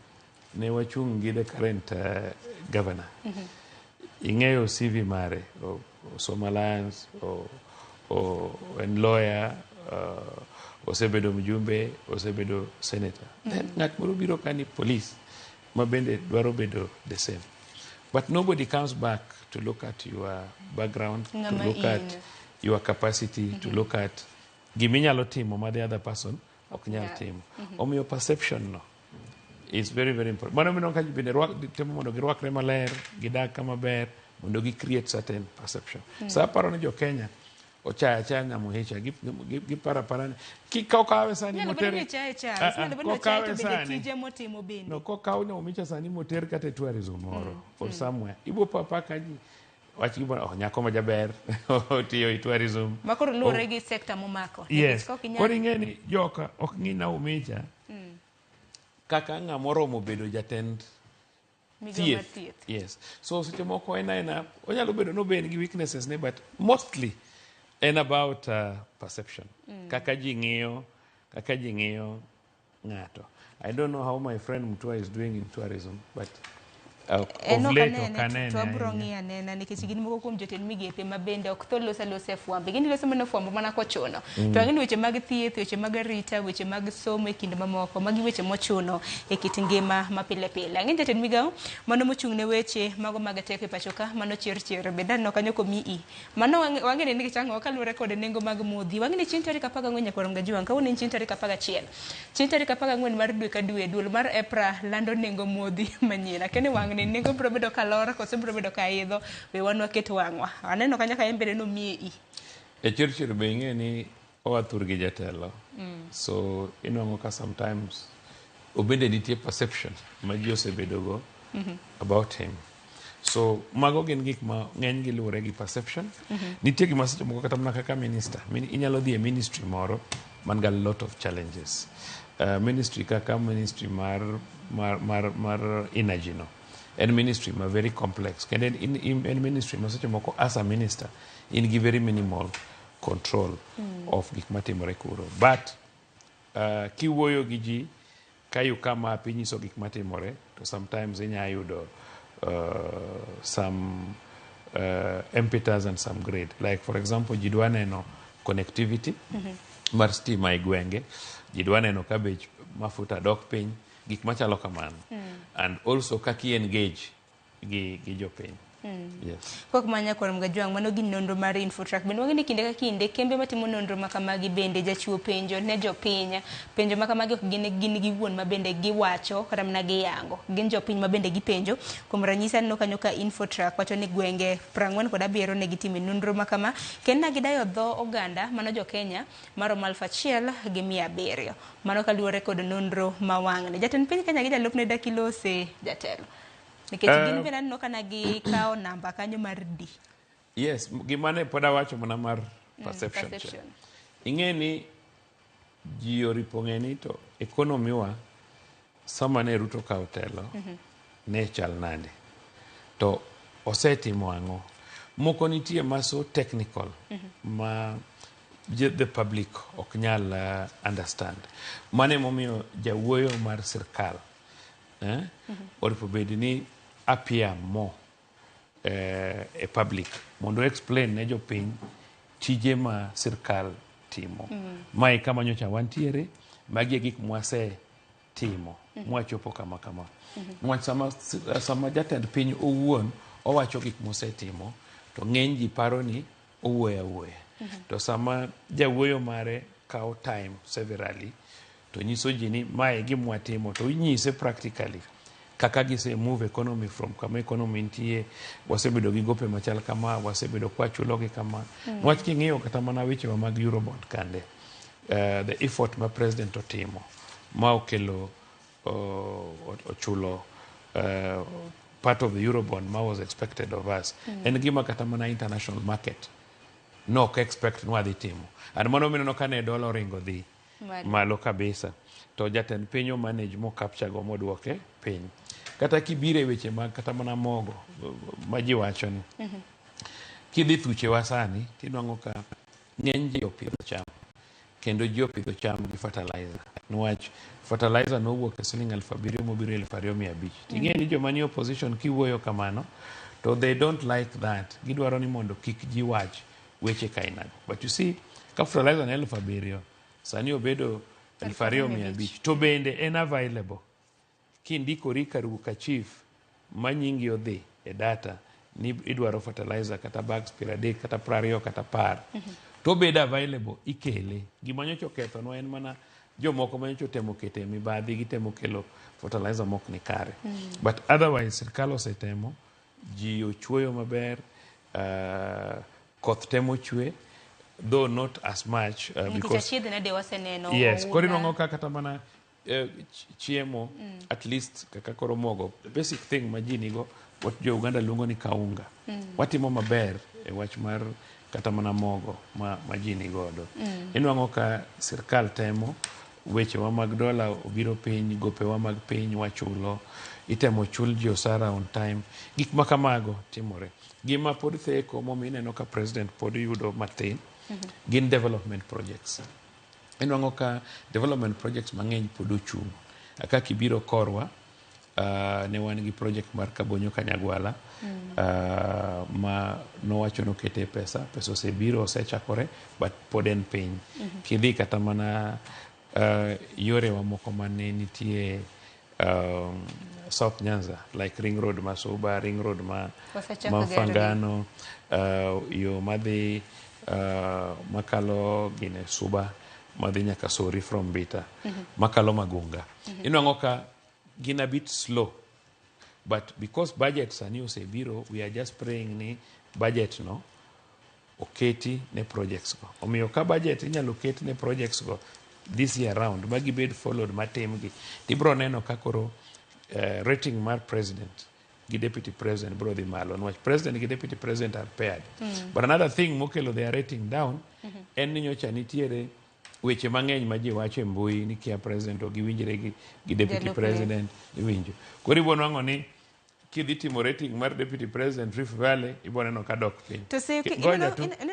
ne wachung gi the current governor. Ing'eyo CV mare, Osoma Alliance, en lawyer, osebedo mjumbe, osebedo senator. Then ng'at moro biro ka ni police, ma bende dwaro bedo the same. But nobody comes back to look at your background, to look at your capacity, to look at giminyalo timo ma the other person ok nyal timo. Omiyo perception no is very, very important. Mano mino ka bende temo mondo girwakre maler, gidak kama ber, mondo gi create certain perception. Sa aparo ni jo Kenya ochaya Nyamuhicha gipara kikaw sani moter no kokaw Nyamuhicha sani moter kata tourism moro or somewhere ibo papa kaji wach gibo nyako ma jaber otiyo i tourism makoro lure gi sector momako. Yes, koro ing'eni joka ok ng'i Nyamuhicha kaka ng'amoromo bedo jatend thieth. Yes. So seche moko en onyalo bedo no ben gi weaknesses ne but mostly en about perception. Kaka ji ng'iyo ng'ato. I don't know how my friend Mutua is doing in tourism but of late ok anene to abro ng'iya nena nikech gin moko kuom jotend migepe ma bende ok thol lose fwambe gin loso mana fwambo mana kochuno to ang'eni weche mag thieth, weche mag arita, weche mag somo e kinde mamoko magi weche mochuno e kit ngima ma pile pile. Ang'eni jatend migao mano mochung' ne weche mago mag teko e pacho ka mano chier bende aneno kanyo komii mano wang'eni nikech ang'o kaluwore kod nengo mag modhi wang'eni chieng' tarik 14 nyakwarom gajuang kawuono en chieng' tarik 11 chieng' tarik 14 mar dwe ka dwe duol mar April lando nengo modhi manyien akene wang'ni nengo biro bedo kalora kose biro bedo kaidho we wan waket wang'wa aneno kanya ka embele no mii e chier be ing'e ni owathur gi jatelo so inwang'o ka sometimes obende nitie perception ma ji osebedo go about him so mago gin gik ma ng'eny gi luwore gi perception nitie gima seche moko kata mana kaka minister inyalo dhi e ministry moro man ga lot of challenges ministry kaka ministry mar energy no en ministry ma very complex kendo en ministry ma seche moko as a minister in gi very minimal control of gik matimore kuro but kiwuoyo gi ji kayu kama pinyiso gik matimore to sometimes inya yudo some impetus and some grade like for example ji dwa neno connectivity mar stima e gwenge ji dwa neno ka bech mafuta dok piny gik machalo kamano and also kaki engage gi jopiny yes kok manya kwarom gajuang mano gin nonro mar infotrack bende wang'eni kinde ka kinde kembe matimo nonro makamagi bende jachiwo penjo ne jopiny penjo makamagi ok gin giwuon ma bende giwacho kata mana giyango gin jopiny ma bende gipenjo kuom ranyisi aneno kanyo ka infotrack wacho ni gwenge 47 ne gitime nonro makama kendo gidayo dho oganda mano jo Kenya maromo 1,700 mano kaluwore kod nonro mawang'ni jatend piny Kenya gi jalupne dakilose jatelo nikech gin bende aneno kana gikawo namba kanyo mar D. Yes, gimane pod awacho mana mar perception. Ing'e ni ji oripo ng'eni to economy wa sama ne Ruto kawo telo ne chal nade to osetimo ang'o moko nitie ma so technical ma the public ok nyal understand mane momiyo jawuoyo mar sirkal oripo bedi ni appear more e public mondo explain ne jopiny tije ma sirkal timo mai kama nyocha wantiere magi gik mwase timo mwachopo kama mwach sama jatend piny owuon owacho gik mosetimo to ng'eny ji paro ni owuoya to sama jawuoyo mare kawo time severally to nyiso ji ni mae gimwa timo to inyise practically kaka gise move economy from kama economy nitie wasebedo gi gope machal kama wasebedo kwa chulo gi kama wach king'iyo kata mana weche mag Eurobond kande the effort ma president otimo ma okelo ochulo part of the Eurobond ma was expected of us en gima kata mana international market no expect nwa dhi timo and mano mineno kane dola oringo dhi malo kabisa to jatend piny o manage mo capture go moduoke piny kata kibire weche mag kata mana mogo ma ji wacho ni kidhi thuche wasani tinwang'o ka ng'eny ji opidho cham kendo ji opidho cham gi fertilizer niwach fertilizer nowuok e siling 7,000 mobiro 2,500 ting'e ni joma ni opposition kiwuoyo kamano to they don't like that gidwaro ni mondo kik ji wach weche kainago but you see ka fertilizer na 7,000 sani obedo 2,500 to bende en available kindikori karugu ka chief manyingi odhi e data ni idwaro fertilizer kata bags 30 kata 20 kata 10 to bedo available ikele gimanyocho kethonwa en mana jomoko manyocho temo kete mibadhi gitemo kelo fertilizer mok ni kare but otherwise sirkal osetemo ji ochuoyo maber koth temo chwe though not as much because yes kori nongo kata mana chiemo at least kaka koro mogo the basic thing majinigo what jo Uganda luongo ni kaunga watimo maber e wach mar kata mana mogo majini godo inwang'o ka sirkal temo weche wa mag dola obiro piny gope wa mag piny wachulo itemo chul ji osara on time gik makamago timore gima pod theko momineno ka president pod yudo mathin gin development projects inwang'o ka development projects mang'eny pod ochung' aka kibiro korwa ne wan gi project mar Kabonyo Kanyagwala ma nowacho nokete pesa osebiro osechakore but pod en piny. Kidhi kata mana yore wa moko mane nitie South Nyanza like Ring Road ma Suba, Ring Road ma Fangano, yo madhi makalo gine Suba madhi nyaka Sori from Bita, makalo Magunga. Inwang'o ka gin a bit slow, but because budget sani osebiro, we are just praying ni budget no oketi ne projects go. Omiyo ka budget inyalo ket ne projects go this year round magi bed followed matim gi tibro neno kakoro rating mar president gi deputy president bro dhi malo nwach president gi deputy president are paired. But another thing mokelo their rating down en ni nyocha nitiere weche mang'eny ma ji wacho e mbui ni kia president o giwinjre gi deputy president iwinjo. Koro ibo nwang'o ni kidhi timo rating mar deputy president Rift Valley ibo neno ka dok piny.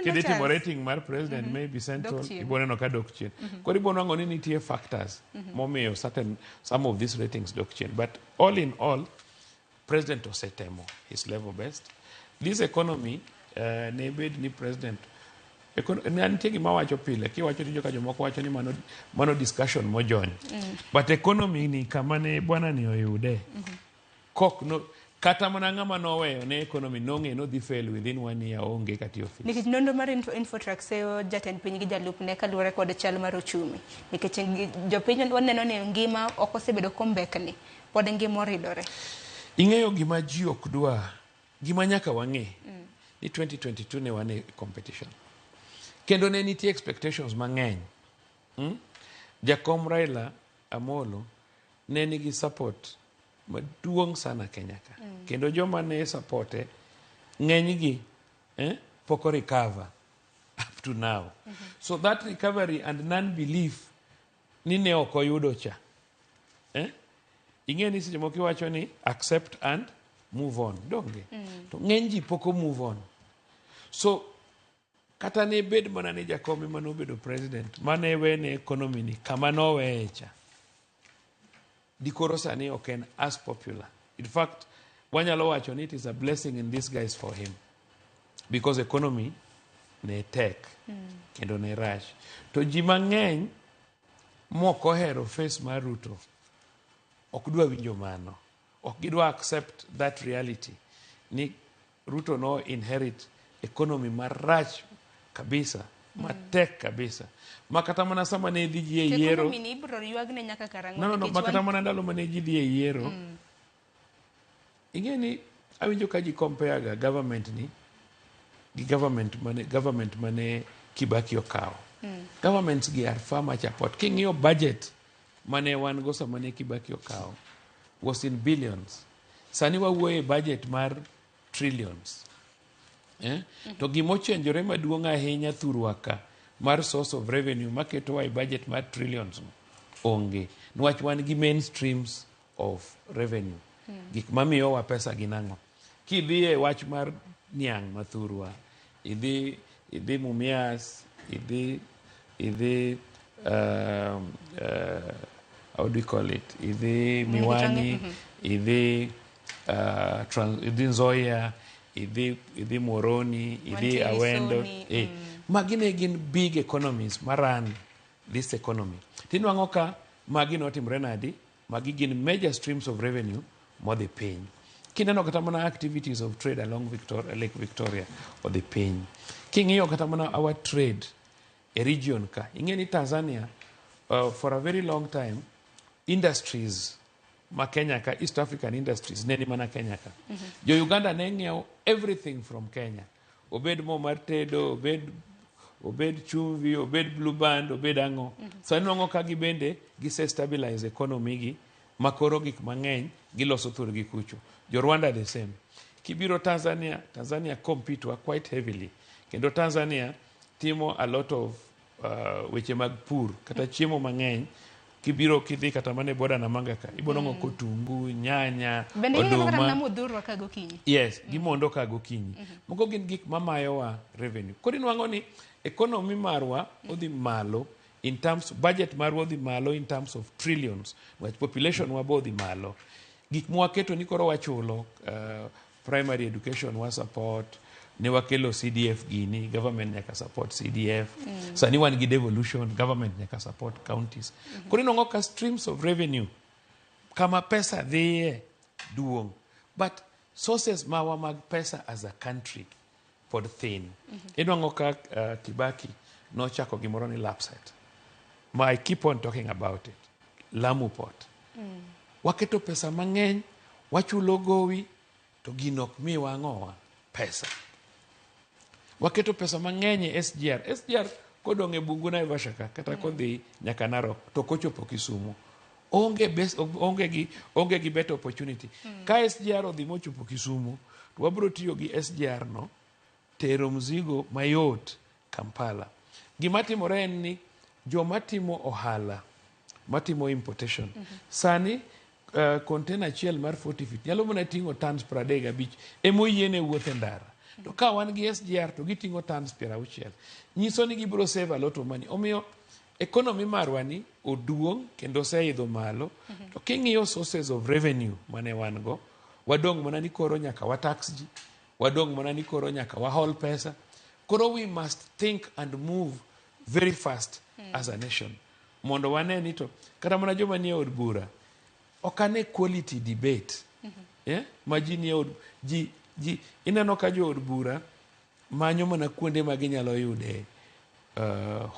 Kidhi timo rating mar president maybe Central ibo neno ka dok chien. Koro ibo nwang'o ni nitie factors momiyo some of these ratings dok chien. But all in all, president osetemo his level best. This economy ne bed ni president nitie gima wacho pile kiwacho tijo ka jomoko wacho ni mano discussion mojony. But economy ni kama ne bwana ni oyude kok no kata mana ng'ama noweyo ne economy nong'e no dhi fail within 1 year onge kati office. Nikech nonro mar Infotrack seyo jatend piny gi jalupne kaluwore kod chal mar ochumi. Nikech jopiny waneno ni ngima ok osebedo kombekni pod ngima oridore. Ing'eyo gima ji ok dwa gima nyaka wang'e ni 2022 ne wan e competition. Kendo ne nitie expectations mang'eny. Jakom Raila Amolo ne nigi support maduong' sana Kenya ka. Kendo joma ne supporte ng'eny gi poko recover up to now. So that recovery and non-belief ni ne ok oyudo cha. Ing'e ni seche moko iwacho ni accept and move on. Donge? To ng'eny ji poko move on. So kata ne bed mana ne jakom ema nobedo president mane wene economy ni kama noweye cha dikoro sani ok en as popular. In fact, wanyalo wacho ni it is a blessing in disguise for him because economy ne tek kendo ne rach. To ji mang'eny mok ohero face mar Ruto ok dwa winjo mano, ok gidwa accept that reality ni Ruto no inherit economy marach kabisa, matek kabisa. Makata mana sama ne dhi ji e yiero. Economy ni ibro yuagne nyaka karang'o. No, makata mana ndalo mane ji dhi e yiero. Ing'e ni awinjo ka ji compare ga government ni gi government mane Kibaki okawo. Governments gi are far much apart. King'iyo budget mane wan go sama ne Kibaki okawo was in billions. Sani wawuoye budget mar trillions. To gimochenjore maduong' ahinya thurwa ka mar source of revenue maketo wa budget mar trillions onge. Nwach wan gi mainstreams of revenue. Gik mamiyo wa pesa ginang'o. Kidhi e wach mar niang' mathurwa, idhi Mumias, idhi how do you call it? Idhi Miwani, idhi Nzoia, idhi Moroni, idhi Awendo. Magine gin big economies maran this economy. Tinwang'o ka magi notimre nadi, magi gin major streams of revenue modhi piny. Kineno kata mana activities of trade along Lake Victoria odhi piny. King'iyo kata mana our trade a region ka. Ing'e ni Tanzania for a very long time industries ma Kenya ka, East African industries neni mana Kenya ka. Jo Uganda ne ng'iewo everything from Kenya. Obed mo mar tedo, obed chumvi, obed blue band, obed ang'o. So inwang'o ka gibende gise stabilize economy gi makoro gik mang'eny giloso thurgi kucho. Jo Rwanda the same. Kibiro Tanzania compete wa quite heavily. Kendo Tanzania timo a lot of weche mag pur kata chiemo mang'eny. Kibiro kidhi kata mane boda na manga ka ibonongo kotungu, nyanya, oduma. Yes, gimondo ka gokinyi. Moko gin gik mamayo wa revenue. Kodi nwango ni economy marwa odhi malo in terms budget marwa odhi malo in terms of trillions, which population wa bodhi malo. gik mwaketo ni koro wachulo primary education wa support ne wakelo CDF gini, government nyaka support CDF. Sani wan gi devolution, government nyaka support counties. Koro inongo ka streams of revenue kama pesa dhiye duong. But sources mawa mag pesa as a country pod thin. Inongo ka Kibaki no chako gimoro ni lapset. I keep on talking about it. Lamu Port. Waketo pesa mang'eny, wachulo gowi, to ginok mi wang'owa pesa. Waketo pesa mang'eny e SGR. SGR kodong' e Bungu Naivasha kata kodhi nyaka Narok to kochopo Kisumu. Onge gi better opportunity. Ka SGR odhi mochopo Kisumu, to wabro tiyo gi SGR no tero mzigo mayot Kampala. Gima timore en ni joma timo ohala, matimo importation. Sani container achiel mar 40 feet nyalo mana ting'o tons 35 emoyiene wuothe ndara. To ka wan gi SGR to giting'o tons 60. Nyiso ni gibiro save a lot of money. Omiyo economy marwa ni oduong' kendo oseidho malo. To king'iyo sources of revenue mane wan go, wadong' mana ni koro nyaka wa tax ji, wadong' mana ni koro nyaka wa hol pesa. Koro we must think and move very fast as a nation. Mondo wane ni to kata mana joma nie od bura okane quality debate. Ma ji nie od ji ineno ka jo od bura manyo mana kuonde ma ginyalo yude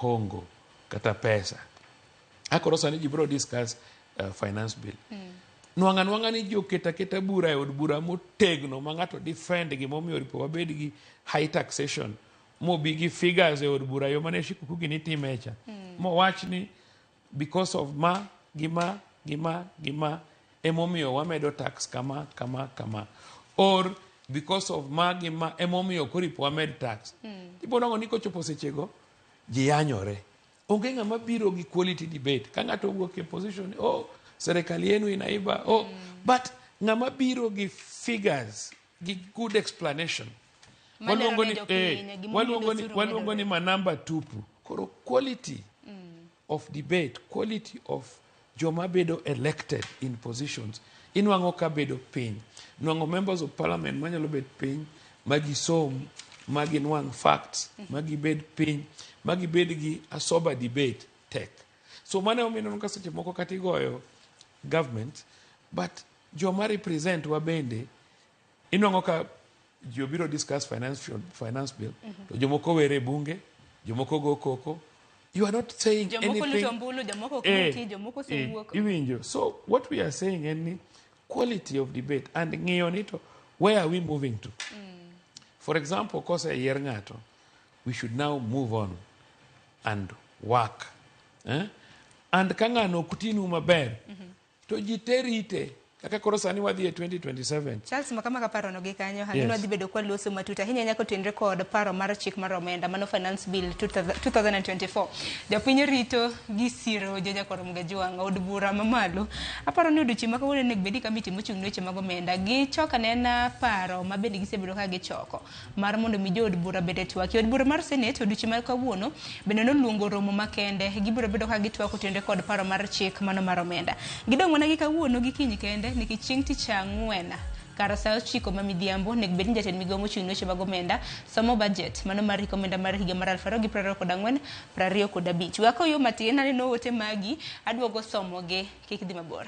hongo kata pesa. Akoro sani ji bro discuss finance bill. Nwang'a ni ji oketa bura e od bura motegno ma ng'ato defend gimomiyo ripo wabed gi high taxation mo bi gi figures e od bura yo mane shikuku gini timecha. Mo wach ni because of gima emomiyo wamedo tax kama. Or because of gima emomiyo koripo wamed tax. Tipo nongo niko chopo sechego ji yanyore. Onge ng'ama biro gi quality debate. Ka ng'ato wuok e position, serikali yenu inaiba, but ng'ama biro gi figures, gi good explanation. Waluongo ni manamba tupu. Koro quality of debate, quality of joma bedo elected in positions, inwang'o ka bedo piny. Nwang'o members of parliament manyalo bet piny, magi som, magi nwang' facts, magi bed piny, magi bed gi a sober debate tek. So mane omino ka seche moko katigoyo government, but joma represent wa bende, inwang'o ka jo biro discuss finance bill, to jomoko were bunge, jomoko go koko. You are not saying anything. So what we are saying is quality of debate and ng'iyonito, where are we moving to? For example, kosa yer ng'ato, we should now move on and work. And ka ng'ano kutinu maber, to jiterite. Kaka koro sani wadhi e 2027. Charles makama ka paro no gi kanyo hanino wadhi bedo kwa loso matuta hinya nyako tenre kod paro mar chik mar omenda mano finance bill 2024. Japiny rito gi siro joja koro mga juang od bura mamalo. Aparo ni oduchi maka wone nek bedi kamiti mochung' weche mag omenda gi choka nena paro mabende gisebedo ka gichoko mar mondo mi jo od bura bede twaki. Od bura mar Senate oduchi mar kawuono bende noluongo romo makende gibiro bedo ka gitwako tenre kod paro mar chik mano mar omenda. Gidong' mana gi kawuono gi kinyi kende niki chieng' tich ang'wen kar saa 9 mamidhiambo nek bed ni jatend migawo mochung' weche mag omenda somo budget mano mar omenda mar higa mar 2024-2025. Wako yo matin aneno ote magi adwogo somoge kik dhi mabor.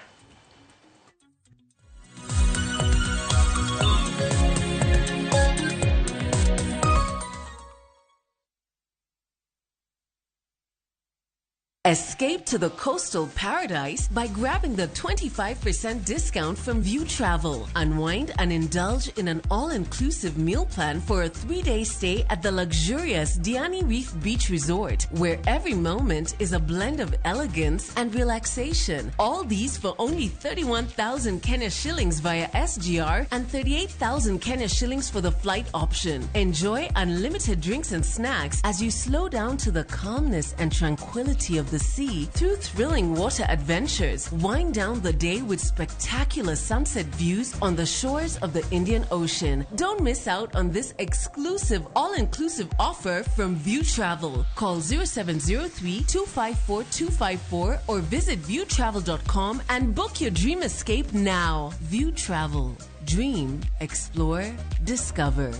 Escape to the coastal paradise by grabbing the 25% discount from View Travel. Unwind and indulge in an all-inclusive meal plan for a 3-day stay at the luxurious Diani Reef Beach Resort, where every moment is a blend of elegance and relaxation. All these for only 31,000 Kenya shillings via SGR and 38,000 Kenya shillings for the flight option. Enjoy unlimited drinks and snacks as you slow down to the calmness and tranquility of the the sea through thrilling water adventures. Wind down the day with spectacular sunset views on the shores of the Indian Ocean. Don't miss out on this exclusive all-inclusive offer from View Travel. Call 0703-254-254 or visit viewtravel.com and book your dream escape now. View Travel. Dream, explore, discover.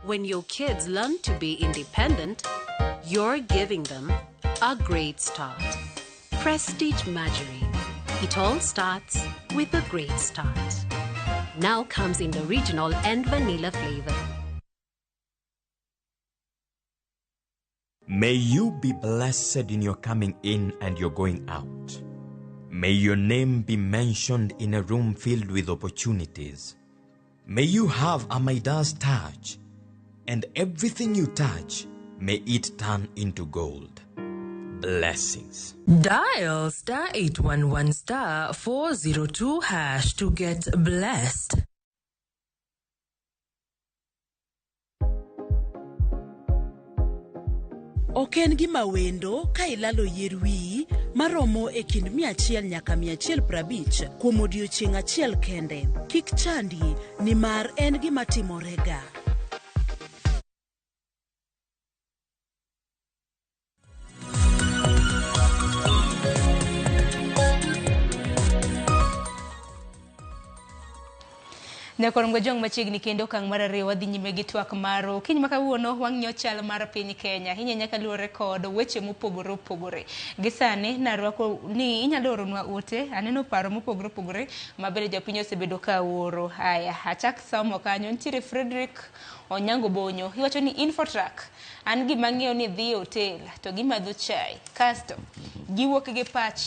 When your kids learn to be independent, you're giving them a great start. Prestige Margarine. It all starts with a great start. Now comes in the original and vanilla flavor. May you be blessed in your coming in and your going out. May your name be mentioned in a room filled with opportunities. May you have a Midas touch, and everything you touch, may it turn into gold. Blessings. Dial *811*402# to get blessed. Ok en gima wendo ka ilalo yier wiyi maromo e kind 100 nyaka 150 kuom odiochieng' achiel kende. Kik chandi, nimar en gima timorega. Nyakorongo jong machiegni kendo kang mar ariyo wadhi nyime gi twak maro kiny makawuono wang'yo chal mar piny Kenya hinya nyaka luore kod weche mopogore opogore. Gisani narwako ni inyalo oronwa ote aneno paro mopogore opogore mabende japiny osebedo ka oro. Haya achak somo kanyo nitiere Frederick Onyango Bonyo iwacho ni Infotrack an gima ng'eyo ni dhi hotel to gimadho chai kasto giwuok gi pach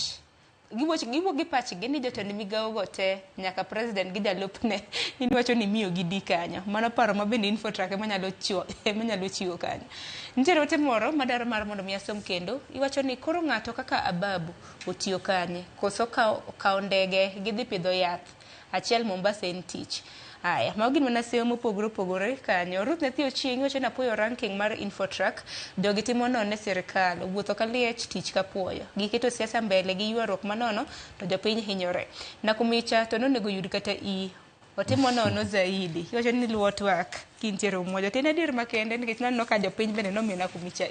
giwuok gi pachgi ni jotend migawo go te nyaka president gi jalupne iwacho ni miyo gi di kanyo. Mano paro mabende Infotrack emanyalo chiwo kanyo. Nitiere ote moro madaro mar mondo mi asom kendo iwacho ni koro ng'ato kaka Ababu otiyo kanye koso kawo ndege gidhi pidho yath achiel Mombasa en tich. Aya, mago gin mana seyo mopogore opogore kanyo. Ruth Nathi Ochieng wacho ni apoyo ranking mar Infotrack jogi timo nono sirikal wuotho ka liech tich ka puoyo. Giketo siasa mbele gi ywaruok manono to jopiny hinyore. Nakumicha to nonego yud kata otimo nono zaidi. Iwacho ni luwo twak kintiere umoja. Tena dir makende nikech naneno ka jopiny bende nomiyo Nakumicha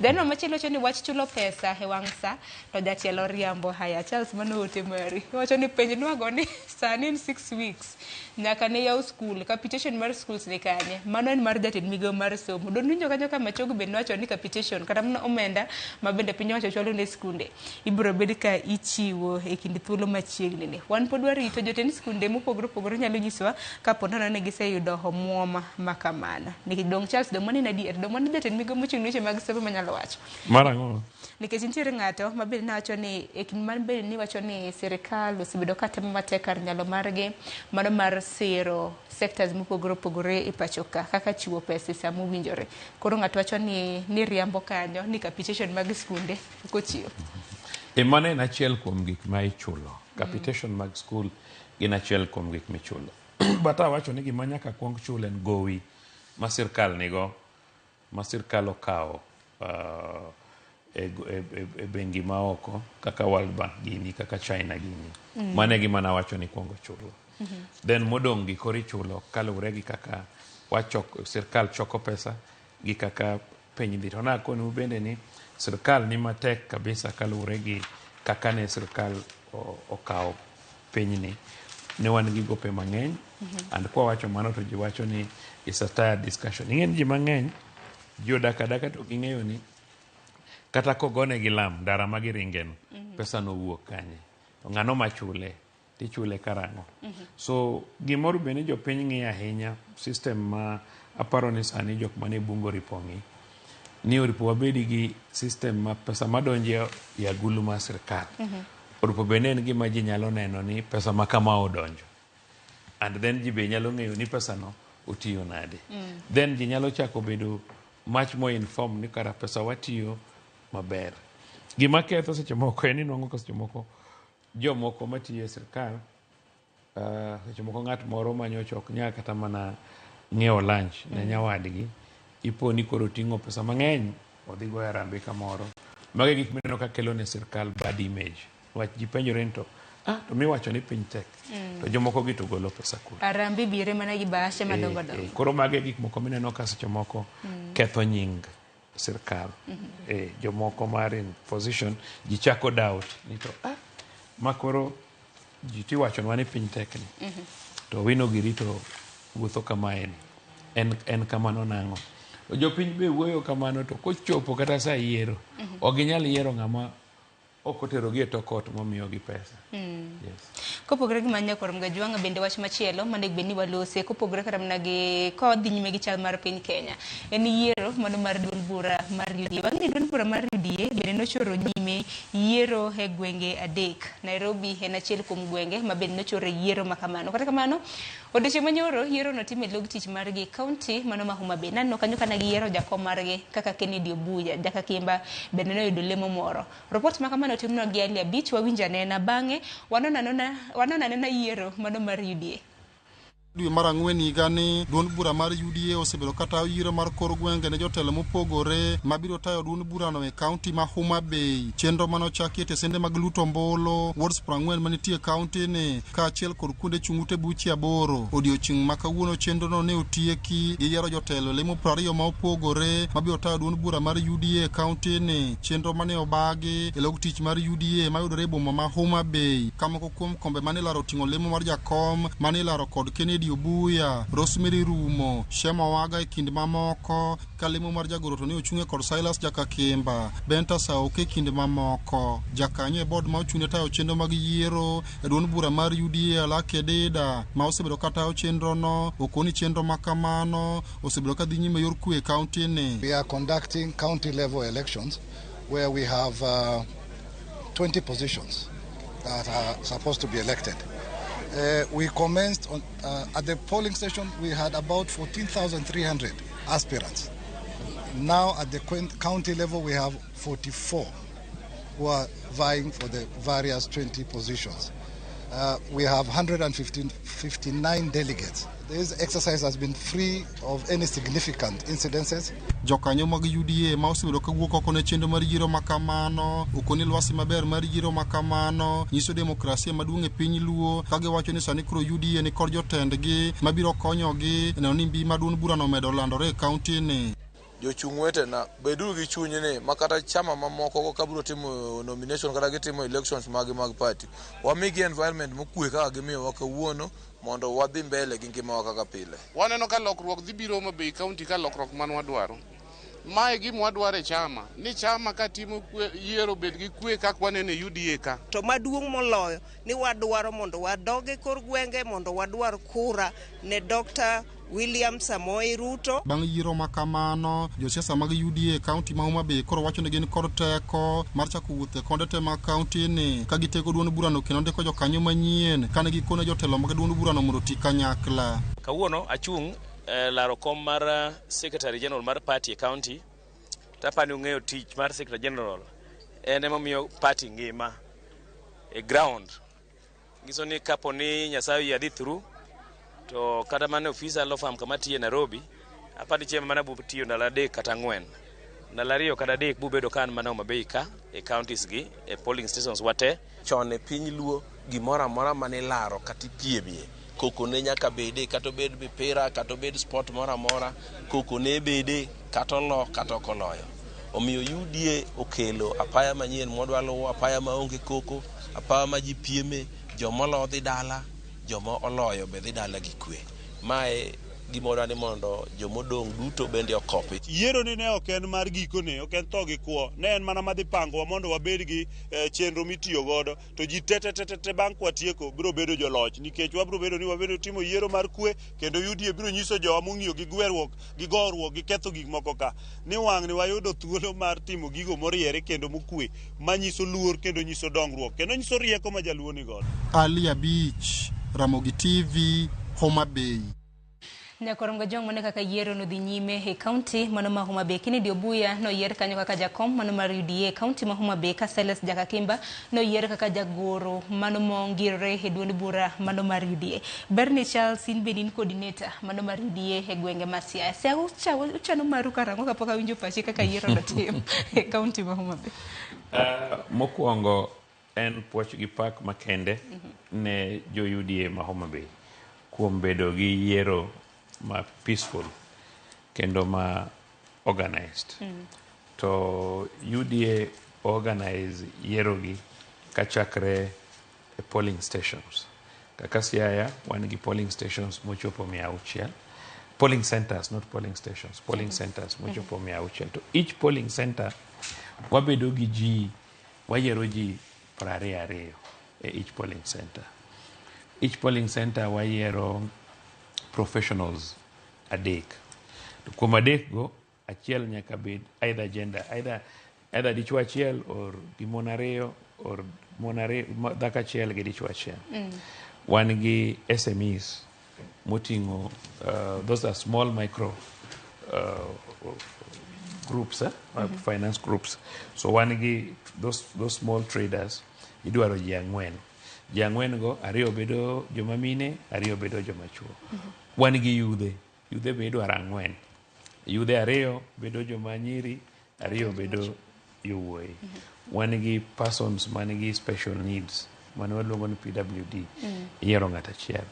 Dhano machielo wacho ni wach chulo pesa e wang' sa to jatielo riambo. Haya Charles mano ote mari. Iwacho ni penj nwago ni sani in 6 weeks nyaka ne yaw skul capitation mar schools ni kanye. Mano en mar jatend migawo mar somo. Don winjo kanyo ka Machogu bende wacho ni capitation kata mana omenda mabende piny owacho chwalo ne skunde ibiro bed ka ichiwo e kind thuolo machiegni ni. Wan pod warito jotend skunde mopogore opogore nyalo nyiswa kapo nono ne giseyudo omuoma makamano. Nikech dong Charles dong mani nadier dong mani jatend migawo mochung' weche mag somo manyalo wacho. Marang'o? Nikech nitiere ng'ato mabende nawacho ni e kind man bende ni wacho ni sirikal osebedo ka temo matek kar nyalo margi mano mar siro sectors mopogore opogore e pacho ka kaka chiwo pesa sa mowinjore. Koro ng'ato wacho ni riambo kanyo ni capitation mag skunde kochiwo. Mano en achiel kuom gik ma ichulo. Capitation mag skul gin achiel kuom gik michulo. But awacho ni gima nyaka kuong chul en gowi ma sirkal nigo ma sirkal okawo e bengi ma oko kaka World Bank gini kaka China gini. Mane gima nawacho ni kuongo chulo. Then modong gi kori chulo kaluwre gi kaka sirkal choko pesa gi kaka piny dhi. To nakonu bende ni sirkal ni matek kabisa kaluwre gi kaka ne sirkal okawo piny ni. Ne wan gi gope mang'eny and kwa wacho mano to ji wacho ni it's a tired discussion. Ing'en ji mang'eny ji odak adaka to ging'eyo ni kata kogone gi lam ndara magiringen pesa no wuok kanye to ng'ano machule tichule karang'o. So gimoro bende jopiny ng'i ahinya system ma aparo ni sani jok mane bungo ripongi ni oripo wabedi gi system ma pesa madonje e agulu ma sirkal. Oripo bende en gima ji nyalo neno ni pesa ma kama odonjo and then ji be nyalo ng'eyo ni pesa no otiyo nade. Then ji nyalo chako bedo much more informed ni kara pesa watiyo maber. Gima ketho seche moko en ni nwang'o ka seche moko jomoko matiyo e sirkal seche moko ng'at moro manyocha ok nya kata mana ng'iewo lunch ne nyawadgi ipo ni koro ting'o pesa mang'eny odhi goyo arambe kamoro. Mage gik mineno ka kelo ne sirkal bad image. Wach ji penjore to to miwacho ni piny tek. To jomoko gi to golo pesa kuro. Arambe bire mana gi bahashe madongo dongo. Koro mage gik moko mineno ka seche moko ketho nying sirkal. Jomoko mar in position ji chako doubt ni to makoro ji tiwachonwa ni piny tek ni. To wino girito wuotho kamae en kamano nang'o. Jopiny be wuoyo kamano to kochopo kata sa yiero ok ginyal yiero ng'ama ok oterogi e tokot momiyogi pesa. Kopogore gi manya korom ga juanga bende wach machielo mane beni walose kopogore kata mana gi kodhi nyime gi chal mar piny Kenya en yiero mano mar duond bura mar UDA. Bang' ni duond bura mar UDA bende nochoro nyime yiero e gwenge adek. Nairobi en achiel kuom gwenge ma bende nochoro yiero makamano. Kata kamano odiochieng' manyoro yiero notimo e log tich margi kaunti mano ma Homa Bay. Nanno kanyo kana giyiero jakom margi kaka Kennedy Obuya jaka Kimba bende noyudo lemo moro. Report makamano otimno gi Ali Abich wawinja nena bang'e wanona nena yiero mano mar UDA. Dwe mar ang'wen higa ni duond bura mar UDA osebedo kata yiero mar kor gwenge ne jotelo mopogore mabiro tayo duond bura no e kaunti ma Homa Bay. Chenro manochaki e tesende mag luto mbolo wards 40 manitie kaunti ni kaachiel kod kuonde chung'ute buchi 8. Odiochieng' ma kawuono chenro no ne otieki gi yiero jotelo lemo 20 ma opogore mabiro tayo duond bura mar UDA e kaunti ni. Chenro mane obagi e log tich mar UDA mayudore e boma ma Homa Bay. Kamoko kuom kombe mane laro ting'o lemo mar jakom mane laro kod Kennedy Obuya, Rosemary Rumo, Shema Waga e kind mamoko. Kalemo mar jagoro to ne ochung'e kod Silas Jaka Kimba, Benta Sauke e kind mamoko. Jakanyo e board ma ochung'ne tayo chenro mag yiero e duond bura mar UDA Alake Deda ma osebedo katayo chenro no okoni chenro makamano osebedo kadhi nyime yor kwe e kaunti ni. We are conducting county level elections where we have 20 positions that are supposed to be elected. We commenced on, at the polling station, we had about 14,300 aspirants. Now at the county level, we have 44 who are vying for the various 20 positions. We have 159 delegates. This exercise has been free of any significant incidences. Jokanyo mag UDA ma osebedo kawuok oko ne chenro mar yiero makamano okoni lwasi maber mar yiero makamano nyiso demokrasia maduong' e piny luo ka giwacho ni sani koro UDA ni kod jotendgi mabiro konyogi neno ni mbi maduond bura no medo landore e kaunti ni. Jochung' wetena bedu gi chuny ni makata chama mamoko ka biro timo nomination kata gitimo elections mag party wamigi environment mokwe kaka gimiyo wakawuono mondo wadhi mbele gi ngima kaka pile. Waneno ka lokruok dhi biro Homa Bay County ka lokruok man wadwaro. Mae gima wadwaro e chama ni chama ka timo yiero bed gi kwe kaka waneno UDA ka. To maduong' moloyo ni wadwaro mondo wadoge kor gwenge mondo wadwar kura ne Dr. William Samoei Ruto. Bang' yiero makamano josiasa mag UDA kaunti ma Homa Bay koro wacho ni gin kod teko mar chako wuoth e konde te mag kaunti ni ka gitego duond bura no kendo ndiko jokanyo manyien kane gikone jotelo mag duond bura no mondo ti kanyakla. Kawuono achung' laro kom mar Secretary General mar party e county. Tapani ung'eyo tich mar Secretary General en ema miyo party ngima e ground. Ngiso ni kapo ni Nyasaye yadhi through to kata mane ofisa lofam kama tiye Nairobi apani chema mana bu tiyo ndalo 3 kata 4 ndalo 2 kata 3 bu bedo kan mana Homa Bay ka e counties gi e polling stations wate chon e piny luo gimora mora mane laro kata piemie koko ne nyaka bede kata bed mipira kata bed sport mora mora koko ne bede kata lo kata koloyo omiyo UDA okelo apaya manyien modwa luwo apaya maonge koko apaya ma ji pieme jomolo dhi dala jomo oloyo be dhi dala gi kwe. Mae gimoro ni mondo jomodong' duto bende okopi. Yiero ni ne ok en mar giko ne, ok en to gi kuo. Ne en mana madhi pango mondo wabed gi chenro mitiyo godo. To ji te bang' kwatieko biro bedo joloch. Nikech wabiro bedo ni wabedo timo yiero mar kwe kendo UDA biro nyiso jowa mong'iyo gi gwerruok, gi gorruok, gi ketho gik moko ka. Ni wang' ni wayudo thuolo mar timo gigo moriere kendo mokwe. Manyiso luor kendo nyiso dongruok. Kendo nyiso rieko ma jaluo ni godo. Ali Abich, Ramogi TV, Homa Bay. Nyakorongo jong mane kaka yiero no dhi nyime e county mano ma Homa Bay. Kennedy Obuya no yier kanyo kaka jakom mano mar UDA county ma Homa Bay, ka Silas Jakakimba no yier kaka jagoro mano mongirore e duond bura mano mar UDA. Bernie Charles in benin coordinator mano mar UDA e gwenge ma Siaya. Uchano maru karango kapok awinjo pachi kaka yiero no tim e county ma Homa Bay. Mokwongo en puoch gi pak makende ne jo UDA ma Homa Bay kuom bedo gi yiero ma peaceful kendo ma organized. To UDA organize yiero gi kachakre e polling stations. Kaka Siaya wan gi polling stations mochopo 600. Polling centers, not polling stations. Polling centers mochopo 600. To each polling center wabedo gi ji, wayiero ji 22 e each polling center. Each polling center wayiero professionals adek. To kuom adek go, achiel nyaka bed either gender, either dichwo achiel or mon ariyo or dhako achiel gi dichwo achiel. Wan gi SMEs moting'o, those are small micro groups, finance groups. So wan gi those small traders idwaro ji ang'wen. Ji ang'wen go, ariyo bedo joma mine, ariyo bedo joma chuo. Wan gi yudhe be idwaro ang'wen. Yudhe ariyo bedo joma nyiri, ariyo bedo yowuoyi. Wan gi persons man gi special needs, mano waluongo ni PWD, iyiero ng'ato achiel.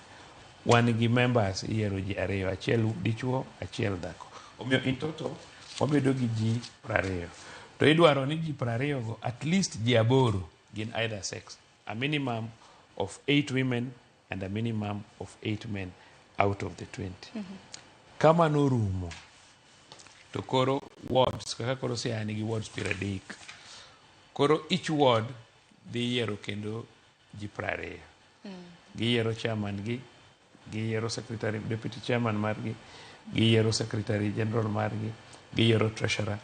Wan gi members, iyiero ji ariyo, achiel dichuo, achiel dhako. Omiyo in total wabedo gi ji 20. To idwaro ni ji 20 go, at least ji 8 gin either sex. A minimum of 8 women and a minimum of 8 men out of the 20. Kama no rumo, to koro wards, kaka koro Siaya nigi wards 30. Koro each ward dhi yiero kendo ji 20. Giyiero chairman gi yiero secretary, deputy chairman margi, giyiero secretary general margi, giyiero treasurer.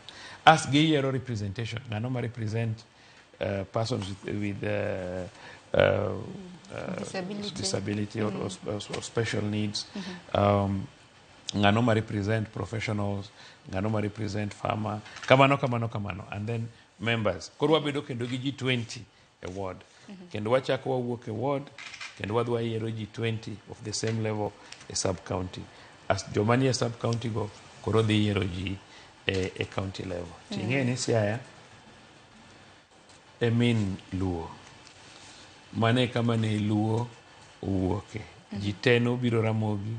As giyiero representation, ng'ano ma represent persons with disability or special needs. Ng'ano ma represent professionals, ng'ano ma represent farmer, kamano. And then members. Koro wabedo kendo gi ji 20 a ward. Kendo wachako wawuok a ward, kendo wadwa yiero ji 20 of the same level a sub-county. As jomani a sub-county go, koro dhi yiero ji a county level. Ting'e ni Siaya e min Luo. Mane kama ne Luo owuoke. Ji te nobiro Ramogi,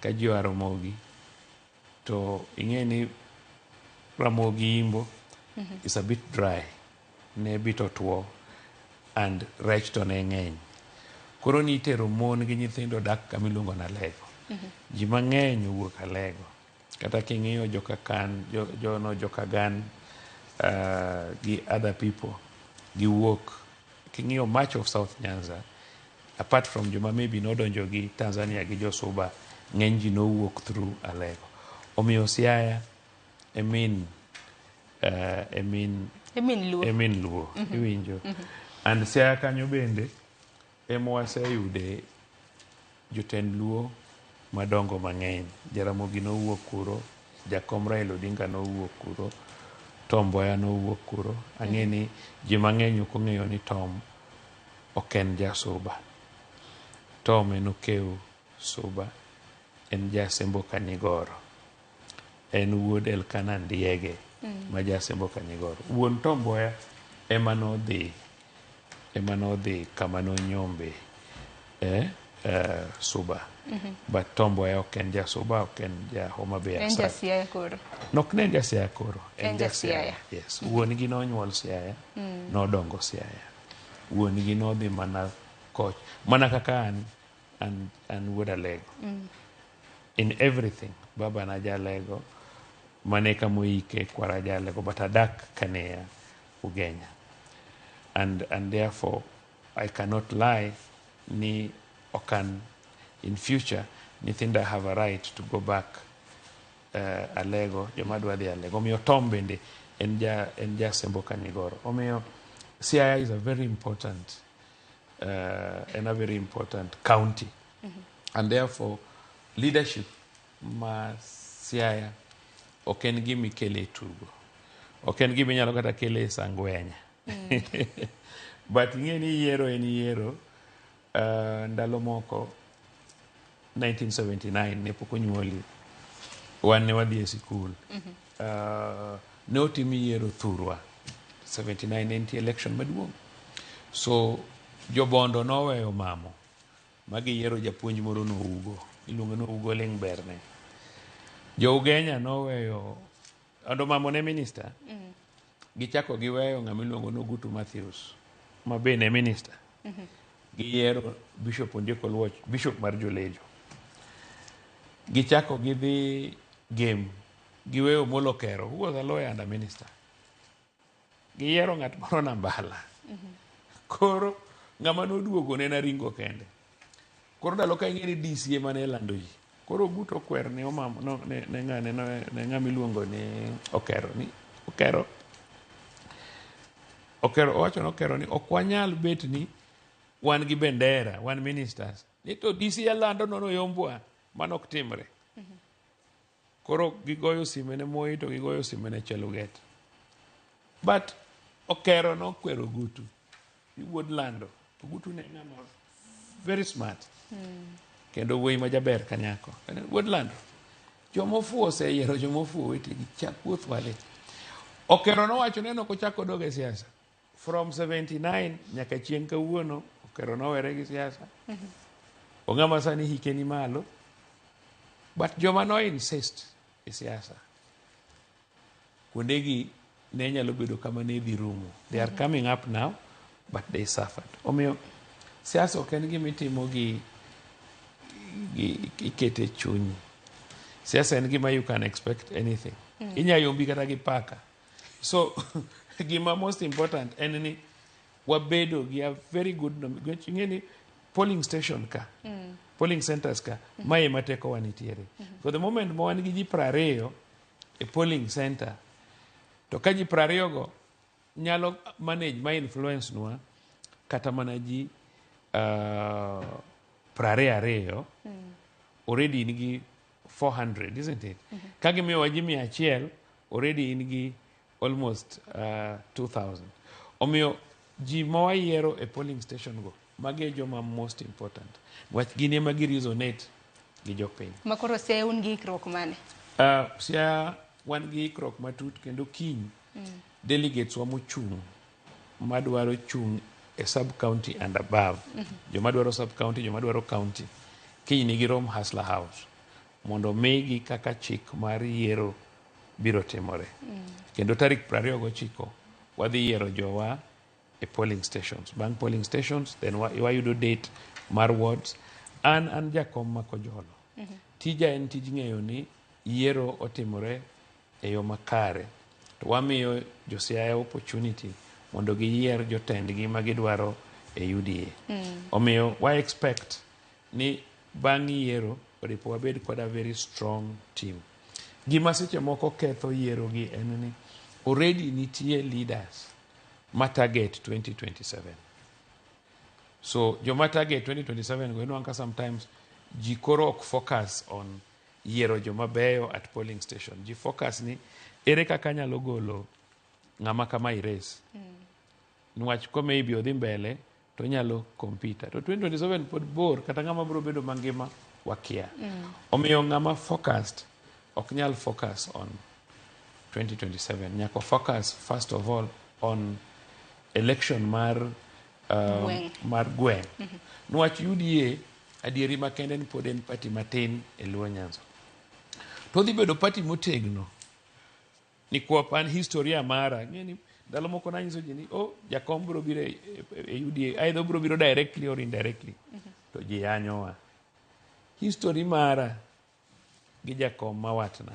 ka ji oa Ramogi. To ing'e ni Ramogi Imbo is a bit dry. Ne bit otuo and rech to ne ng'eny. Koro ni itero mon gi nyithindo dak kamiluongo na Alego. Ji mang'eny owuok Alego. Kata king'iyo Jokagan gi other people giwuok. King'iyo much of South Nyanza, apart from joma maybe nodonjo gi Tanzania gi Josuba, ng'eny ji nowuok through Alego. Omiyo Siaya emin Luo. Iwinjo. And Siaya kanyo bende ema waseyude jotend Luo madongo mang'eny. Jaramogi nowuok kuro, Jakom Raila Odinga nowuok kuro, Tom Mboya nowuok kuro. Ang'e ni ji mang'eny ok ong'eyo ni Tom ok en jasuba. Tom en okeu suba, en jasembo Kanigoro. En wuod Elkanan Diege ma jasembo Kanigoro. Wuon Tom Mboya ema nodhi kama nonyombe suba. But Tom Mboya ok en jasuba, ok en ja Homa Bay. En ja Siaya koro. Nok ne en ja Siaya koro. En ja Siaya. Yes. Wuon gi nonyuol Siaya, nodongo Siaya. Wuon gi nodhi mana koch. Mana kaka an wuod Alego. In everything, baba na ja Alego, mane kama oike kwara ja Alego, but adak Kanea Ugenya. And therefore, I cannot lie ni okan in future nyithinda have a right to go back Alego, joma dwa dhi Alego. Omiyo Tom bende en ja sembo Kanigoro. Omiyo Siaya is a very important county. And therefore, leadership ma Siaya ok en gima ikele tugo, ok en gima inyalo kata kele sangwenya. But ing'e ni yiero en yiero. Ndalo moko 1979 ne pok onyuoli, wan ne wadhi e sikul. Ne otim yiero thurwa 79 ne nitie election maduong', so jobondo noweyo mamo magiyiero japuonj moro nougo, iluongo ni Ougo Ling Berne. Jo-Ugenya noweyo ando mamo ne minister, gichako giweyo ng'ama iluongo ni Ogutu Matthews ma be ne minister. Giyiero Bishop Ondieko Oluoch, bishop mar Jolejo. Gichako gidhi game, giweyo Molo Kero, who was a lawyer and a minister. Giyiero ng'at moro Nambala. Koro ng'ama noduogo ne naringo kende. Koro ndalo ka ing'e ni DC ema ne lando ji. Koro Ogutu okwer ne omamo ne ng'ama iluongo ni Okero ni Okero owacho no Okero ni ok wanyal bet ni wan gi bendera, wan ministers. Ni to DC lando nono yombwa, mano ok timre. Koro gigoyo sime ne Moi to gigoyo sime ne Cheluget. But Okero no kwero Ogutu. He would lando. Ogutu ne ng'ama very smart. Kendo wuoyi ma jaber kanyako. Would lando. Jomofuo oseyiero jomofuo wetegi chak wuoth wale. Okero nowacho ni ok ochako dog e siasa. From 79 nyaka chieng' kawuono Okero nowere gi siasa. Ong'ama sani hike ni malo. But joma no insist e siasa, kuondegi ne nyalo bedo kama ne dhi rumo. They are coming up now, but they suffered. Omiyo siasa ok en gima itimo gi ikete chunyi. Siasa en gima you can expect anything. Inyayombi kata gi paka. So gima most important en ni wabedo gi a very good ngeni polling station ka, polling centers ka, mae mateko wanitiere. For the moment mo wan gi ji 20 e polling center, to ka ji 20 go nyalo manage my influence nwa kata mana ji 20 already in gi 400, isn't it? Kagi miwa ji 100 already in gi almost 2,000. Omiyo ji mawayiero e polling station go, magi joma most important. Wach gini magi resonate gi jopiny. Makoro se un gi ikruok mane? Sia wan gi ikruok matut kendo kiny delegates wa mochung' madwaro chung' e sub-county and above. Joma dwaro sub-county, joma dwaro county. Kiny nigi rom Hustler House. Mondo migi kaka chik mar yiero biro timore. Kendo tarik 29 wadhi yiero jowa e polling stations. Bang polling stations, then wayudo date mar wards. An jakom ma Kojolo. Tija en tij ng'eyo ni yiero otimore e yo makare. To wamiyo josiaya opportunity mondo giyier jotendgi ma gidwaro e UDA. Omiyo wa expect ni bang' yiero oripo wabed kod a very strong team. Gima seche moko ketho yiero gi en ni already nitie leaders ma target 2027. So joma target 2027 go inwanka sometimes ji koro ok focus on yiero joma beyo at polling station. Ji focus ni ere kaka nyalo golo ng'ama kama ires. Nwach kome ibi odhi mbele to nyalo compete. To 2027 pod bor kata ng'ama bro bedo mangima wakia. Omiyo ng'ama focused ok nyal focus on 2027. Nyako focus first of all on election mar gweng. Nwach UDA adieri makende ni pod en party matin e Luo Nyanza. To dhi bedo party motegno ni kwa pan historia mara ngeni ndalo moko nanyiso ji ni jakom bro biro e UDA either bro biro directly or indirectly. To ji anyowa history mara gi jakom mawatna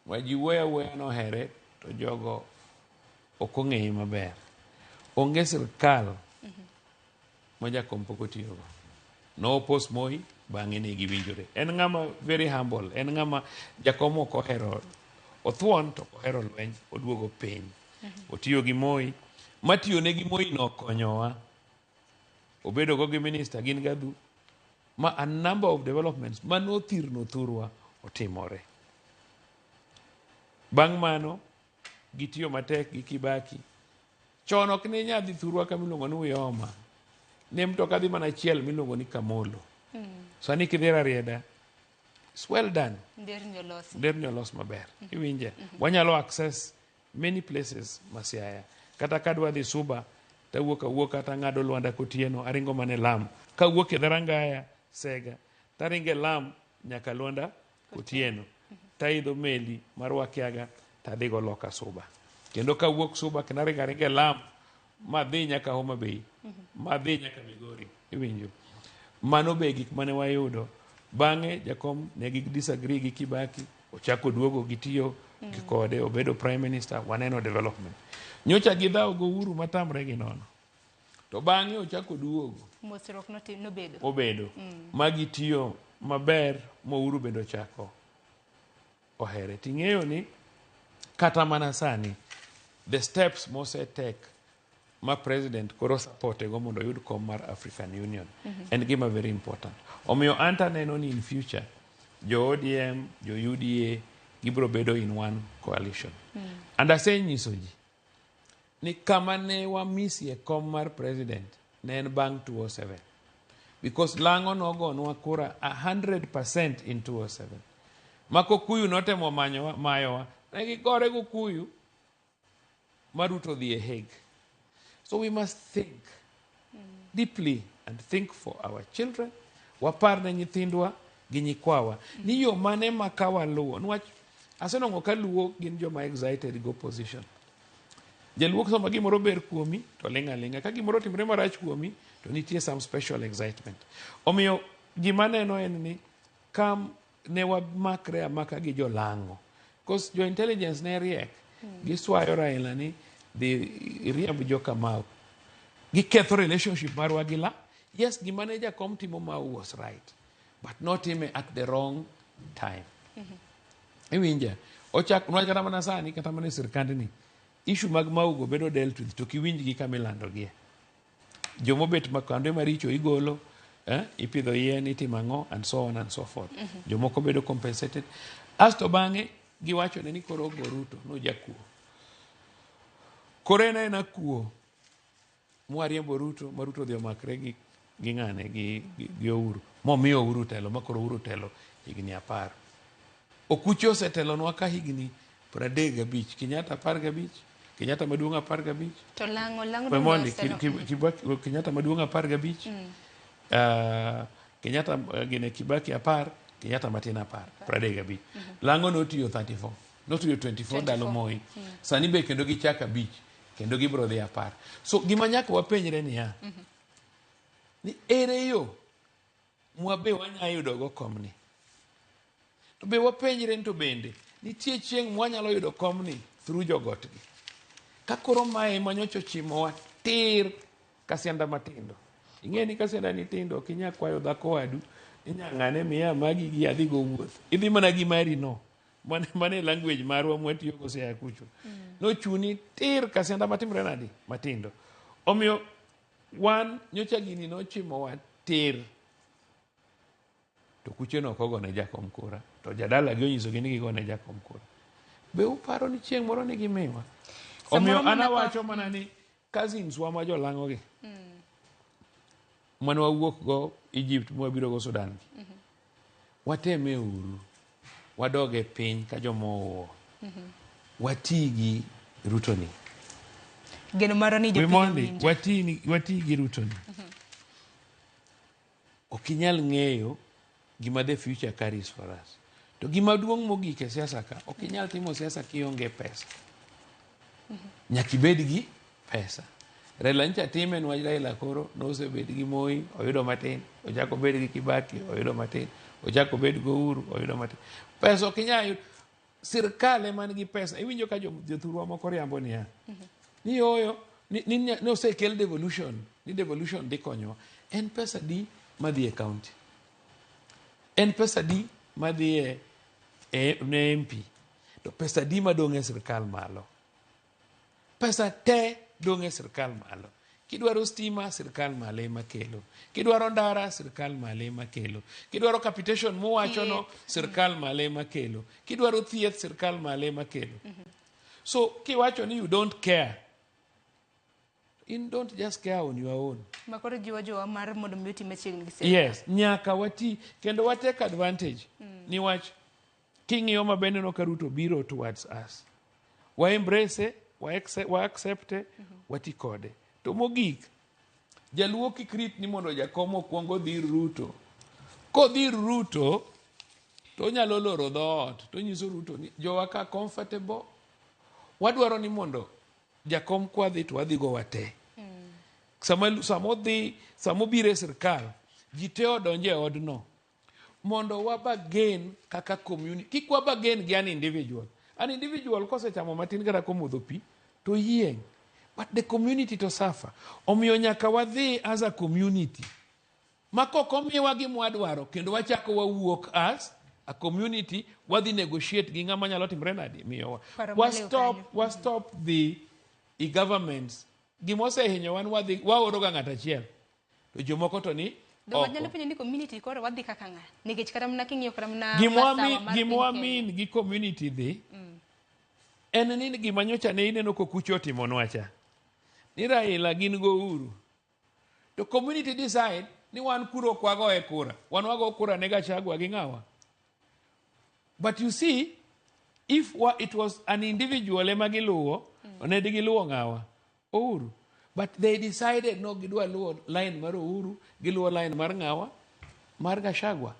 waji weya no here to jogo ok ong'eye maber. Onge sirkal ma jakom pok otiyogo. No post Moi bang'e ne giwinjore. En ng'ama very humble. En ng'ama jakom ok ohero othuon to ohero lweny, oduogo piny. Otiyo gi Moi, matiyo ne gi Moi no konyowa. Obedo go gi minister gin gadu ma a number of developments manothirno thurwa otimore. Bang' mano, gitiyo matek gi Kibaki. Chon ok ne nyadhi thurwa kamiluongo ni Uyoma. Ne mtoka dhi mana achiel miluongo ni Kamolo. Sani kidhi Rarieda, it's well done. Nderni olos maber. Iwinje. Wanyalo access many places Masiaya. Kata kadwa dhi Suba, tawuok kata ng'ado Lwanda Kotieno, aringo mane Lam. Kawuok e Dharangaya, Sega, taringe Lam nyaka Lwanda Kotieno. Taidho meli mar Wakiaga, tadhigo loka Suba. Kendo kawuok Suba, kinaringe Lam, madhi nyaka Homa Bay, madhi nyaka Migori. Iwinjo. Mano be gik mane wayudo. Bang'e jakom ne gi disagree gi Kibaki, ochako duogo gitiyo kode, obedo prime minister, waneno development. Nyocha gidhawo go Uhuru matamre gi nono. To bang'e ochako duogo. Mosruok nobedo. Obedo. Magitiyo maber mo Uhuru bendo ochako ohere. Ting'eyo ni kata mana sani the steps mose tek ma president koro support go mondo yud kom mar African Union en gima very important. Omiyo anta neno ni in future jo ODM, jo UDA gibro bedo in one coalition. And asenyiso ji ni kama ne wamisie kom mar president ne en bang 2007 because lango nogonwa kura 100% in 2007. Mako kuyu notemo mayowa negi gore go kuyu maruto dhi e Hague. So we must think deeply and think for our children. Wapar ne nyithindwa gi nyikwawa. Ni yo mane makawa luwo. Nwach asenongo ka luwo gin joma excited go position. Jaluo sama gimoro ber kuomi to linga. Ka gimoro timre marach kuomi to nitie some special excitement. Omiyo gima neno en ni kam ne wamakre amaka gi jolango. Because jo intelligence ne riek. Giswayo Raila ni the riamb joka mau. Giketho relationship marwa gi la. Yes, gima ne jakom timo Mau was right. But not him at the wrong time. Iwinja. Ochak nwachara mana sani kata mana sirkand ni. Issue mag Mau go bedo dealt with. To kiwinj gi kamilando gie. Jomobet makande maricho igolo. Ipidho yien itimango and so on and so forth. Jomoko bedo compensated. Asto bang'e giwacho ne ni koro go Ruto no jakuo. Korena ena kuo. Mwariembo Ruto, maruto dhi omakre gi ng'ane gi Uhuru. Momiyo Uhuru telo, makoro Uhuru telo higni 10. Okuche osetelonwa ka higni 35, Kenyatta 15, Kenyatta maduong' 15. To lango Kenyatta maduong' 15. Kenyatta gine Kibaki 10, Kenyatta matin 10, 35. Lango notiyo 34, notiyo 24 ndalo Moi. Sani be kendo gichaka 5, kendo gibro dhi 10. So gima nyaka wapenjre niya. Ni ere yo mwabe wanyayudo go komni. To be wapenjre to bende nitie chieng' mwanyalo yudo komni through jogotgi. Ka koro mae manyocho chimowa tir kasianda matindo. Ing'eni kasianda ni tindo kinya kwayo dhako wadu inyang'ane miya magi gi adhi go wuoth. Idhi mana gi mari no. Mane language marwa mwatiyo go sea kucho. No chuni tir kasianda matimre nadi matindo. Omiyo wan nyocha gini no chimowa tir. To kuche no kogo ne jakom kura. To jadala gi onyiso gini gigo ne jakom kura. Be uparo ni chieng' moro ni gimiwa. Omiyo anawacho mana ni cousins wa ma jolango gi. Mane wawuok go Egypt mwabiro go Sudan. Wateme uru. Wadoge piny ka jomo. Wati gi Ruto ni. Geno maro ni jopiny. Wati gi Ruto ni. Okinyal ng'eyo gima the future carries for us. To gima duong' mogik e siasa ka, okinyal timo siasa kionge pesa. Nyakibed gi pesa. Raila ncha time nwach Raila koro nosebed gi Moi, oyudo matin. Ochako bed gi Kibaki, oyudo matin. Ochako bed go Uhuru, oyudo matin. Pesa okinyal sirkal man gi pesa. Iwinjo ka jothurwa moko riambo niya. Ni oyo, ni osekel devolution. Ni devolution di konyo. En pesa di madhi e county. En pesa di madhi ne MP. To pesa di madong' e sirkal malo. Pesa te dong' e sirkal malo. Kidwaro stima, sirkal male makelo. Kidwaro ndara, sirkal male makelo. Kidwaro capitation muwachono, sirkal male makelo. Kidwaro thieth, sirkal male makelo. So kiwacho ni you don't care. You don't just care on your own. Makoro jiwa mar mondo miuti machiegni gi Yes, nyaka wati kendo we take advantage. Niwach king'iyo mabende no Ruto biro towards us. Wa embrace, wa accept, wati kode. To mogik, jaluo kikrit ni mondo jakom okuongo dhir Ruto. Kodhir Ruto, to nyalo loro dhoot, to nyiso Ruto ni jowa ka comfortable. Wadwaro ni mondo jakom kwadhi to wadhi go wate. Samo bire sirkal, jite odonje odno. Mondo wabagen kaka community. Kik wabagen gi an individual. An individual kose chamo matin kata komodho pi, to yieng. But the community to suffer. Omiyo nyaka wadhi as a community. Makoko miwa gi mwadwaro, kendo wachako wawuok as a community, wadhi negotiate gi ng'ama nyalo timre nadi miyowa. We stop the governments. Gimose hinyo wan waoro ga ng'at achiel. To jomoko to ni nyalo penjo ni community koro wadhi kaka ng'a. Nikech kata mna king'iyo kata mna gimwa min gi community dhi. En ni gima nyocha ne ineno kokucho timonwa cha. Ni Raila gin go uru. To community decide ni wan kuro kwago e kura. Wan wago kura ne Gachagua gi ng'awa. But you see, if it was an individual ema giluwo, onedi giluwo ng'awa. Uhuru. But they decided no gidwa luwo line mar Uhuru, giluwo line mar ng'awa, mar Gachagua,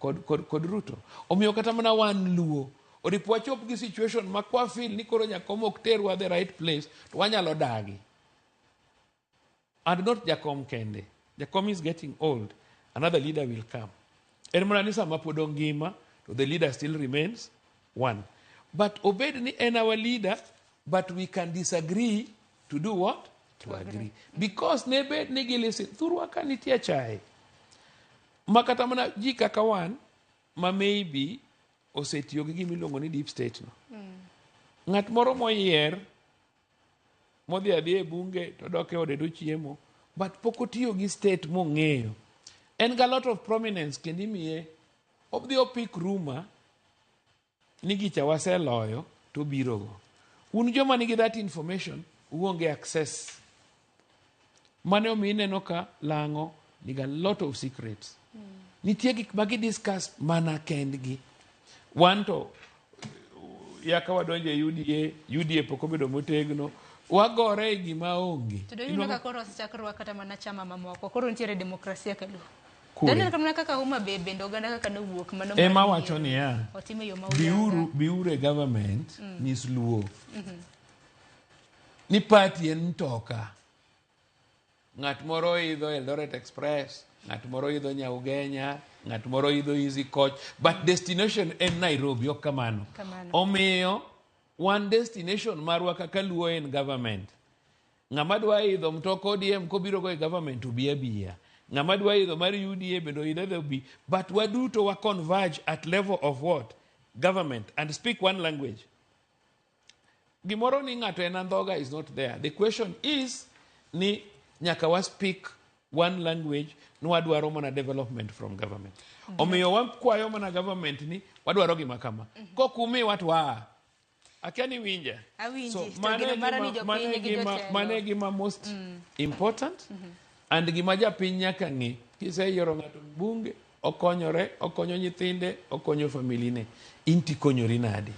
kod Ruto. Omiyo kata mana wan luwo. Oripo wachop gi situation ma kwa feel ni koro jakom ok terwa the right place, to wanyalo dagi. And not Jakom kende. Jakom is getting old. Another leader will come. Ermana ni sama podong ngima, so the leader still remains one. But Obed ni en our leader, but we can disagree to do what? To agree. Because nebed nigi listen. Thurwa ka nitia chai. Makata mana ji kaka wan, ma maybe osetiyo gi gimilongo ni deep state no. Ng'at moro moyier, modhi adhi e bunge, to doke ode do chiemo, but poko tiyo gi state mong'eyo. En ga lot of prominence kendi miye, obdhi opik ruma, ni gicha waseloyo, to biro go. Un joma nigi that information, uonge access. Mane omi ineno ka lang'o niga a lot of secrets. Nitie gik magi discuss mana kendgi. One to yaka wadonje UDA poko bedo motegno. Wagore e gima onge. To do you know koro osechakruwa kata mana chama mamoko. Koro nitiere demokrasia kalu. Daniel kamna kaka uma bebe ndo ganda kaka no wuok mano. Ema wacho ni ya. Otime yo mawuok. Biure e government nyis luo. Ni party en mtoka. Ng'at moro idho Eldoret Express, ng'at moro idho Nyaugenya, ng'at moro idho Easy Coach, but destination en Nairobi, ok kamano. Omiyo, one destination marwa kaka luo en government. Ng'ama dwa idho mtoko ODM kobiro go e government ubi abiya. Ng'ama dwa idho mar UDA bendo idho bi. But waduto wa converge at level of what? Government, and speak one language. Gimoro ni ng'ato en andhoga is not there. The question is, ni nyaka wa speak one language, ni wadwaro mana development from government. Omiyo wakwayo mana government ni wadwaro gima kama. Kokumi watu akia ni winja. So mane gima most important, and gima japiny nyaka ng'i. Kise yoro ng'ato bunge, okonyore, okonyo nyithinde, okonyo familine. Inti konyori nadi.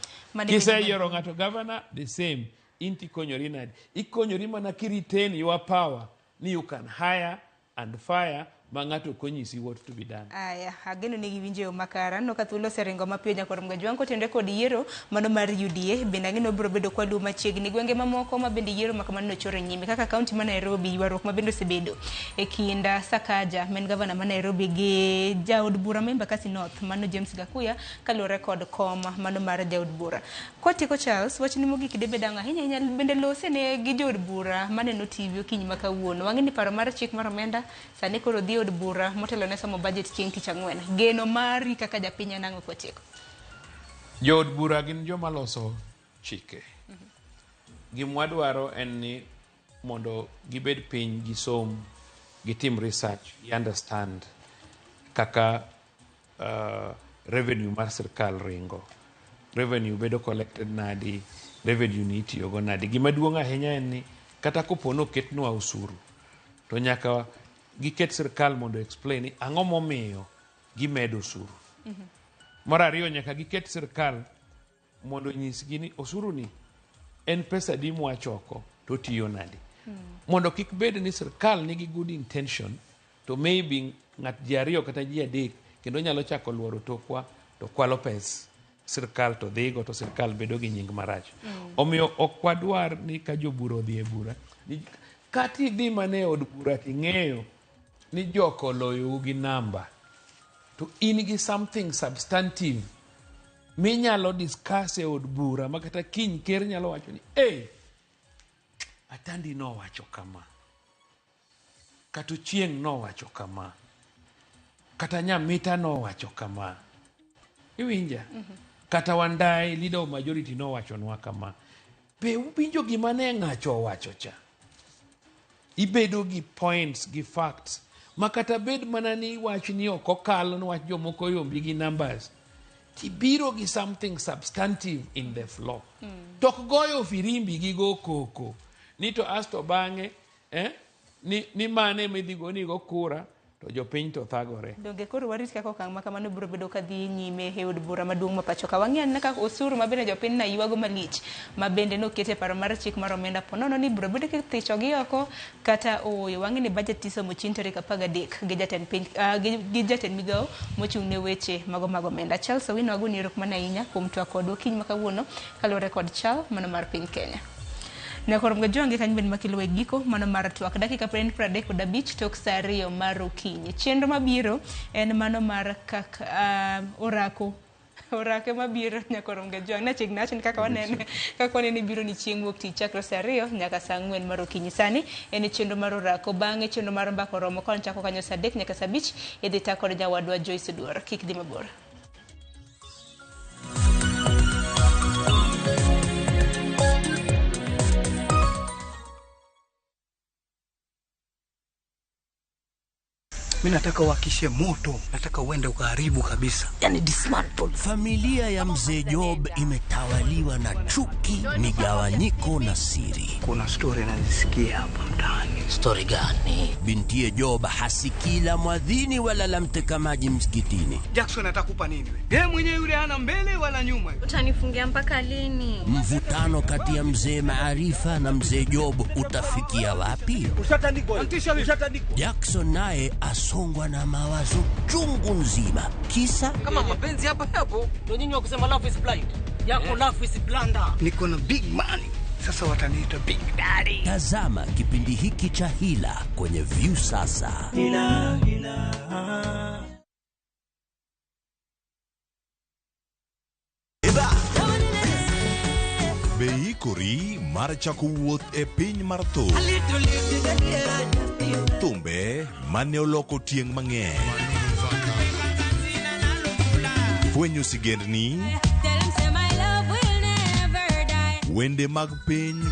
Kise yoro ng'ato governor, the same. Inti konyori nadi. Ikonyori mana ki retain your power. Ni you can hire and fire mangato konyisi what to be done. Aya, ageno nigi winjo makara no kathulo serengo mapiyo nyakoro mgajwanko tende kod yiero mano mar UDA bende ageno biro bedo kwa lu machiegni gwenge mamoko ma bende yiero makamano choro nyime kaka kaunti ma Nairobi ywaruok ma bende osebedo e kinda Sakaja men governor ma Nairobi gi jaod bura ma Embakasi North mano James Gakuya kalore kod koma mano mar jaod bura. Kotiko Charles wachni mogik debe danga hinya bende lose ne gi jaod bura maneno TV okinyi makawuono wangeni paro mar chik mar omenda sani koro dhi od bura motelo ne somo budget chieng' tich ang'wen. Geno mari kaka japiny nang'o kotiko? Jood bura gin joma loso chike. Gimwadwaro en ni mondo gibed piny gisom gitim research gi understand kaka revenue mar sirkal ringo, revenue bedo collected nadi, revenue ni itiyogo nadi. Gima duong' ahinya en ni kata kopono ketnwa usuru to nyaka giket sirkal mondo explain ni ang'o momiyo gimedo usuru. Mar ariyo nyaka giket sirkal mondo nyisgi ni osuru ni en pesa di mwachoko to tiyo nadi. Mondo kik bed ni sirkal nigi good intention to maybe ng'at ji ariyo kata ji adek kendo nyalo chako luoro tokwa to kwalo pes sirkal to dhigo to sirkal bedo gi nying marach. Omiyo ok wadwar ni ka jobura odhi e bura kati idhi mane od bura ting'eyo ni joko loyo gi namba to in gi something substantive minyalo discuss e od bura makata kiny ker nyalo wacho ni Atandi no wacho kama, kata Chieng' no wacho kama, kata Nyamita no wacho kama, iwinja? Kata Wandai, leader of majority no wacho nwa kama. Be uwinjo gima ne ng'acho wacho cha. Ibedo gi points, gi facts. Makata bed mana ni wach ni oko kalo no wach jomoko yombi gi numbers. Tibiro gi something substantive in the flow. Tok goyo firimbi gi go koko. Nito asto bang'e, ni mane midhigo ni go kura, to jopiny to thagore. Donge koro warit kaka okang' ma kamano biro bedo ka dhi nyime e od bura maduong' ma pacho ka. Wang'e anena kaka osuru ma bende jopiny na ywago malich ma bende nokete paro mar chik mar omenda ponono ni biro bedo kithicho gi oko kata oyo. Wang'e ni budget isomo chieng' tarik 13 gi jatend piny gi jatend migao mochung' ne weche mag omenda. Charles Owino wagoni erokamano ahinya kuom twak kodwa kiny ma kawuono kaluwore kod chal mano mar piny Kenya. Nekorom ga jonge kany ben makilo e giko mano mar twak dakika 35 tok saa 2 mar okinyi. Chenro mabiro en mano mar kaka orako mabiro nyakorom ga jonge na chignachin kaka wanene biro ni chieng' wuok tich chakre saa 2 nyaka saa 4 mar okinyi. Sani en chenro mar orako, bang'e chenro mar mbako romo kon chako kanyo saa 3 nyaka saa 5 idhi ta kod nyawadwa Joyce Duor. Kik dhi mabor. Mimi nataka uwakishe moto, nataka uende ukaharibu kabisa. Yani dismantle. Familia ya mzee Job imetawaliwa na chuki, migawanyiko na siri. Kuna story nazisikia hapa mtaani. Story gani? Binti Job hasikii la mwadhini wala la mteka maji msikitini. Jackson atakupa nini wewe? Yeye mwenyewe yule hana mbele wala nyuma. Utanifungia mpaka lini? Mvutano kati ya mzee Maarifa na mzee Job utafikia wapi? Ushatandikwa. Jackson naye asongwa na mawazo chungu nzima. Kisa kama mapenzi hapa hapo, ndio nyinyi wa kusema love is blind. Yako love is blunder. Niko na big money. Sasa wataniita Big Daddy. Tazama kipindi hiki cha Hila kwenye View sasa. Hila. Beikori mar chako wuoth e piny mar thum. Thumbe mane oloko tieng' mang'eny. Fwenyo sigendni, wende mag piny,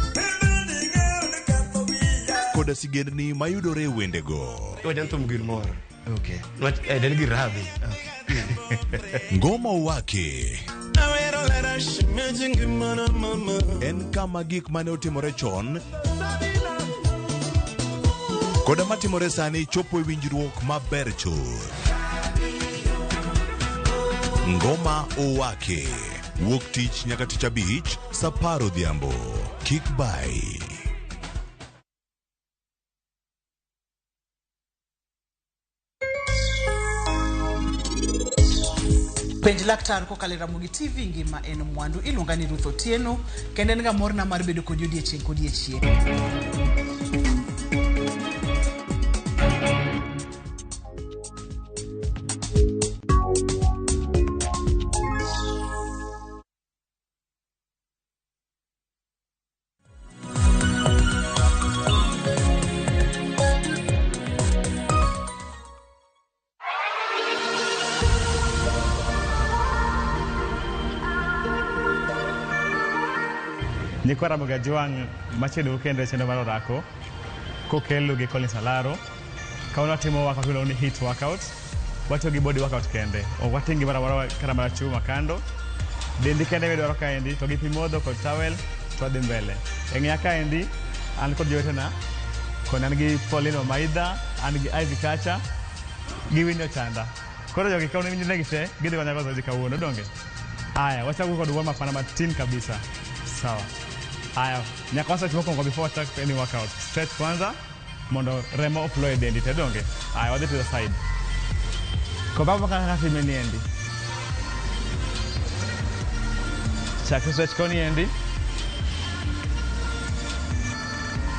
koda sigendni mayudore e wendego. Okay. Den gi radhi. Ngoma wake. En kama gik mane otimore chon koda matimore sani chopo e winjruok maber chuth. Ngoma owake wuok tich nyaka tich abich saa 10 odhiambo. Kik bai. Penj laktar kokalo Ramogi TV ngima en mwandu. Iluonga ni Ruth Otieno kendo en ga morna mar bedo kod odiechieng'. Nyikwa Ramogi Juang machiegni kendo chendo mar orako kokelo gi Collins Alaro. Kauna timo workout ni hit workout. Watu gi body workout kende. Watingi mara kara mara chuma kando. Dendi kende medo roka endi to gi pimodho kod towel to dhi mbele. Eng'ya ka endi an kod jowetena kono an gi Pauline Maidha, an gi Ivy Kacha gi Winyo Chanda. Koro jogi kauna winjo negi te gidhi konyago zoezi kawuono donge. Haya, wachako kod warm up pana matin kabisa. Sawa. Haya, nyaka wasa chimo before attack any workout. Stretch kwanza mondo remo flow e dendi te donge. Haya, wadhi to the side. Kwa baba kaka timeni endi. Chaki stretch koni endi.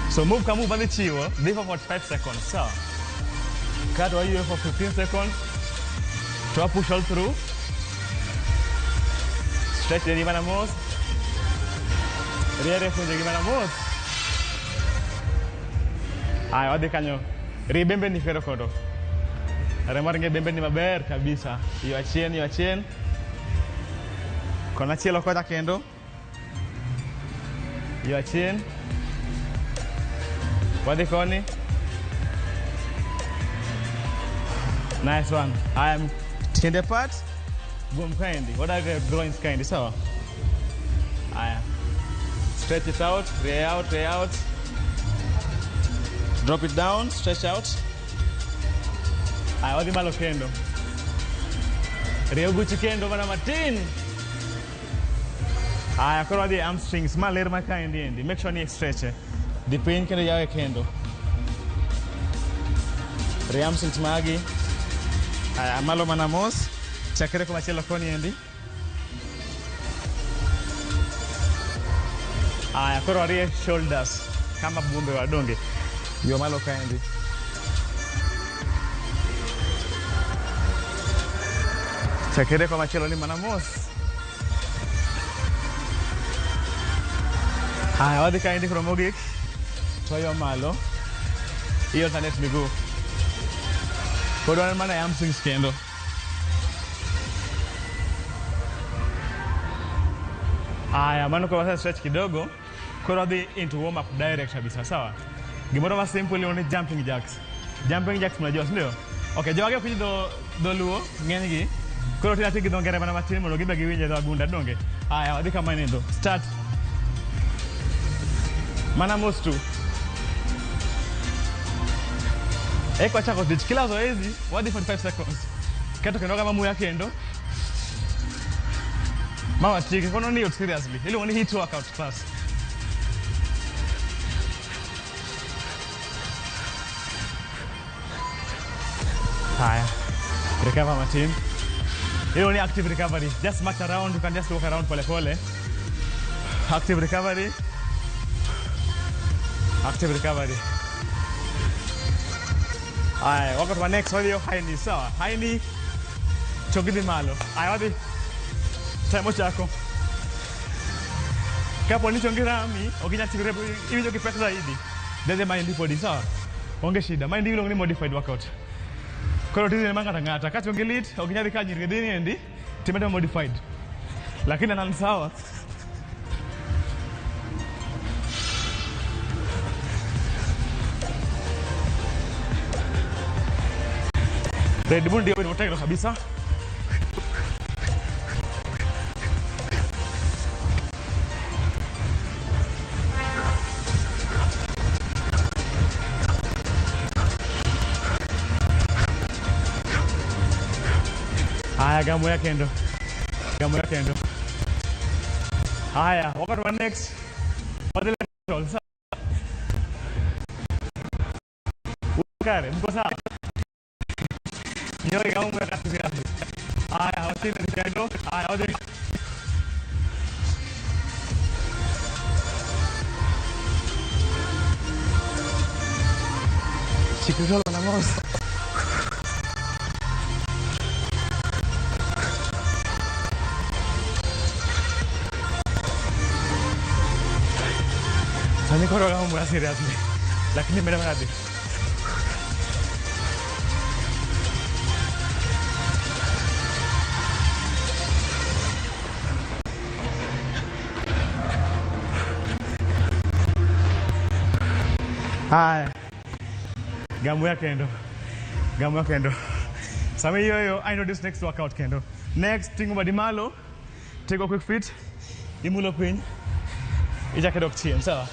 So move bali chiwo, leave for 45 seconds. Sawa. Cut while you for 15 seconds. To push all through. Stretch the gimana mos. Riere funje gimana mos. Ay, wadhi kanyo. Ribembe ni fero kodo. Remar nge bembe ni maber kabisa. Yo achien. Kona chielo koda kendo. Yo achien. Wadhi koni. Nice one. I am tiende part. Boom kind. What are the groins kind? So, stretch it out, ray out. Drop it down, stretch out. Odi malo kendo. Rio guchi kendo bana matin. Koro odi hamstrings maler ma kind endi. Make sure ni stretch. The pain kendo yawe kendo. Rio hamstrings magi. Malo mana mos. Chakere kuma chielo koni endi. Koro arie shoulders kama bumbe wadonge. Yo malo ka endi. Chakere kuma chielo ni mana mos. Wadhi ka endi koro mogik. Toyo malo. Iyo tanet miguu. Koro wan mana hamstrings kendo. Mano kwa wasa stretch kidogo. Koro wadhi into warm up direct kabisa, sawa? Gimoro ma simple ni jumping jacks. Jumping jacks mnajua, ndio? Okay, jawage kuji do luo ng'eny gi. Koro tinati gi dongere mana matin mondo gibe giwinje do gunda donge. Wadhi kama nendo. Start. Mana mos tu. Kwa chako ditch kila zoezi, wadhi 45 seconds. Kato kendo kama muya kendo. Mama tiki, kono ni seriously. Ili wani hit workout class. Recover Martin. Ili wani active recovery. Just march around, you can just walk around pole. Active recovery. Workout wa next, wadi yo high knee, sawa? High knee, chogidi malo. Wadi. Temo chako. Kapo ni chongira ami, okinya tigre hivi joki pesa zaidi. Dede mind body sawa. Onge shida. Mind hilo ni modified workout. Koro tizi manga ngata. Kati onge lead, okinya dika nyirigedini endi, timeda modified. Lakini nan sawa. Red Bull ndio inataka kabisa. Gamu ya kendo. Wakati wa next. Wadile control. Ukare, mko sawa? Nyoy gamu ya kasi kasi. Hawati na kendo. Wadi. Chikutolo na mouse. Sani koro gamu mura seriously. Lakini mera hadi. Haya. Gamu ya kendo. Gamu ya kendo. Sami yo, I know this next workout kendo. Next, tingo badi malo. Take a quick fit. Imulo pin. Ija kedok chien, sawa.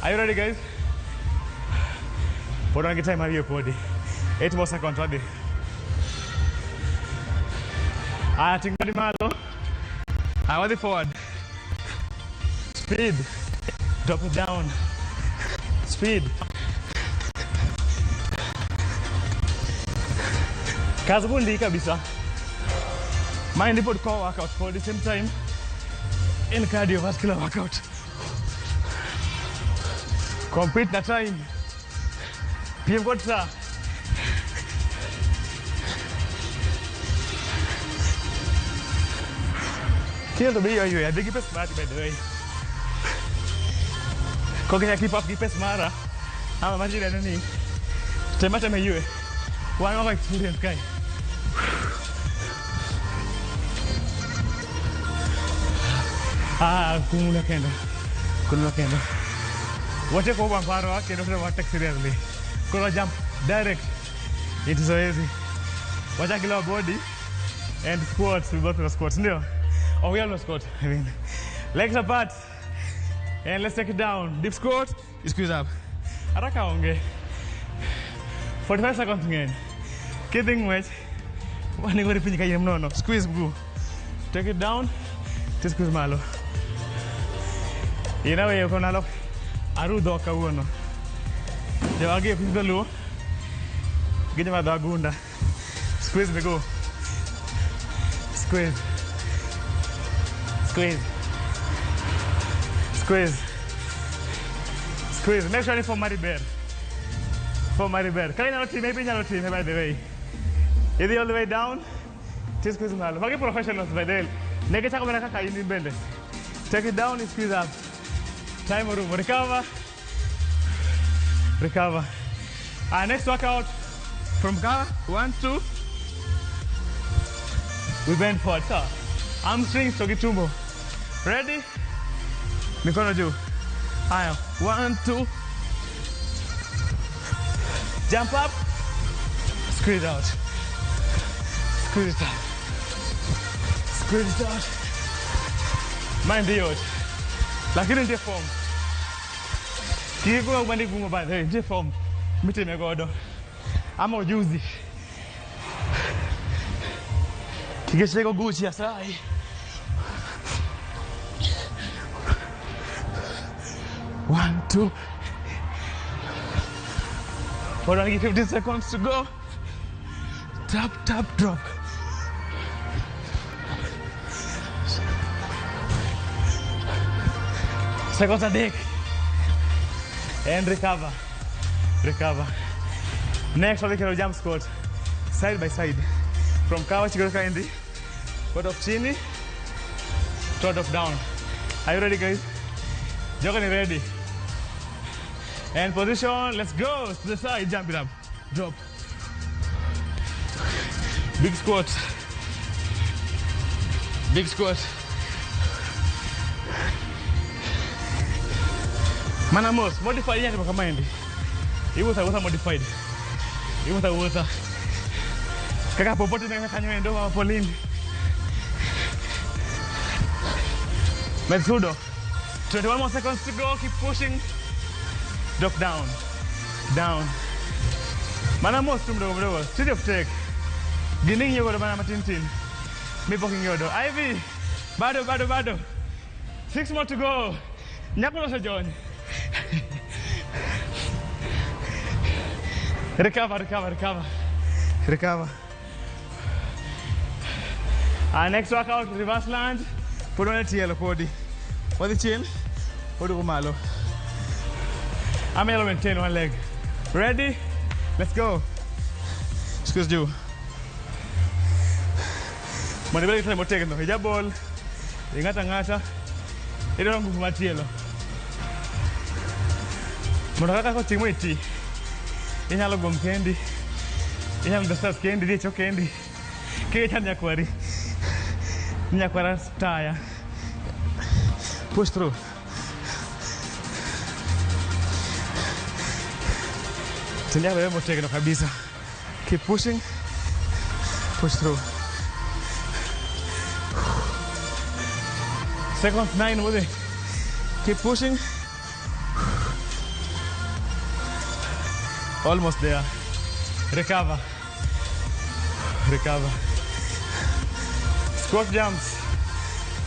Are you ready, guys? Put on the time Mario Podi. 8 more seconds, ready? Tingo badi malo. Wadi forward. Speed. Drop it down. Speed. Kazi bundi kabisa. Mind put core workout for the same time in cardiovascular workout. Compete na time. PM got sa. Kill the video you. I think keep smart by the way. Kokenya keep up keep smart. Ama maji na nini? Temata me you. One more experience guy. Kumula kendo. Kumula kendo. What you go one part of it, don't take seriously. Kuro jump direct. It is so easy. Watch a kilo body and squats. We both squats. No. Oh, we all know squat. I mean, legs apart. And let's take it down. Deep squat. Squeeze up. Araka onge. 45 seconds again. Keeping weight. No. Squeeze boo. Take it down. Just squeeze malo. You know you can look. Arudo kauno. Jawagi pinda lu. Gini madagunda. Squeeze me go. Squeeze. Squeeze. Squeeze. Squeeze. Make sure for Mary Bear. For Mary Bear. Can you team? Maybe not team by the way. Is it all the way down? Just squeeze malo. Forget professionals by the way. Take it down and squeeze up. Time room. Recover. Recover. Next workout from cover. 1, 2. We bend forward. So, hamstrings, so get 2 more. Ready? Mikono juu. Haya. 1, 2. Jump up. Squeeze out. Squeeze it out. Squeeze it out. Mind the yote. Lakini ndio form. Kiko ubandi gumo by the way, ndio form. Miti megodo. Ama ujuzi. Kikisheko guchi asai. One, two. Hold on, give 15 seconds to go. Tap, tap, drop. Seconds a dick. And recover. Recover. Next, we can jump squat. Side by side. From cover, you go in the foot of chini, throat of down. Are you ready, guys? Jogging ready. And position, let's go. To the side, jump it up. Drop. Big squat. Big squat. Manamos, modified yan kama hindi. Iwuta modified. Iwuta. Kaka popote na kanyo endo wa Pauline. Metsudo. 21 more seconds to go. Keep pushing. Drop down. Down. Manamos mdogo. Speed of take. Gining yogo mana matintin. Me poking yodo. Ivy. Bado. 6 more to go. Nyakulo sa John. Recover. Next workout, reverse lunge. Put on a TL body. For the chin, put it malo. I'm going to maintain one leg. Ready? Let's go. Squeeze you. Manibeli try mo take no. Hija ball. Ingata. Ito lang nguvu matielo. Mwanakaka ko timu iti. Inyalo gom kendi. Inyalo dasas kendi, dicho kendi. Kaya chan nyakwari. Nyakwara taya. Push through. Tenda wewe motegno kabisa. Keep pushing. Push through. Seconds 9 mode. Keep pushing. Almost there. Recover. Recover. Squat jumps.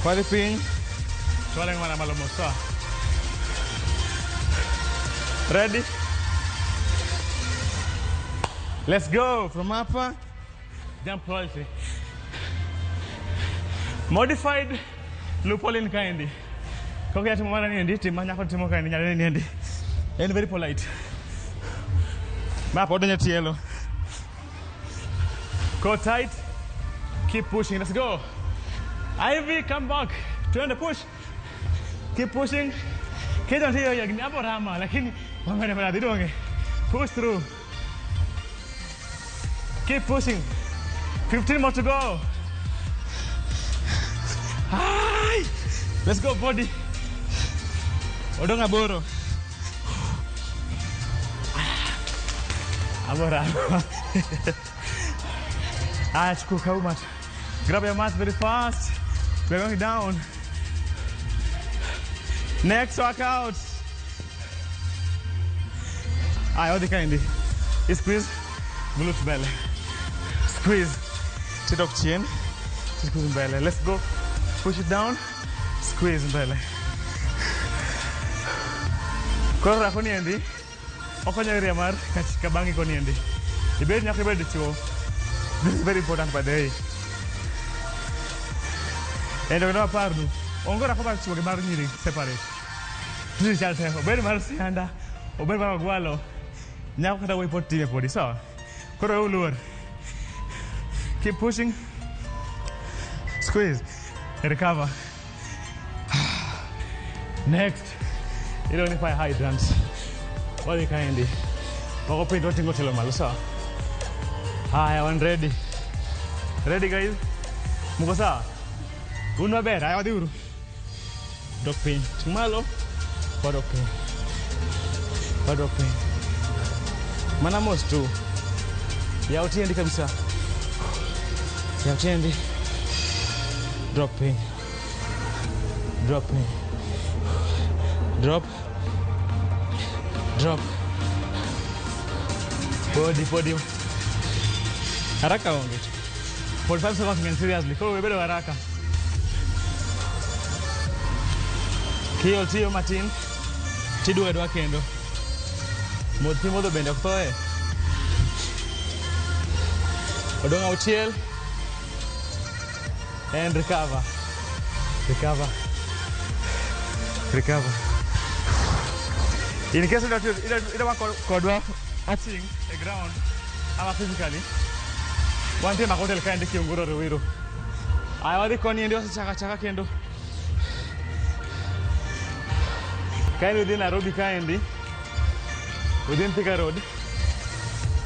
Qualifying. Soalang mana malam musa. Ready? Let's go from upper. Jump quality. Modified loophole kind. Kau kaya cuma mana ni andi, timnya kau cuma kind nyari ni andi. And very polite. Map ordernya cielo. Go tight. Keep pushing. Let's go. Ivy, come back. Turn the push. Keep pushing. Kita nanti ya gini apa ramah, lakini mana mana di doang. Push through. Keep pushing. 15 more to go. Hi. Let's go, body. Odong aboro. Abora. Cukup kau mat. Grab your mat very fast. We're going down. Next workout. What the kind? Squeeze. Glutes belly. Squeeze. Sit up chin. Squeeze belly. Let's go. Push it down. Squeeze belly. Kau rakun ni andi. Aku nyari amar kabangi kau ni andi. Ibarat nak ibarat dicuo. This is very important by the way. And we're not part of it. Ongora kwa bachi wage nyiri separate. This is just very mercy anda. Oberi baba gwalo. Nyako kata way poti me podi so. Koro ulur. Keep pushing. Squeeze. Recover. Next. You don't need hydrants. What you kind of. Wako pin don't go tell mal so. Hi, I'm ready. Ready guys? Muko sawa? Uno bera, ayo diuru. Dog pain. Tumalo. Dog pain. Dog pain. Mana mostu. Ya utiendi kabisa. Ya utiendi. Drop pain. Drop pain. Drop. Drop. Body. Haraka onge. 45 seconds men seriously. Kwa wewe bado haraka. Kiyo tiyo Martin. Tidu edwa kendo. Moti modo bende oktoe. Odong auchiel. And recover. Recover. Recover. In case that you don't want touching the ground, ama physically. One time I hotel kind of kiunguro rewiro. I want the koni ndio chaka kendo. Kind within Nairobi kind. Within Thika Road.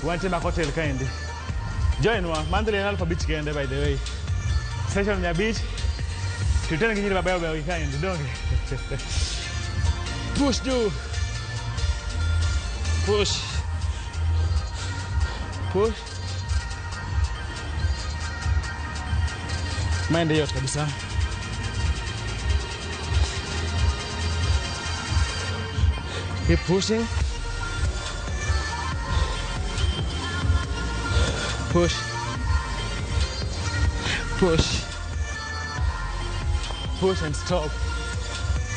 One time I hotel kind. Join one. Mandela and Alpha Beach kind by the way. Session on your beach. Tutana kinyi baba we kind. Don't. Push do. Push. Push. Mind yote kabisa. Keep pushing. Push. Push. Push and stop.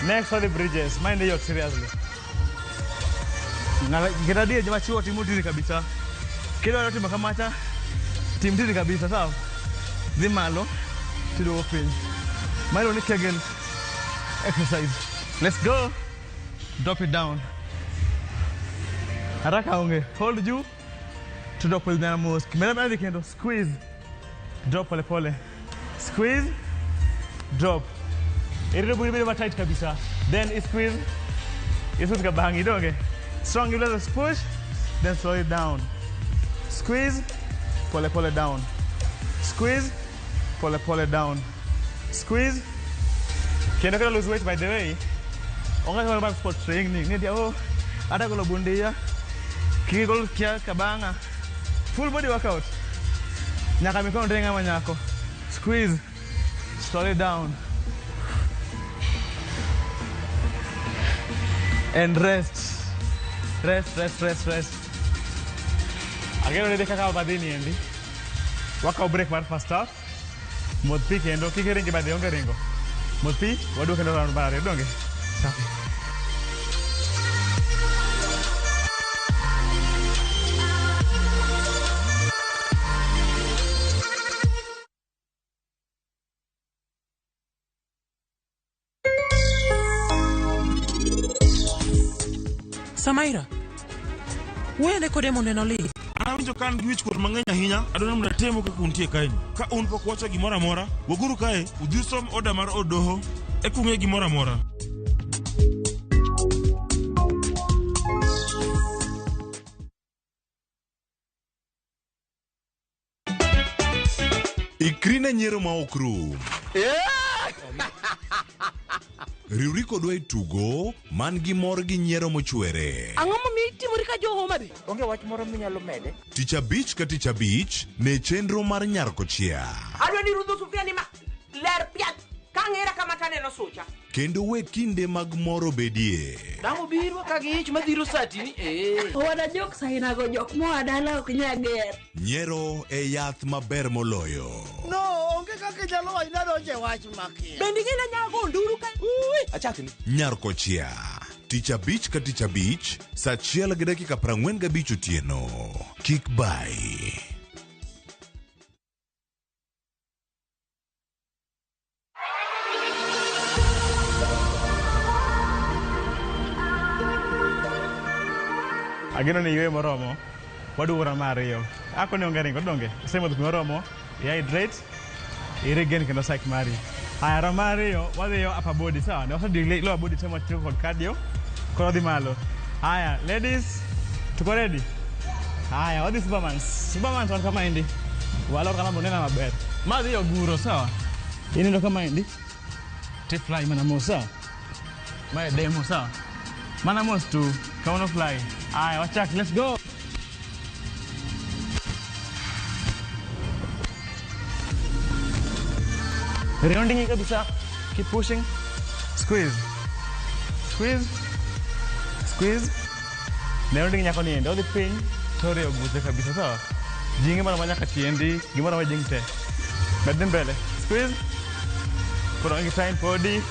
Next for the bridges. Mind yote seriously. Na giradia jamaa chuo timu tiri kabisa. Kila wakati makamata timu tiri kabisa sawa. Zimalo to the open. Malo ni Kegel exercise. Let's go. Drop it down. Haraka onge. Hold you to drop with the most. Kimela mali kendo squeeze. Drop pole pole. Squeeze. Drop. Iri buri buri tight kabisa. Then squeeze. Isu kabangi donge. Strong you let us push. Then slow it down. Squeeze. Pole pole down. Squeeze. Pole pole down. Squeeze. Kendo kena lose weight by the way. Onga kena sport training ni dia oh ada kalau bundia Kigol kia kabanga. Full body workout. Nyaka mikono tenga manyako. Squeeze. Slow it down. And rest. Rest. Again, already kaka badini endi. Workout break mar first half. Modpi kendo kikeringi bade onge ringo. Modpi wadu kendo round bare donge. Safi. Samaira, wende kode moneno li. Awinjo kan gi wich kuot mang'eny ahinya, adwaro mondo atemo kaka untie kae. Ka un pok wacho gimoro amora, waguru kae, udhi som oda mar odoho, ekung'e gimoro amora. Ikrine nyiero ma ok rum. Riwri kodwa e tugo man gi mor gi nyiero mochwere. Ang'o momiyo itimori ka jo Homa Bay? Onge wach moro minyalo mede. Tich abich ka tich abich ne chenro mar Nyarkochia. Adwa ni rudho sufria ni ma ler piat kang'era kama taneno sucha. Kendo we kinde mag moro bedie. Damo biro ka gi ich madhiro sati ni Wada jok saina go jok mo adala ok nyager. Nyiero e yath maber moloyo. No, onge kaka jalo ina donje wach makia. Bendi gina nyago nduru ka. Achakni. Nyarkochia. Tich abich ka tich abich, saa 1:45 otieno. Kik bai. Ageno ni ywe moromo. Wadura Mario. Ako ne ongeringo donge. Semo duk moromo. Hydrate. Iregen kendo psych mari. Aya Mario, wadhi yo upper body sawa. Ne wasadi lower body temo tiko kod cardio. Koro dhi malo. Aya, ladies, tuko ready? Aya, wadhi Supermans. Supermans wan kama indi. Walor kama bonena maber. Madhi yo guro sawa. Ini ndo kama indi. Te fly mana mo sawa. Mae demo sawa. Mana mo tu. Kama fly. Aya, wachak, let's go. Rounding kabisa. Keep pushing. Squeeze. Rounding nyako ni ende. Odi ping. Tore ogute kabisa sawa. Jingi mara manya katiendi. Gimara wa jingte. Bedin mbele. Squeeze. Put on your time body.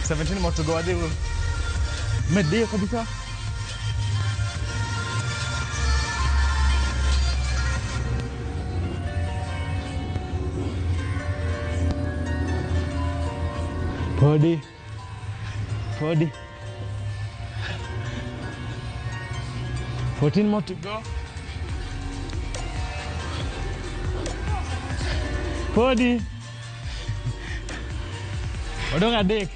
17 more to go. Adi medio kabisa. Body. 14 more to go. Body. Odonga dek.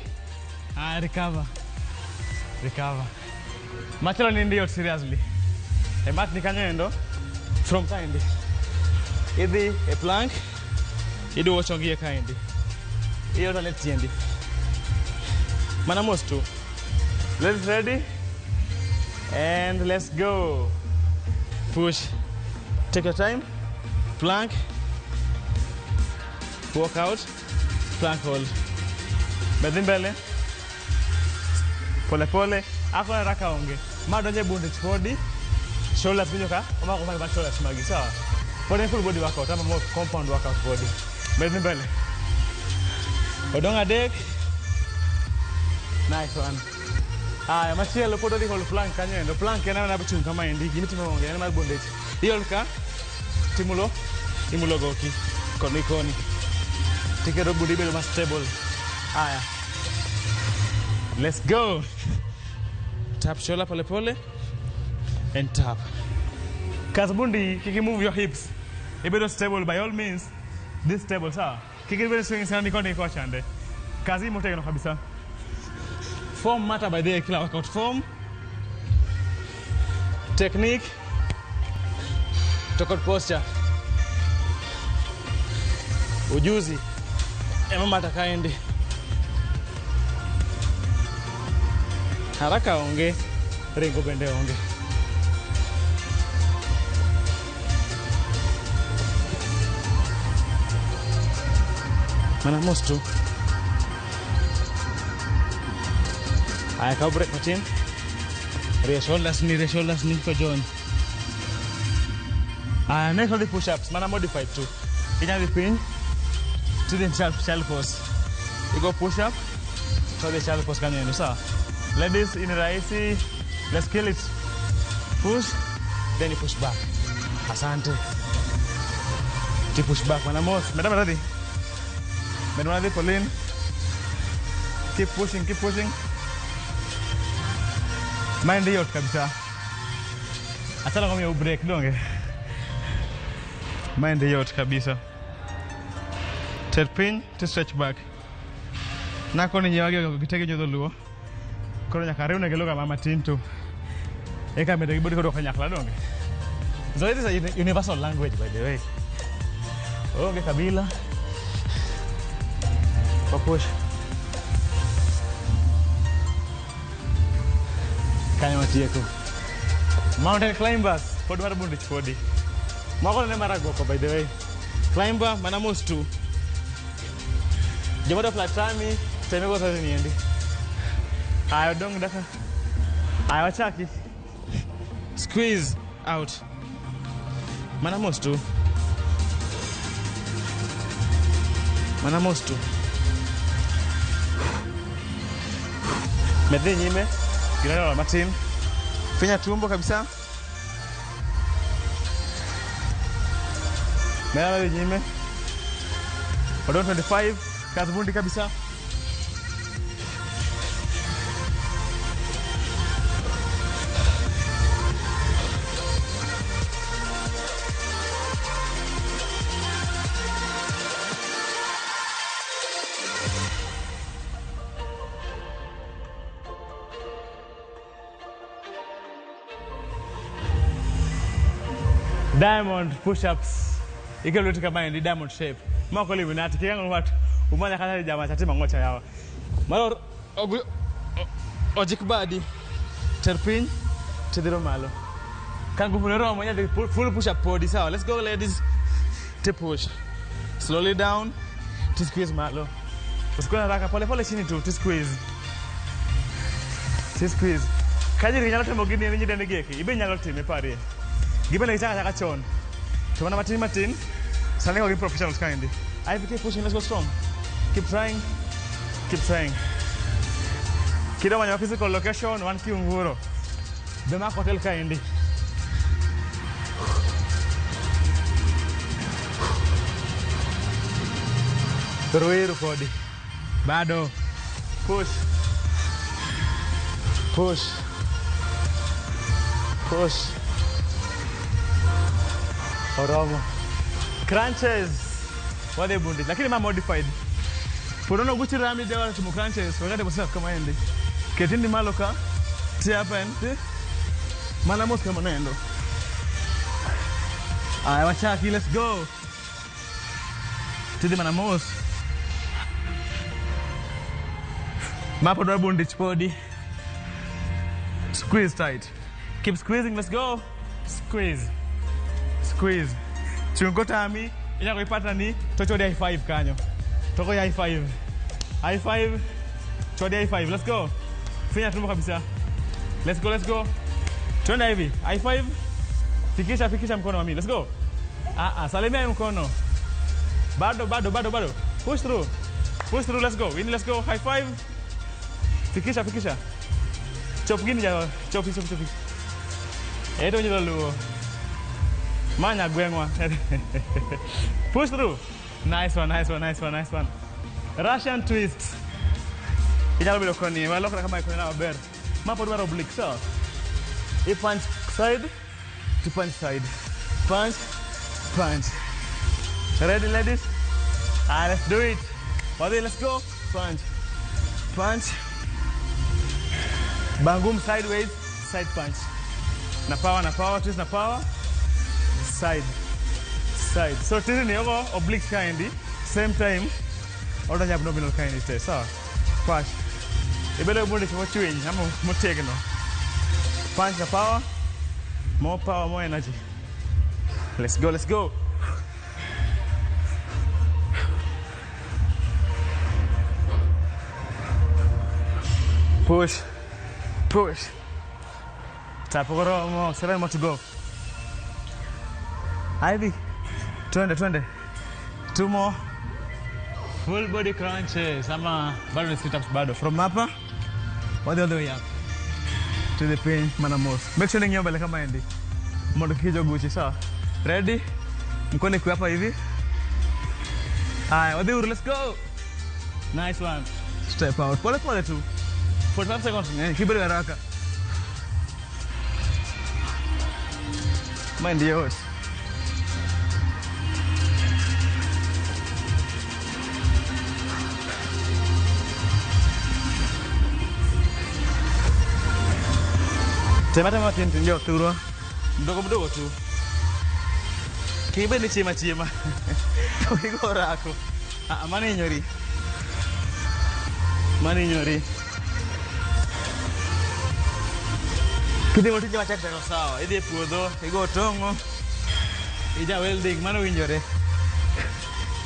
Recover. Machalo ni ndio seriously. Emat nikanyendo from kind. Idi a plank. Idu wachongie kind. Iyo tale tiendi. Manamos tu. Let's ready. And let's go. Push. Take your time. Plank. Walk out. Plank hold. Bedin bele. Pole. Ako na raka onge. Madonje bondage body. Shoulders binyoka. Oma kwa shoulders magi sawa. Body full body workout. Ama more compound workout body. Bedin bele. Odonga dek. Nice one. Aya, machielo podo di hol plank kanyendo. Plank yana na bichung kama endi. Gini timo onge. Yana mar bondage. Iyol ka. Timulo goki. Koni. Tikero budi belo mas stable. Aya. Let's go. Tap shoulder pole. And tap. Kasabundi, kiki move your hips. Ibedo stable by all means. This stable, sir. Kiki ibedo swing sana nikoni kwa chande. Kazi mote no kabisa. Form matter by the kila workout form. Technique. Tokot posture. Ujuzi. Ema mata kaendi. Haraka onge. Ringo bende onge. Mana most tu. Aya, kau break macam. Raise shoulders ni kau John. Next one the push-ups. Mana modified too. Ini ada pin. To the shallow pose. You go push-up. So the shallow pose kan yang so. Ladies in raisi. Let's kill it. Push. Then you push back. Asante. You push back. Mana most. Madam tadi. Madam tadi Pauline. Keep pushing. Mind the yacht kabisa. Asal kau mau break dong ya. Mind the yacht kabisa. Terpin to stretch back. Na kau ni nyawa kita kerja dulu. Kau nak karya nak gelokan mama tintu. Eka meda kibodi kau dokan nyakla dong. So it is a universal language by the way. Oh, ke kabila. Push. Kaya mati aku. Mountain climbers. Podo mara bundich podi. Mako ne mara goko by the way. Climber mana most tu. Jomada flat time teme go sasa niendi. Ayo dong daka. Ayo chaki. Squeeze out. Mana most tu. Medhi nyime. Gila Martin. Finya tumbo kabisa. Medhi nyime. Odon 25. Kazi bundi kabisa. Diamond push-ups. Ike lutu kama ndi diamond shape. Mako livi nati kiyangu watu. Umanya kana jamaa chatima ngocha yawa. Malo ojikbadi. Terpin tidiro malo. Kangu funero mwenye the full push-up body sawa. Let's go ladies. To push. Slowly down. To squeeze malo. Usikona raka pole chini tu. To squeeze. Kaji nyalo temo gini ni nyide negeki. Ibe nyalo time pare. Given chaka chon. Tumana Martin. Salengo game professionals kind. I keep pushing, let's go strong. Keep trying. Kida manya physical location one kiunguro. Bema hotel kind. Peruiru body. Bado. Push. Oromo. Crunches. What they bundi. Lakini ma modified. Podono guchi rami dewa tumu crunches. Wakati bosa kama ende. Ketindi maloka. Tia hapa ende. Mana mos kama nendo. Aya wachaki, let's go. Tidi mana mos. Ma podono bundi chpodi. Squeeze tight. Keep squeezing, let's go. Squeeze. Chungo tami, ina kuipata ni tocho high five kanyo. Toko high five. Chodi high five. Let's go. Finya tumbo kabisa. Let's go. Twende hivi. High five. Fikisha mkono wa mimi. Let's go. Salimia mkono. Bado. Push through, let's go. Let's go. High five. Fikisha. Chop gini ya. Chop. Eto njilo luo. Manya gwengwa. Push through. Nice one. Russian twist. Ijalo bilo koni. Walokra kama iko na maber. Mapo dwaro oblique so. I punch side to punch side. Punch. Ready ladies? Let's do it. Body, let's go. Punch. Bangum sideways, side punch. Na power, twist na power. Side. So tini ni yoko oblique kind. Same time. Oda nyab abdominal kind ite. So, punch. Ibele ubundi chimo chewing. Hamu mutege no. Punch na power. More power, more energy. Let's go. Push. Push. Tap more. 7 more to go. Ivy. 20. 2 more. Full body crunches. Ama bado ni sit ups bado. From hapa all the way up to the pin manamos. Make sure ninyo mbele kama endi. Mondo kijo guchi sawa. Ready? Mkono iko hapa hivi. Haya, wadhiuru, let's go. Nice one. Step out. Pole pole tu. 45 seconds. Kibiri haraka. Mind yours. Tema tinti ndio turwa. Mdogo tu. Kibe ni chima. Ukigo rako. Mani nyori. Kidi moti jama chakta ko sawa. Idhi puodho, igo tongo. Ija welding mano winjore.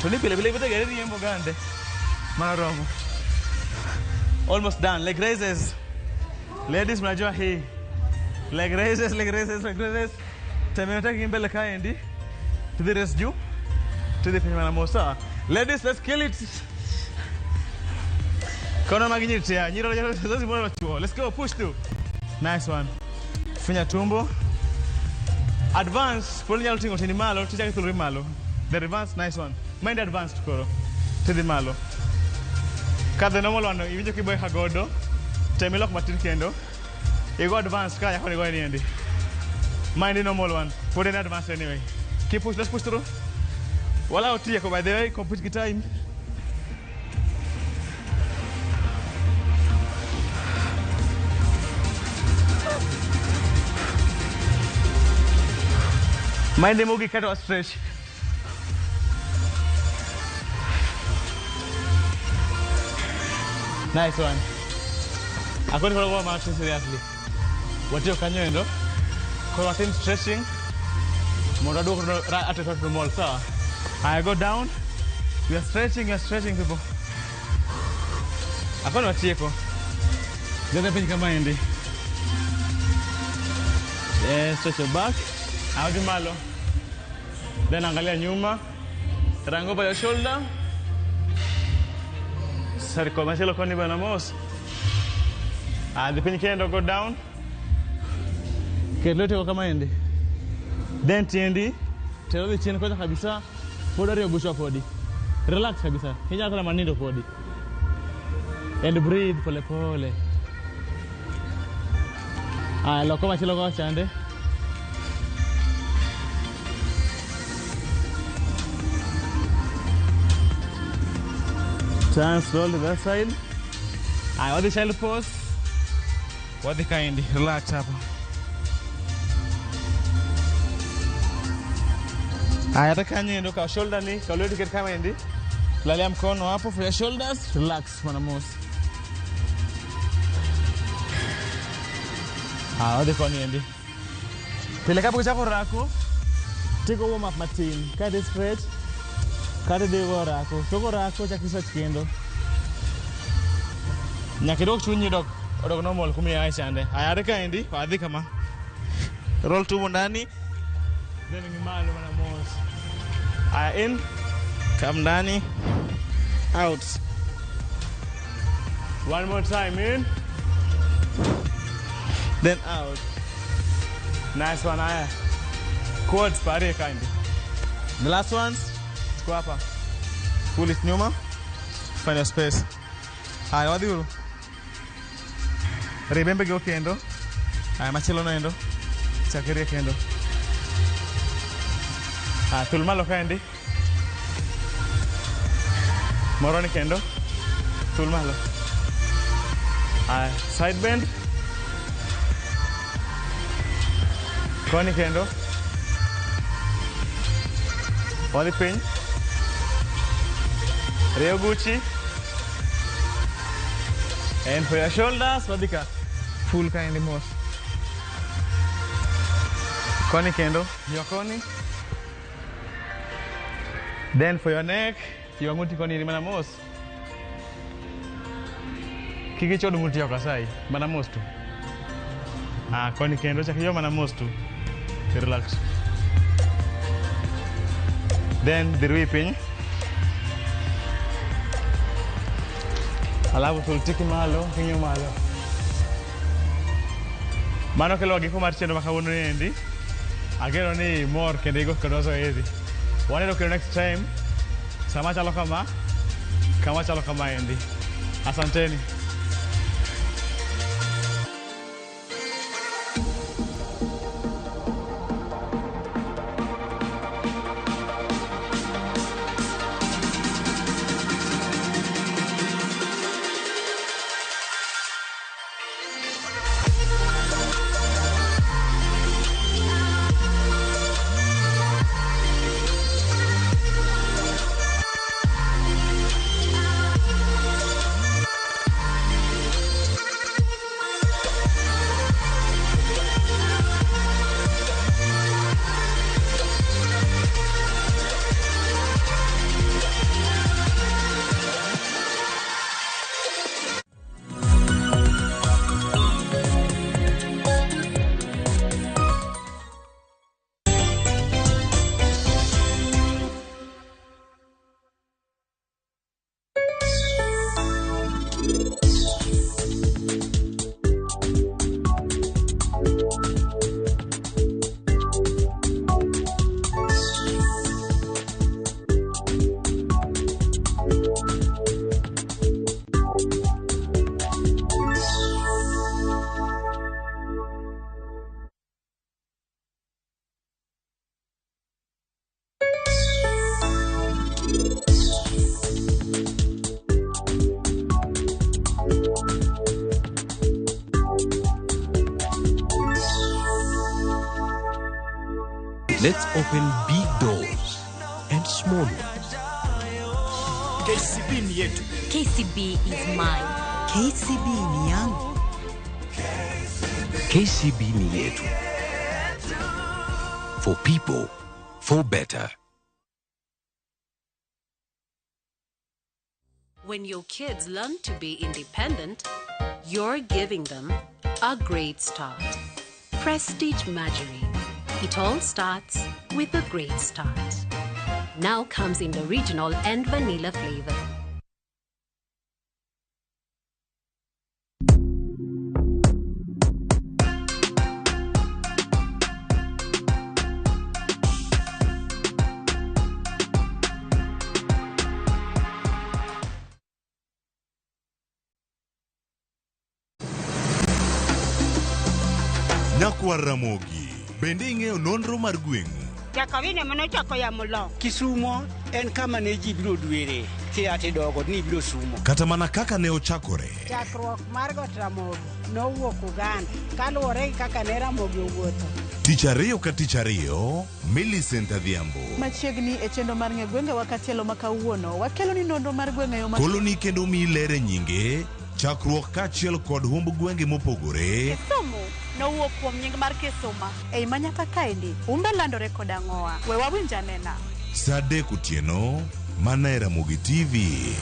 To ni pile bite gari ni embo gande. Mano romo. Almost done. Leg raises. Ladies mnajua hii. Leg raises. Temeta kimbele kaendi. To the residue. To the pinamanamosa. Ladies, let's kill it. Kona maginitia. Let's go. Push through. Nice one. Finya tumbo. Advance. Poli nyalo tingo tini malo. Ticha kituluri malo. The reverse. Nice one. Mind advanced koro. Tidi malo. Kada normal one. Ivinjo kiboy hagodo. Temilok matin kendo. You go advanced. Kaya koni go endi. Mind the normal one. Put in advance anyway. Keep push. Let's push through. Wala utia ko by the way. Complete time. Mind the Ramogi cut or stretch. Nice one. I'm going to go about seriously. What you can you do? Because stretching. Morado at the mall, sir. I go down. We are stretching people. I'm going to check. Then I think I'm in the. Stretch your back. Out the malo. Then angalia nyuma. Rango by your shoulder. Circle machelo koni bana mos. The pin kendo go down. Kedlote kama endi. Then tiendi. Telo the chin kwanza kabisa. Podari ogusha podi. Relax kabisa. Hinya kana manindo podi. And breathe pole pole. Loko machelo go chande. Turn slowly that side. What the child pose? What the kind? Relax up. Hata kanye ndo kwa shoulder ni kwa leo tiketi kama endi. Lalia mkono hapo for your shoulders. Relax mwanamos. What the koni endi. Peleka hapo chako rako. Take a warm up matin. Kade stretch. Kade de rako. Toko rako chakisa chikendo. Nyakidok chunyi dok. Odok normal kumi ya chande. Hata kaendi. Wadhi kama. Roll tumbo ndani. Then ni malo mwanamos. In, come ndani, out. One more time, in, then out. Nice one, aya. Quads, pare kind. The last ones, go up. Pull it nyuma, find a space. Aya, what do you do? Remember go kendo. Aya, machelo no endo. Chakiri kendo. Tulmalo kandi. Moroni kendo. Tulmalo. Side bend. Koni kendo. Wali pin. Reo Gucci. And for your shoulders, wadika. Full kind most. Koni kendo. Your koni. Then for your neck, you are going to go in the most. Kigichodo mutio kasai, mana mostu. Koni kendo chakiyo mana mostu. Relax. Then dirui piny. Alafu tultiki malo, kinyo malo. Mano kelo giko mar chendo makawuono endi. Agero ni mor kendo igo kendo zoezi. Waneno kendo next time. Sama chalo kama. Kama chalo kama endi. Asanteni. Let's open big doors and small ones. KCB ni yetu. KCB is mine. KCB ni yangu. KCB ni yetu. For people, for better. When your kids learn to be independent, you're giving them a great start. Prestige Margarine. It all starts with a great start. Now comes in the original and vanilla flavor. Nyakwa Ramogi, bende ing'eyo nonro mar gweng'u. Jakawine manochako ya mulo. Kisumo en kama ne ji biro dwere. Tiati dogo ni biro sumo. Kata mana kaka ne ochakore. Chakruok mar got Ramogi nowuok Uganda kaluwore gi kaka ne Ramogi owuotho. Tich ariyo ka tich ariyo, Millicent Adhiambo. Machiegni e chendo mar ng'e gwenge wakatielo makawuono, wakelo ni nonro mar gwenge yo Koloni kendo mi lere nyinge, chakruok kachiel kod humb gwenge mopogore. Kisumu nowuok kuom nying mar Kisuma. Ei manyaka kaendi, umbe landore kod ang'owa. We wawinj anena. Saa 3 otieno, mana e Ramogi TV.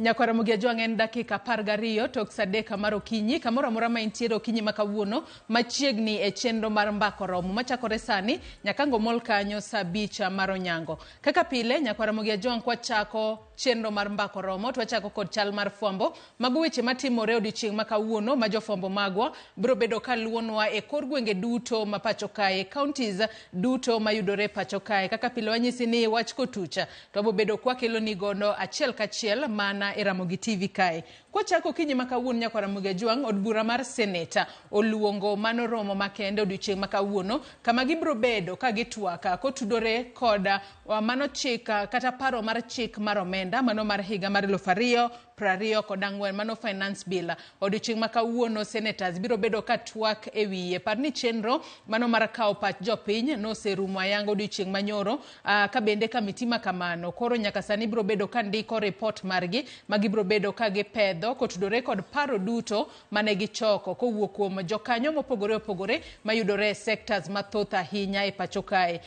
Nyakwa Ramogi ajwang' en dakika 12 tok sadeka mar okinyi kamoro amora ma intiere okinyi makawuono machiegni e chenro mar mbako romo machakore sani nyaka ngomol kanyo saa 5 mar onyango. Kaka pile Nyakwa Ramogi ajwang' kwa chako chenro mar mbako romo twachako kod chal mar fwambo mago weche matimore odiochieng' makawuono ma jofwambo magwa biro bedo kaluonwa e kor gwenge duto ma pacho kae, counties duto mayudore pacho kae. Kaka pile wanyisi ni wach kotucha to abo bedo kwa kelo ni gono achiel kachiel mana mana e Ramogi TV kae. Kochako kinyi makawuono nyaka Ramogi Juang od bura mar seneta oluongo mano romo makende odiochieng' makawuono kama gibro bedo ka gitwaka kotudore koda mano chika kata paro mar chik mar omenda mano mar higa mar 2024 mano finance bill. Odiochieng' makawuono senators biro bedo ka twak e wiye par ni chenro mano mar kawo pach jopiny noserumo ayanga odiochieng' manyoro ka bende kamiti makamano koro nyaka sani biro bedo ka ndiko report margi magibiro bedo ka gipedho kotudore kod paro duto mane gichoko kowuok kuom jokanyo mopogore opogore mayudore sectors mathoth ahinya e pacho kae.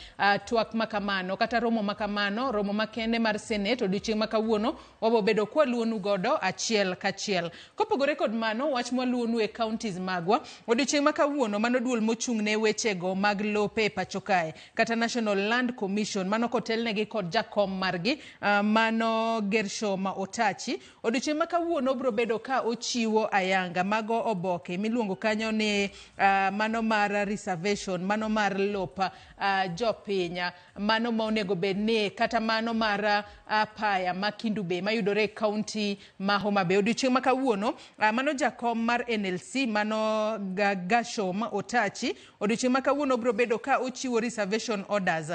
Twak makamano kata romo makamano, romo makende mar senate odiochieng' makawuono wabo bedo kwa luonu godo achiel kachiel. Kopogore kod mano wach mwaluonu e counties magwa odiochieng' makawuono mano duol mochung'ne wechego mag lope e pacho kae kata National Land Commission mano kotelnegi kod jakom margi mano Gershoma Otachi. Odiochieng' makawuono bro bedo ka ochiwo ayanga mago oboke miluongo kanyo ni mano mar reservation mano mar lopa jopinya mano monego bedni kata mano mar paya makindu be mayudore county ma Homa Bay. Odiochieng' makawuono mano jakom mar NLC mano Gershoma Otachi odiochieng' makawuono bro bedo ka ochiwo reservation orders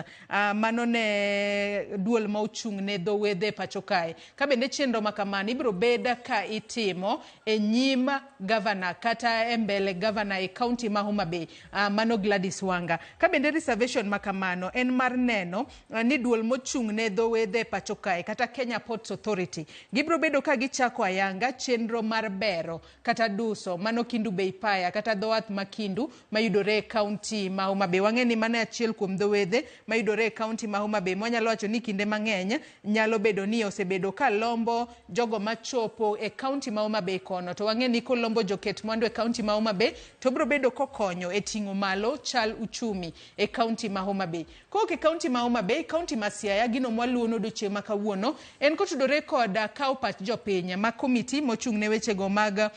mano ne duol ma ochung'ne dho wedhe pacho kae. Ka bende chenro makamani bro beda ka itimo e nyim governor kata embele governor e county ma Homa Bay mano Gladys Wanga. Ka bende reservation makamano en mar neno ni duol mochung'ne dho wedhe pacho kae kata Kenya Ports Authority gibro bedo ka gichako ayanga chenro mar bero kata duso mano Kindu Bay paya kata dhowath ma Kindu mayudore e county ma Homa Bay. Wang'eni mano achiel kuom dho wedhe mayudore e county ma Homa Bay mwanyalo wacho ni kinde mang'eny nyalo bedo ni osebedo ka lombo jogo machopo e county ma Homa Bay kono to wang'eni kolombo joket mwandu e county ma Homa Bay to bro bedo kokonyo e ting'o malo chal uchumi e county ma Homa Bay. Koke county ma Homa Bay, county ma Siaya gino mwaluono odiochieng' makawuono en kotudore kod kawo pach jopiny ma komiti mochung'ne wechego mag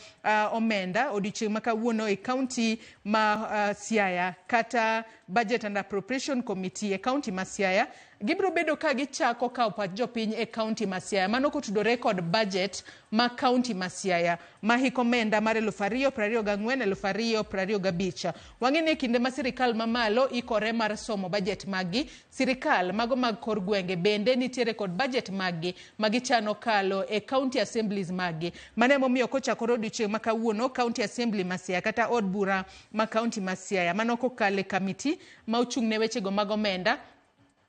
omenda odiochieng' makawuono e county ma Siaya kata Budget and Appropriation Committee e county ma Siaya gibro bedo ka gichako kawo pach jopiny e county ma Siaya mano kotudore kod budget ma county ma Siaya ma hik omenda mar 2024-2025. Wang'eni kinde ma sirikal mamalo ikore mar somo budget magi, sirikal mago mag kor gwenge bende nitiere kod budget magi magichano kalo e county assemblies magi. Mane momiyo kochakore odiochieng' makawuono county assembly ma Siaya kata od bura ma county ma Siaya mano kokale kamiti ma ochung'ne wechego mag omenda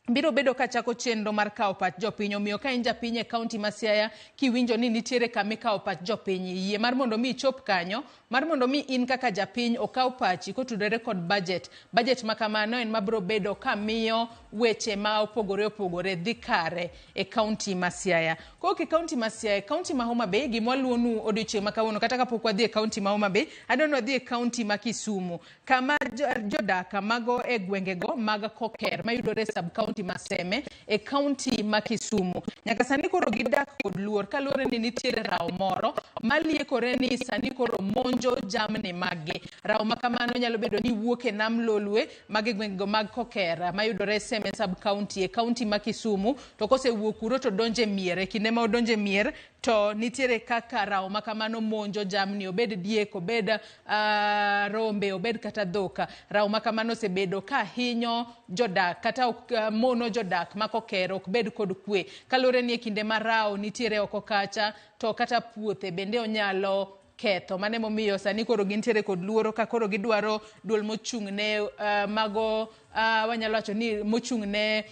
biro bedo ka chako chenro mar kawo pach jopiny. Omiyo ka in japiny e county ma Siaya kiwinjo ni nitiere kama ikawo pach jopiny yie mar mondo mi ichop kanyo mar mondo mi in kaka japiny okaw pachi kotudore kod budget makamano en mabro bedo ka miyo weche ma opogore opogore dhi kare e county ma Siaya. Koke county ma Siaya, county ma Homa Bay gimwaluonu odiochieng' makawuono kata kapok wadhi e county ma Homa Bay adwani wadhi e county ma Kisumu kama jodak mago e gwengego mag Koker mayudore sub county ma Seme e county ma Kisumu. Nyaka sani koro gidak kod luor kaluwore ni nitiere rawo moro maliekore ni sani koro monjo jamni magi. Rawo makamano nyalo bedo ni wuok e nam Lolwe magi gwengego mag Koker mayudore Seme sub county e county ma Kisumu to kosewuok kuro to donje mier. E kinde ma odonje mier to nitiere kaka rawo makamano monjo jamni obed diek obed rombe obed kata dhoka. Rawo makamano sebedo ka hinyo jodak kata mono jodak ma Koker ok bed kod kwe kalore ni e kinde ma rawo nitiere oko kacha to kata puothe bende onyalo ketho. Mane momiyo sani koro gintiere kod luoro ka koro gidwaro duol mochung'ne mago wanyalo wacho ni mochung'ne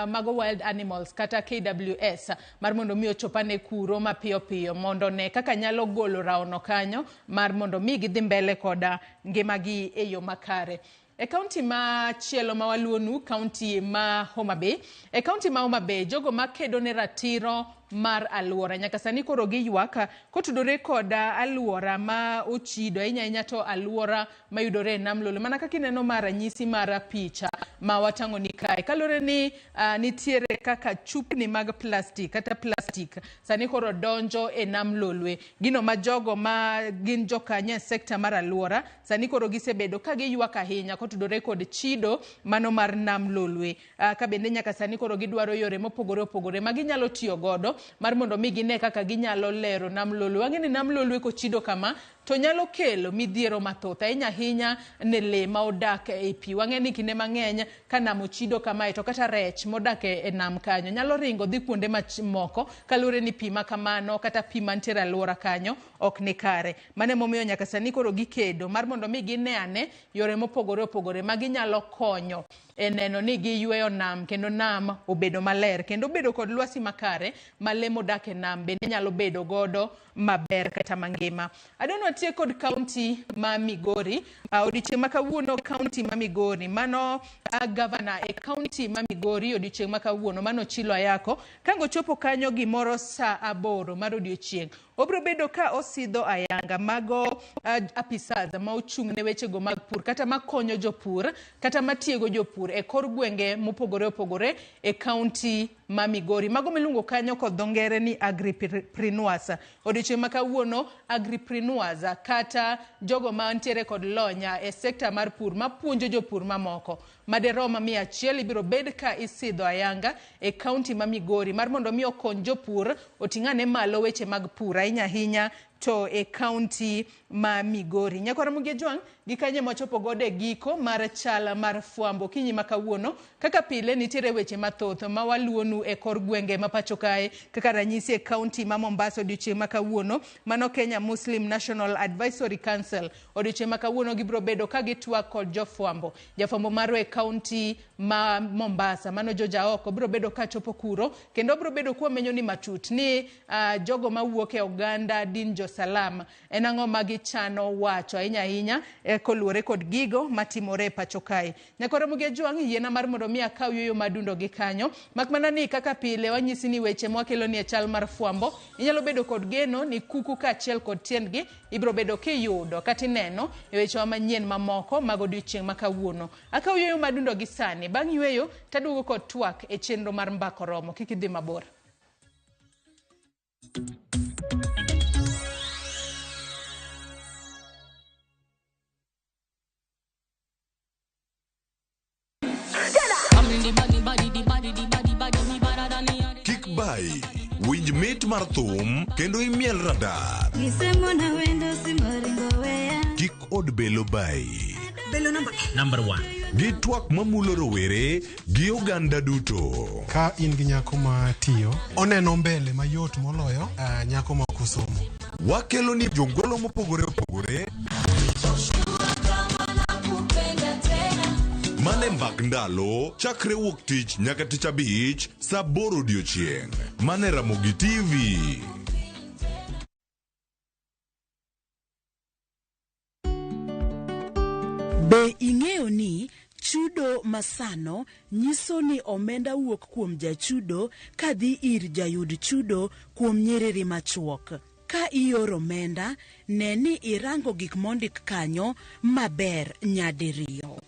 mago wild animals kata KWS mar mondo mi ochopane kuro mapiyo piyo mondo ne kaka nyalo golo rawono kanyo mar mondo mi gidhi mbele koda ngimagi e yo makare. E county ma chielo ma waluonu county ma Homa Bay. E county ma Homa Bay jogo makedo ne ratiro mar aluora nyaka sani koro giywaka kotudore kod aluora ma ochido ahinya to aluora mayudore nam Lolwe mana kaka ineno mar ranyisi mar picha ma watang'o ni kae kalore ni nitiere kaka chupni mag plastic kata plastic sani koro donjo e nam Lolwe. Gino ma jogo ma gin jokanyo e sekta mar aluora sani koro gisebedo ka giywak ahinya motudore kod chido mano mar nam lolwe. Ka bende nyaka sani koro gidwaro yore mopogore opogore ma ginyalo tiyo godo mar mondo mi gine kaka ginyalo lero nam lolwe. Wang'eni nam lolwe kochido kama to nyalo kelo midhiero mathoth ahinya ne le ma odak e pi. Wang'eni kinde mang'eny ka nam ochido kamae to kata rech modak e nam kanyo nyalo ringo dhi kuonde moko kaluwore ni pi ma kamano kata pi mantiere alwora kanyo ok ni kare. Mane momiyo nyaka sani koro gikedo mar mondo mi gine ane yore mopogore opogore ma ginyalo konyo e neno ni giyweyo nam kendo nam obedo maler kendo bedo kod lwasi makare ma le modak e nam bende nyalo bedo godo maber kata mangima. Adonwa tie kod kaunti ma Migori. Odiochieng' ma kawuono kaunti ma Migori mano governor e kaunti ma Migori odiochieng' ma kawuono mano Chilo Ayako kango chopo kanyo gimoro saa 8 mar odiochieng'. Obro bedo ka osidho ayanga mago apisas ma ochung' ne weche go mag pur kata makonyo jopur kata matiego jopur e kor gwenge mopogore opogore e kaunti ma Migori. Mago miluongo kanyo kod dho ngere ni agripreneurs. Odiochieng' ma kawuono agripreneurs kata jogo ma ntiere kod lonya e sekta mar pur ma puonjo jopur mamoko maderom 100 ibiro bed ka isidho ayanga e kaunti ma Migori mar mondo mi okony jopur oting'ane malo weche mag pur ahinya to e kaunti ma Migori. Nyakora Muge Jwang' gikanye mochopo gode e giko mar chala mar fwambo kinyi ma kawuono kaka pile nitiere weche mathoth ma waluonu e kor gwenge ma pacho kae kaka ranyisi e kaunti ma Mombasa odiochieng' ma kawuono mano Kenya Muslim National Advisory Council odiochieng' ma kawuono gibro bedo ka gitwak kod jofwambo. Jafwambo maro e kaunti ma Mombasa mano Joja Oko bro bedo ka chopo kuro kendo bro bedo kuwa menyo ni matut ni jogo ma wuok e Uganda din Salam en ang'o ma gichano wacho ahinya koluwore kod gigo matimore e pacho kae. Nyakora Muge Jwang' yiena mar mondo mi akaw yoyo madundo gi kanyo makmana ni kaka pile wanyisi ni weche mwakelo ni e chal mar fwambo inyalo bedo kod geno ni kuku ka achiel kod tiendgi ibro bedo kiyudo kata ineno e weche manyien mamoko mag odiochieng' ma kawuono. Akaw yoyo madundo gi sani bang' yweyo taduogo kod twak e chenro mar mbako romo kik idhi mabor. Kik bai, winj mit mar thum kendo imiel radar. Kik od belo bai. Belo number 1. Gi twak mamulo rowere gi oganda duto. Ka in gi nyako ma tiyo, oneno mbele mayot moloyo nyako ma kusomo. Wakelo ni jongolo mopogore opogore. Mane mbak ndalo chakre wuok tich nyaka tich abich saa 8 odiochieng'. Mane Ramogi TV. Be ing'eyo ni chudo masano nyiso ni omenda wuok kuom jachudo kadhi ir jayud chudo kuom nyiriri machuok. Ka ioro omenda, ne ni irango gik mondik kanyo maber nyadiriyo.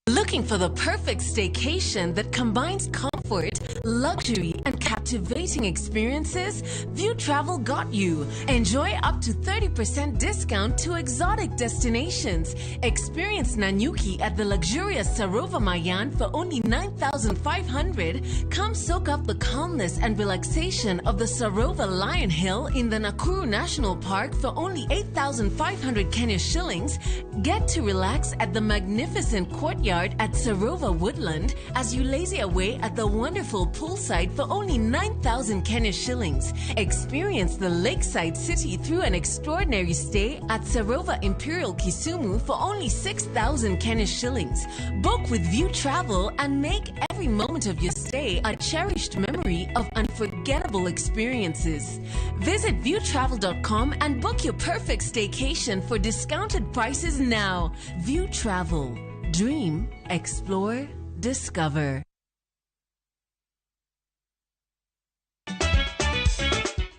Looking for the perfect staycation that combines comfort, luxury, and captivating experiences? View Travel got you. Enjoy up to 30% discount to exotic destinations. Experience Nanyuki at the luxurious Sarova Mayan for only 9,500. Come soak up the calmness and relaxation of the Sarova Lion Hill in the Nakuru National Park for only 8,500 Kenya shillings. Get to relax at the magnificent courtyard at Sarova Woodland as you lazy away at the wonderful poolside for only 9,000 Kenya shillings. Experience the lakeside city through an extraordinary stay at Sarova Imperial Kisumu for only 6,000 Kenya shillings. Book with View Travel and make every moment of your stay a cherished memory of unforgettable experiences. Visit viewtravel.com and book your perfect staycation for discounted prices now. View Travel. Dream, explore, discover.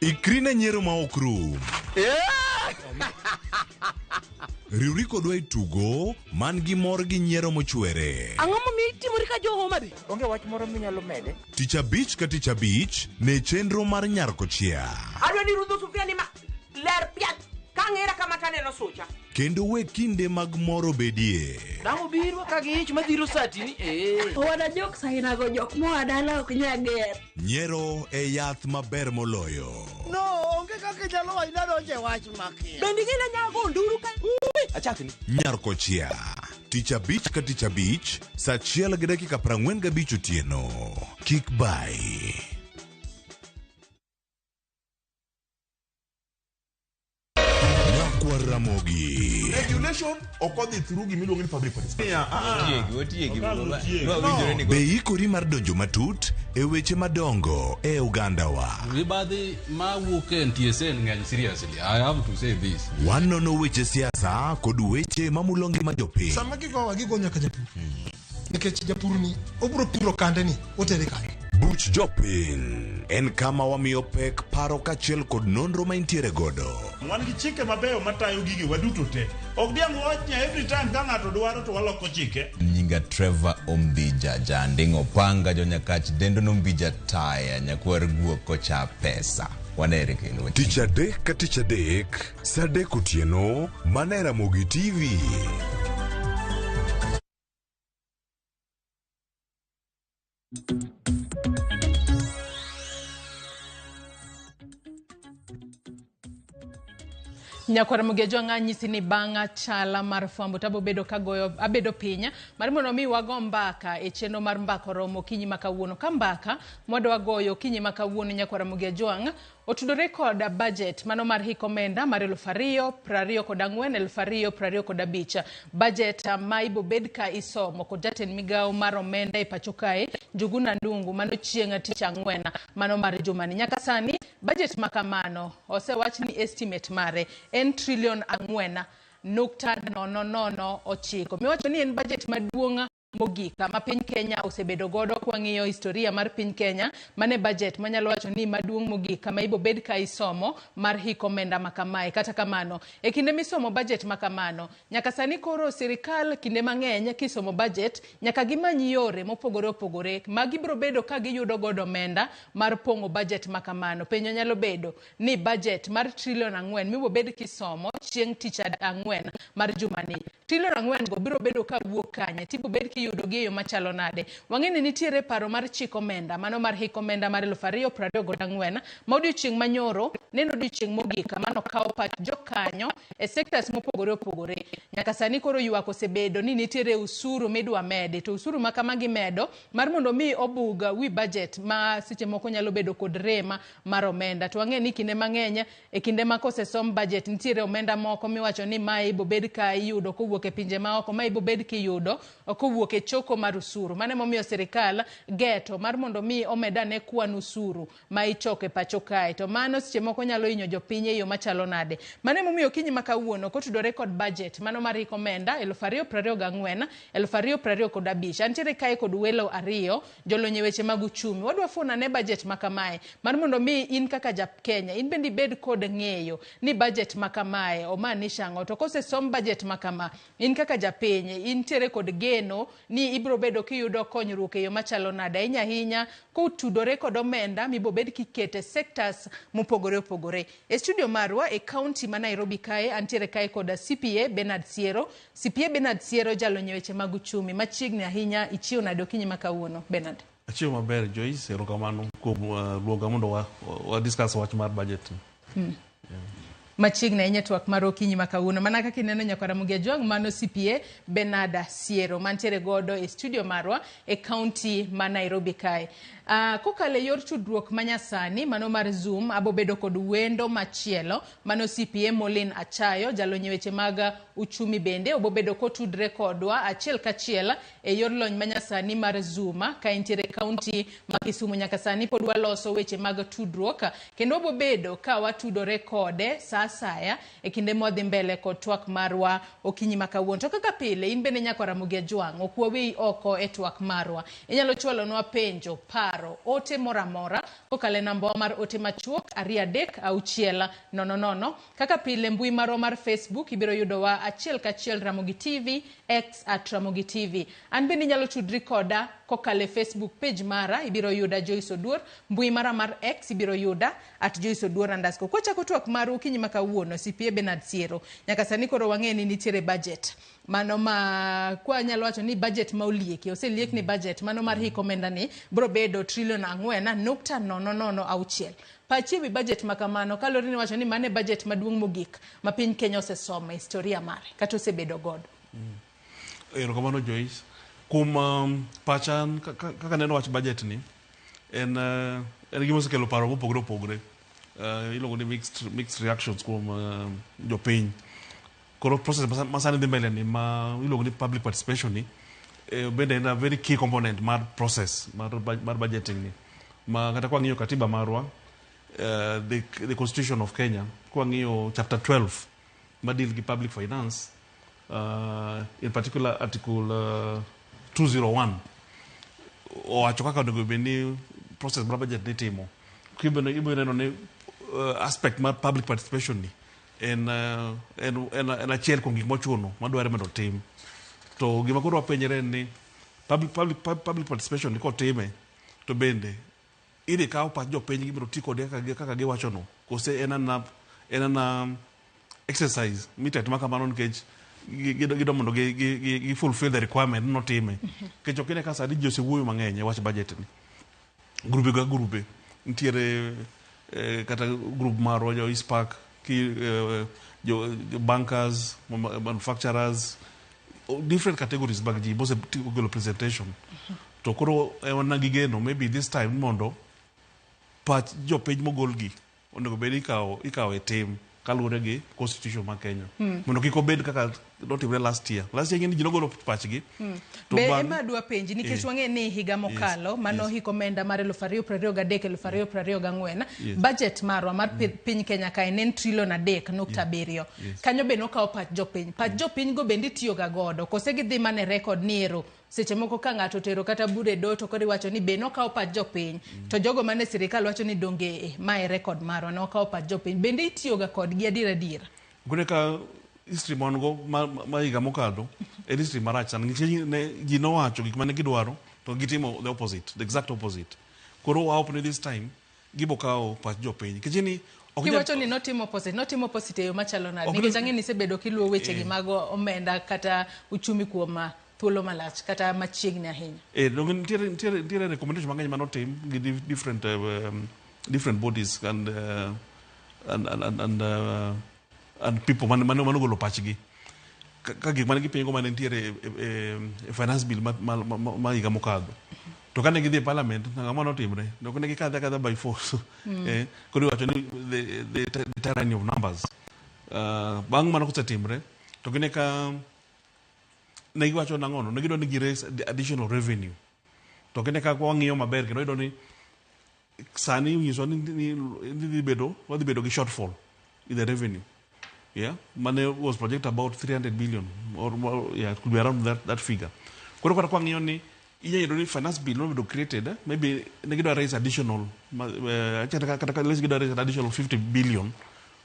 Ikrina nyero ma okrum. Riuri kodwa itugo man gi mor gi nyiero mochwere. Ang'o momiyo itimori ka jo Homa Bay? Onge wach moro minyalo mede. Tich abich ka tich abich ne chenro mar nyarko chia. Adwa ni rudho sufria ni ma. ler piat kang'era kama taneno sucha. Kendo we kinde mag moro bedie. Damo biro ka giich madhiro satini Wada jok saina go jok moa dala ok nyager. Nyiero e yath maber moloyo. No, onge kaka jalo aina donje wach maki. Bendi gina nyago nduru ka. Achakni. Nyarko chia. Tich abich ka tich abich, sa 1:45 otieno. Kik bai. Ramogi. Regulation okodhi through gimiluongo ni public participation. Be ikori mar donjo matut e weche madongo e Uganda wa. Ribadhi ma wuke NTSN ng'eny seriously. I have to say this. Wanono weche siasa kod weche mamulongi majopiny. Sama gigo nyaka japur. Nikech japur ni obro puro kande ni otere kande. Buch jopiny en kama wamiyo pek paro kachiel kod nonro maintiere godo. Wan gi chike mabeyo matayo gigi waduto te. Ok diang' wachnya every time ka ng'ato dwaro to waloko chike. Nyinga Trevor Ombija jandingo panga jonyakach dendo nombija taya nyakwar guok kocha pesa. Wanere kendo. Tich adek ka tich adek, sa 3 otieno, mana e Ramogi TV. Nyakwara mugejo ng'anyisi ni banga chala mar fwambo tabo bedo kagoyo abedo pinya mar mono mi wago mbaka e cheno mar mbaka romo kinyi makawuono ka mbaka modo wagoyo kinyi makawuono nyakwara mugejo anga otudore kod budget mano mar hikomenda mar 2024-2025 budget ma ibo bed ka isomo kod jatend migao mar omenda e pacho kae Njuguna Ndungu mano chieng' tich ang'wen mano mar jumani nyaka sani budget makamano osewach ni estimate mare en trillion 4.009. Miwacho ni en budget maduong' mogika ma piny Kenya osebedo godo kwang'iyo historia mar piny Kenya mane budget manyalo wacho ni maduong' mogika ma ibo bed ka isomo mar hikomenda makamae. Kata kamano e kinde misomo budget makamano nyaka sani koro sirikal kinde mang'eny kisomo budget nyaka gimanyi yore mopogore opogore ma gibro bedo ka giyudo godo omenda mar pongo budget makamano. Penyo nyalo bedo ni budget mar trillion 4 mibo bed kisomo chieng' tich ang'wen mar jumani. Trillion 4 go biro bedo ka wuok kanye tipo bed ki yudo gi yo machalo nade. Wang'eni nitiere paro mar chikomenda mano mar hikomenda mar 2024 ma odiochieng' manyoro neno odiochieng' mogika mano kao pach jokanyo e sectors mopogore opogore. Nyaka sani koro ywak osebedo ni nitiere usuru midwa mede to usuru makamagi medo mar mondo mi obuga wi budget ma seche moko nyalo bedo kod rema mar omenda. To wang'eni kinde mang'eny e kinde ma kosesom budget nitiere omenda moko miwacho ni mai ibo bed ka iyudo kowuok e pinje maoko ma ibo bed kiyudo kowuok e choko mar usuru. Mane momiyo sirikal geto mar mondo mi omedane kwan usuru ma ichoko e pacho kae. To mano seche moko nyalo hinyo jopiny e yo machalo nade. Mane momiyo kinyi makawuono kotudore kod budget mano mar hikomenda 2024-2025. Antiere kae kod welo ariyo jolonye weche mag uchumi. Wadwa funa ne budget makamae mar mondo mi in kaka jap Kenya in bendi bed kod ng'eyo ni budget makamae omaanisha ang'o. To kose som budget makama in kaka japiny intiere kod geno ni ibro bedo kiyudo konyruok e yo machalo nade ahinya ahinya kotudore kod omenda mibo bed kikete sectors mopogore opogore. E studio marwa e county ma Nairobi kae antiere kae kod CPA Bernard Siero. CPA Bernard Siero jalonye weche mag uchumi machiegni ahinya ichiwo nade okinyi makawuono Bernard. Achiwo maber Joyce erokamano kuom luonga mondo wa discuss wach mar budget. Machiegni ahinya twak mar okinyi makawuono mana kaka ineno nyakwara mugejo mano CPA Bernard Siero mantiere godo e studio marwa e county ma Nairobi kae. Kokale yor tudruok manyasani mano mar Zoom abobedo kod wendo machielo mano CPA Molin Achayo jalonye weche mag uchumi bende obobedo kotudre kodwa achiel kachiel e yor lony manyasani mar Zoom ka intiere county ma Kisumu. Nyaka sani pod waloso weche mag tudruok kendo obobedo ka watudore kode saya e kinde modhi mbele kod twak marwa okinyi makawuono. To kaka pile in bende nyakwara mugejo okwawi oko e twak marwa inyalo chwalonwa penjo paro ote moramora kokale namba mar ote machuok 236000. Kaka pile mbui marwa mar Facebook ibiro yudo wa achiel kachiel Ramogi TV X @Ramogi TV. An bende nyalo tudri koda kokale Facebook page mara ibiro yuda Joyce Oduor, mbui mara mar X ibiro yuda @Joyce Oduor_. Kocha kotwak maru okinyi makawuono CPA Bernard Siero nyaka sani koro wang'e ni nitiere budget mano ma kwa nyalo wacho ni budget ma olieki oseliek ni budget mano mar hik omenda ni bro bedo trilion 4.006. Pachi wi budget makamano kalori ni wacho ni mane budget maduong' mogik ma piny Kenya osesoma historia mare kata osebedo godo. Erokamano Joyce. Pachan kaka neno wach budget ni en gima osekelo paro mopogore. Iluongo ni mixed reactions kuom jopiny. Koro process masani dhi mbele ni ma iluongo ni public participation ni bende en a very key component mar process mar budgeting ni. Ma kata kwa ng'iyo katiba marwa the Constitution of Kenya kwa ng'iyo chapter 12 ma deal gi public finance in particular article 201 owacho kaka onego bed ni process mar budget ni timo. Ibo neno ni aspect mar public participation ni en achiel kuom gik mochuno madware mondo tim. To gima koro wapenjre ni public participation ni kotime to bende idhi kawo pach jopiny gibiro ti kode kaka giwacho no kose en ana exercise mitet makamano nikech gido mondo gi fulfill the requirement no time. Kech okine ka sadi ji osewuoyo mang'eny e wach budget ni. Grube nitiere kata group marwa jo East Park jo bankers, manufacturers, different categories bag ji bose golo presentation. To koro wana gigeno maybe this time mondo pach jopiny mogol gi onego bed ikawo e tim kaluwore gi constitution mar Kenya mondo kik obed kaka notimre last year ng'eni ji nogolo pachgi. Be ema dwa penji nikech wang'e ni higa mokalo mano hik omenda mar 2023-2024 budget marwa mar piny Kenya ka en trilion 3.7. Kanyo be nokawo pach jopiny go bende itiyo ga godo kose gidhi mane record ni ero seche moko ka ng'ato tero kata bude do to kodi wacho ni be nokawo pach jopiny to jogo mane sirikal wacho ni donge mae record marwa nokawo pach jopiny bende itiyo ga kod gi adiera. Gune ka history mongo ma higa mokalo en history marach sana nikech ji nowacho gik mane gidwaro to gitimo the opposite, the exact opposite. Koro open this time gibo kawo pach jopiny nikech ni kiwacho ni notimo opposite yo machalo nade nikech ang'e ni sebedo kiluwo weche gi mago omenda kata uchumi kuom thuolo malach kata machiegni ahinya. Nitiere recommendation mang'eny manotim gi different bodies and people mano golo pachgi ka gik mane gipingo mane nitiere finance bill ma higa mokadho to kane gidhi e parliament ng'ama notimre dok ne gikadhe by force. Koro wacho ni the tyranny of numbers bang' mano kosetimre to gine ka ne giwacho nang'ono ne gidwa ni gi raise additional revenue to gine ka wang'iyo maber kendo idwa ni sani nyiso ni wadhi bedo gi shortfall in the revenue. Money was projected about 300 billion or more, it could be around that figure. Koro kwa ng'iyo ni iye finance bill no be created maybe they get raise additional let's get raise an additional 50 billion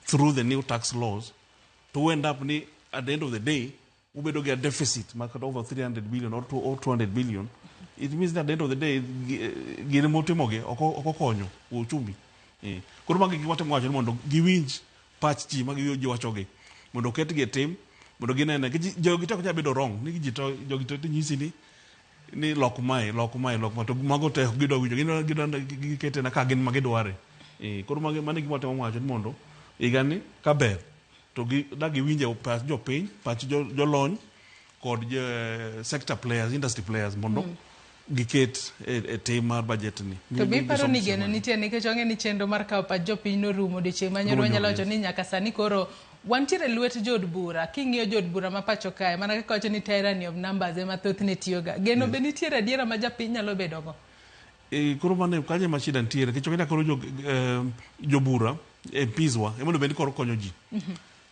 through the new tax laws to end up ni at the end of the day we better get a deficit market over 300 billion or 200 billion. It means that at the end of the day gine motimoge okokonyo uchumi. Koro magi giwatemo wacho mondo giwinj pach ji magi giwachoge mondo ketgi e tim mondo ginene jogi to nyalo bedo wrong ni jogi to nyisi ni lok mai to mago te gidwa winjo gidwa gikete na ka gin magidware. Koro mane giwatemo wacho mondo igani ka ber to dagi winje pach jopiny pach jolony kod sector players, industry players mondo giket e tim mar budget ni. To bi paro ni geno nitie nikech onge ni chenro mar kawo pach jopiny norumo odiechieng' manyoro nyalo wacho ni nyaka sani koro wantiere lwet jod bura king'iyo jod bura ma pacho kae mana kaka wacho ni tyranny of numbers ema thothne tiyoga geno be nitiere adiera ma japiny nyalo bedogo. Koro mane kanye mashida nitiere nikech okenda koro jobura MPs wa emondo bende koro konyo ji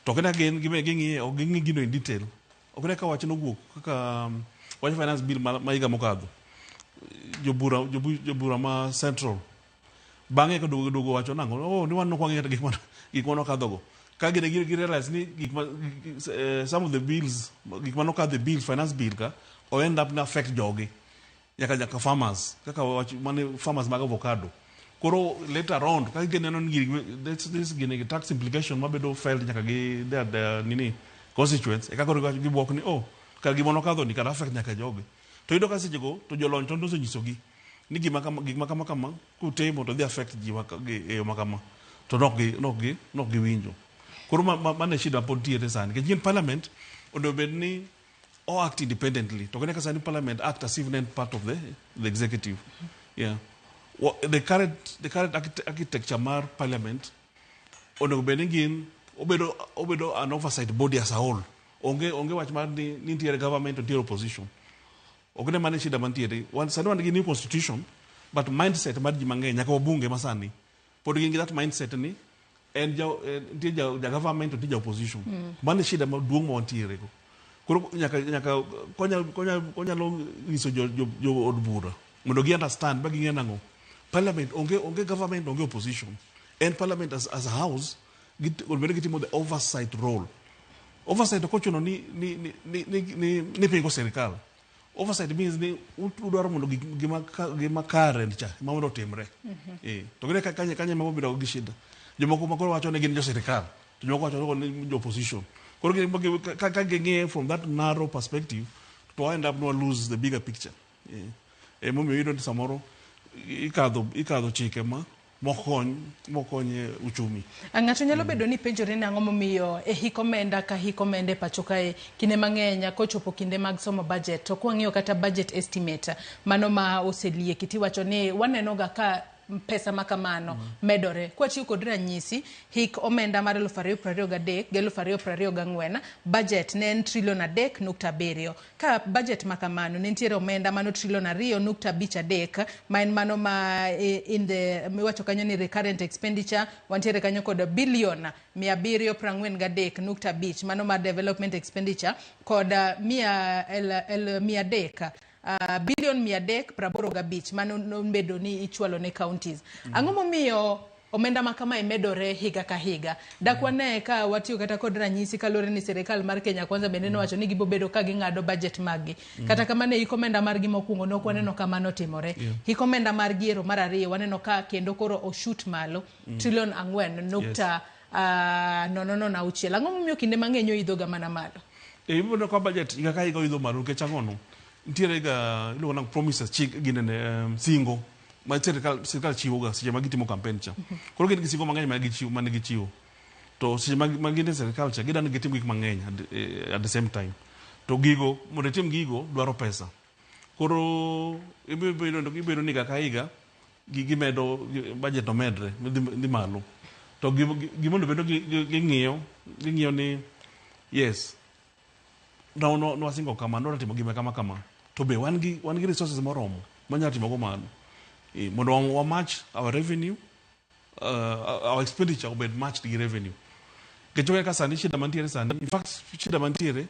to okenda ging'i gino in detail okenda ka wach nowuok kaka wach finance bill ma higa mokadho jobura ma central bang'e kadogo wacho nang'o ni wan nokwang'e gik manokadhogo ka gi realize ni some of the bills gik manokadho e bills finance bill ka end up na affect jogi nyaka farmers kaka farmers mag avocado Koro later on ka gineno this gine tax implication mabedo filed nyaka gi the nini constituents e ka koro gibuok ni ka gimono kadho ni kada affect nyaka jogi to yudo ka sejego to jolony to ndoso nyisogi ni gik makama kutimo to dhi affect ji e yo makama to nok gi winjo. Koro mane shida pod tiere sani ke gin parliament ondo bed ni all act independently to kene ka sani parliament act as if nen part of the executive. Yeah. The current architecture mar parliament onego bed ni gin obedo an oversight body as a whole. Onge wach mar ni nitiere government to nitiere opposition. Ogene mane shida mantiere. Sani wan gi new constitution but mindset mar ji mang'eny nyaka wabunge masani pod gin gi that mindset ni en nitie ja government to nitie ja opposition. Mane shida maduong' ma wantiere go. Koro nyaka konyalo nyiso jo od bura mondo gi understand ba ging'e nang'o. Parliament onge government onge opposition. And parliament as a house obedo gitimo the oversight role. Oversight okochuno ni pingo serikal. Oversight means ni udwaro mondo gima kare cha mondo timre. To gine kanye ma obedo gi shida. Jomoko makoro wacho ni gin jo serikal. To jomoko wacho ni jo opposition. Koro ka ging'e from that narrow perspective to end up no lose the bigger picture. Momiyo yudo ni samoro ikadho chike mokonye uchumi. Ng'ato nyalo bedo ni penjore ni ang'o momiyo e hik omenda ka hik omenda pacho kae kinde mang'eny kochopo kinde mag somo budget to kwang'iyo kata budget estimate mano ma oselieki tiwacho ni waneno ga ka pesa makamano medore kwachiwo kod ranyisi hik omenda mar 2023 gi 2024 budget ne en $3.3.7 ka budget makamano ne nitiere omenda mano $2.53 ma en mano ma in the miwacho kanyo ni recurrent expenditure wantiere kanyo kod billion 743.5 mano ma development expenditure kod billion 385 mano bedo ni ichwalo ne counties. Ang'o momiyo omenda makama medore higa ka higa? Dakwane ka watiyo kata kod ranyisi kalore ni serikal mar Kenya Kwanza bende wacho ni gibobedo ka ging'ado budget magi. Kata kamane hik omenda margi mokwongo nok waneno kamano timore. Hik omenda mar giero mar ariyo waneno ka kendo koro oshut malo $4.6. Ang'o momiyo kinde mang'eny oidho ga mana malo? Ibono ka budget higa ka higa oidho malo nikech ang'ono ntiere ga iluongo na promises chik gine singo ma sirikal chiwo ga seche ma gitimo campaign cha. Koro gin gi singo mang'eny ma gichiwo. To seche ma gin sirikal cha gidani gitim gik mang'eny at the same time. To gigo mondo itim gigo dwaro pesa. Koro ibedo ni ka higa gimedo budget no medre dhi malo. To gimondo bedo ging'iyo ni yes no wasingo kama no timo gima kama to be wan gi resources moromo manyalo timo go mano mondo wa match our revenue our expenditure obed matched gi revenue kechoke ka sani shida mantiere sani in fact shida mantiere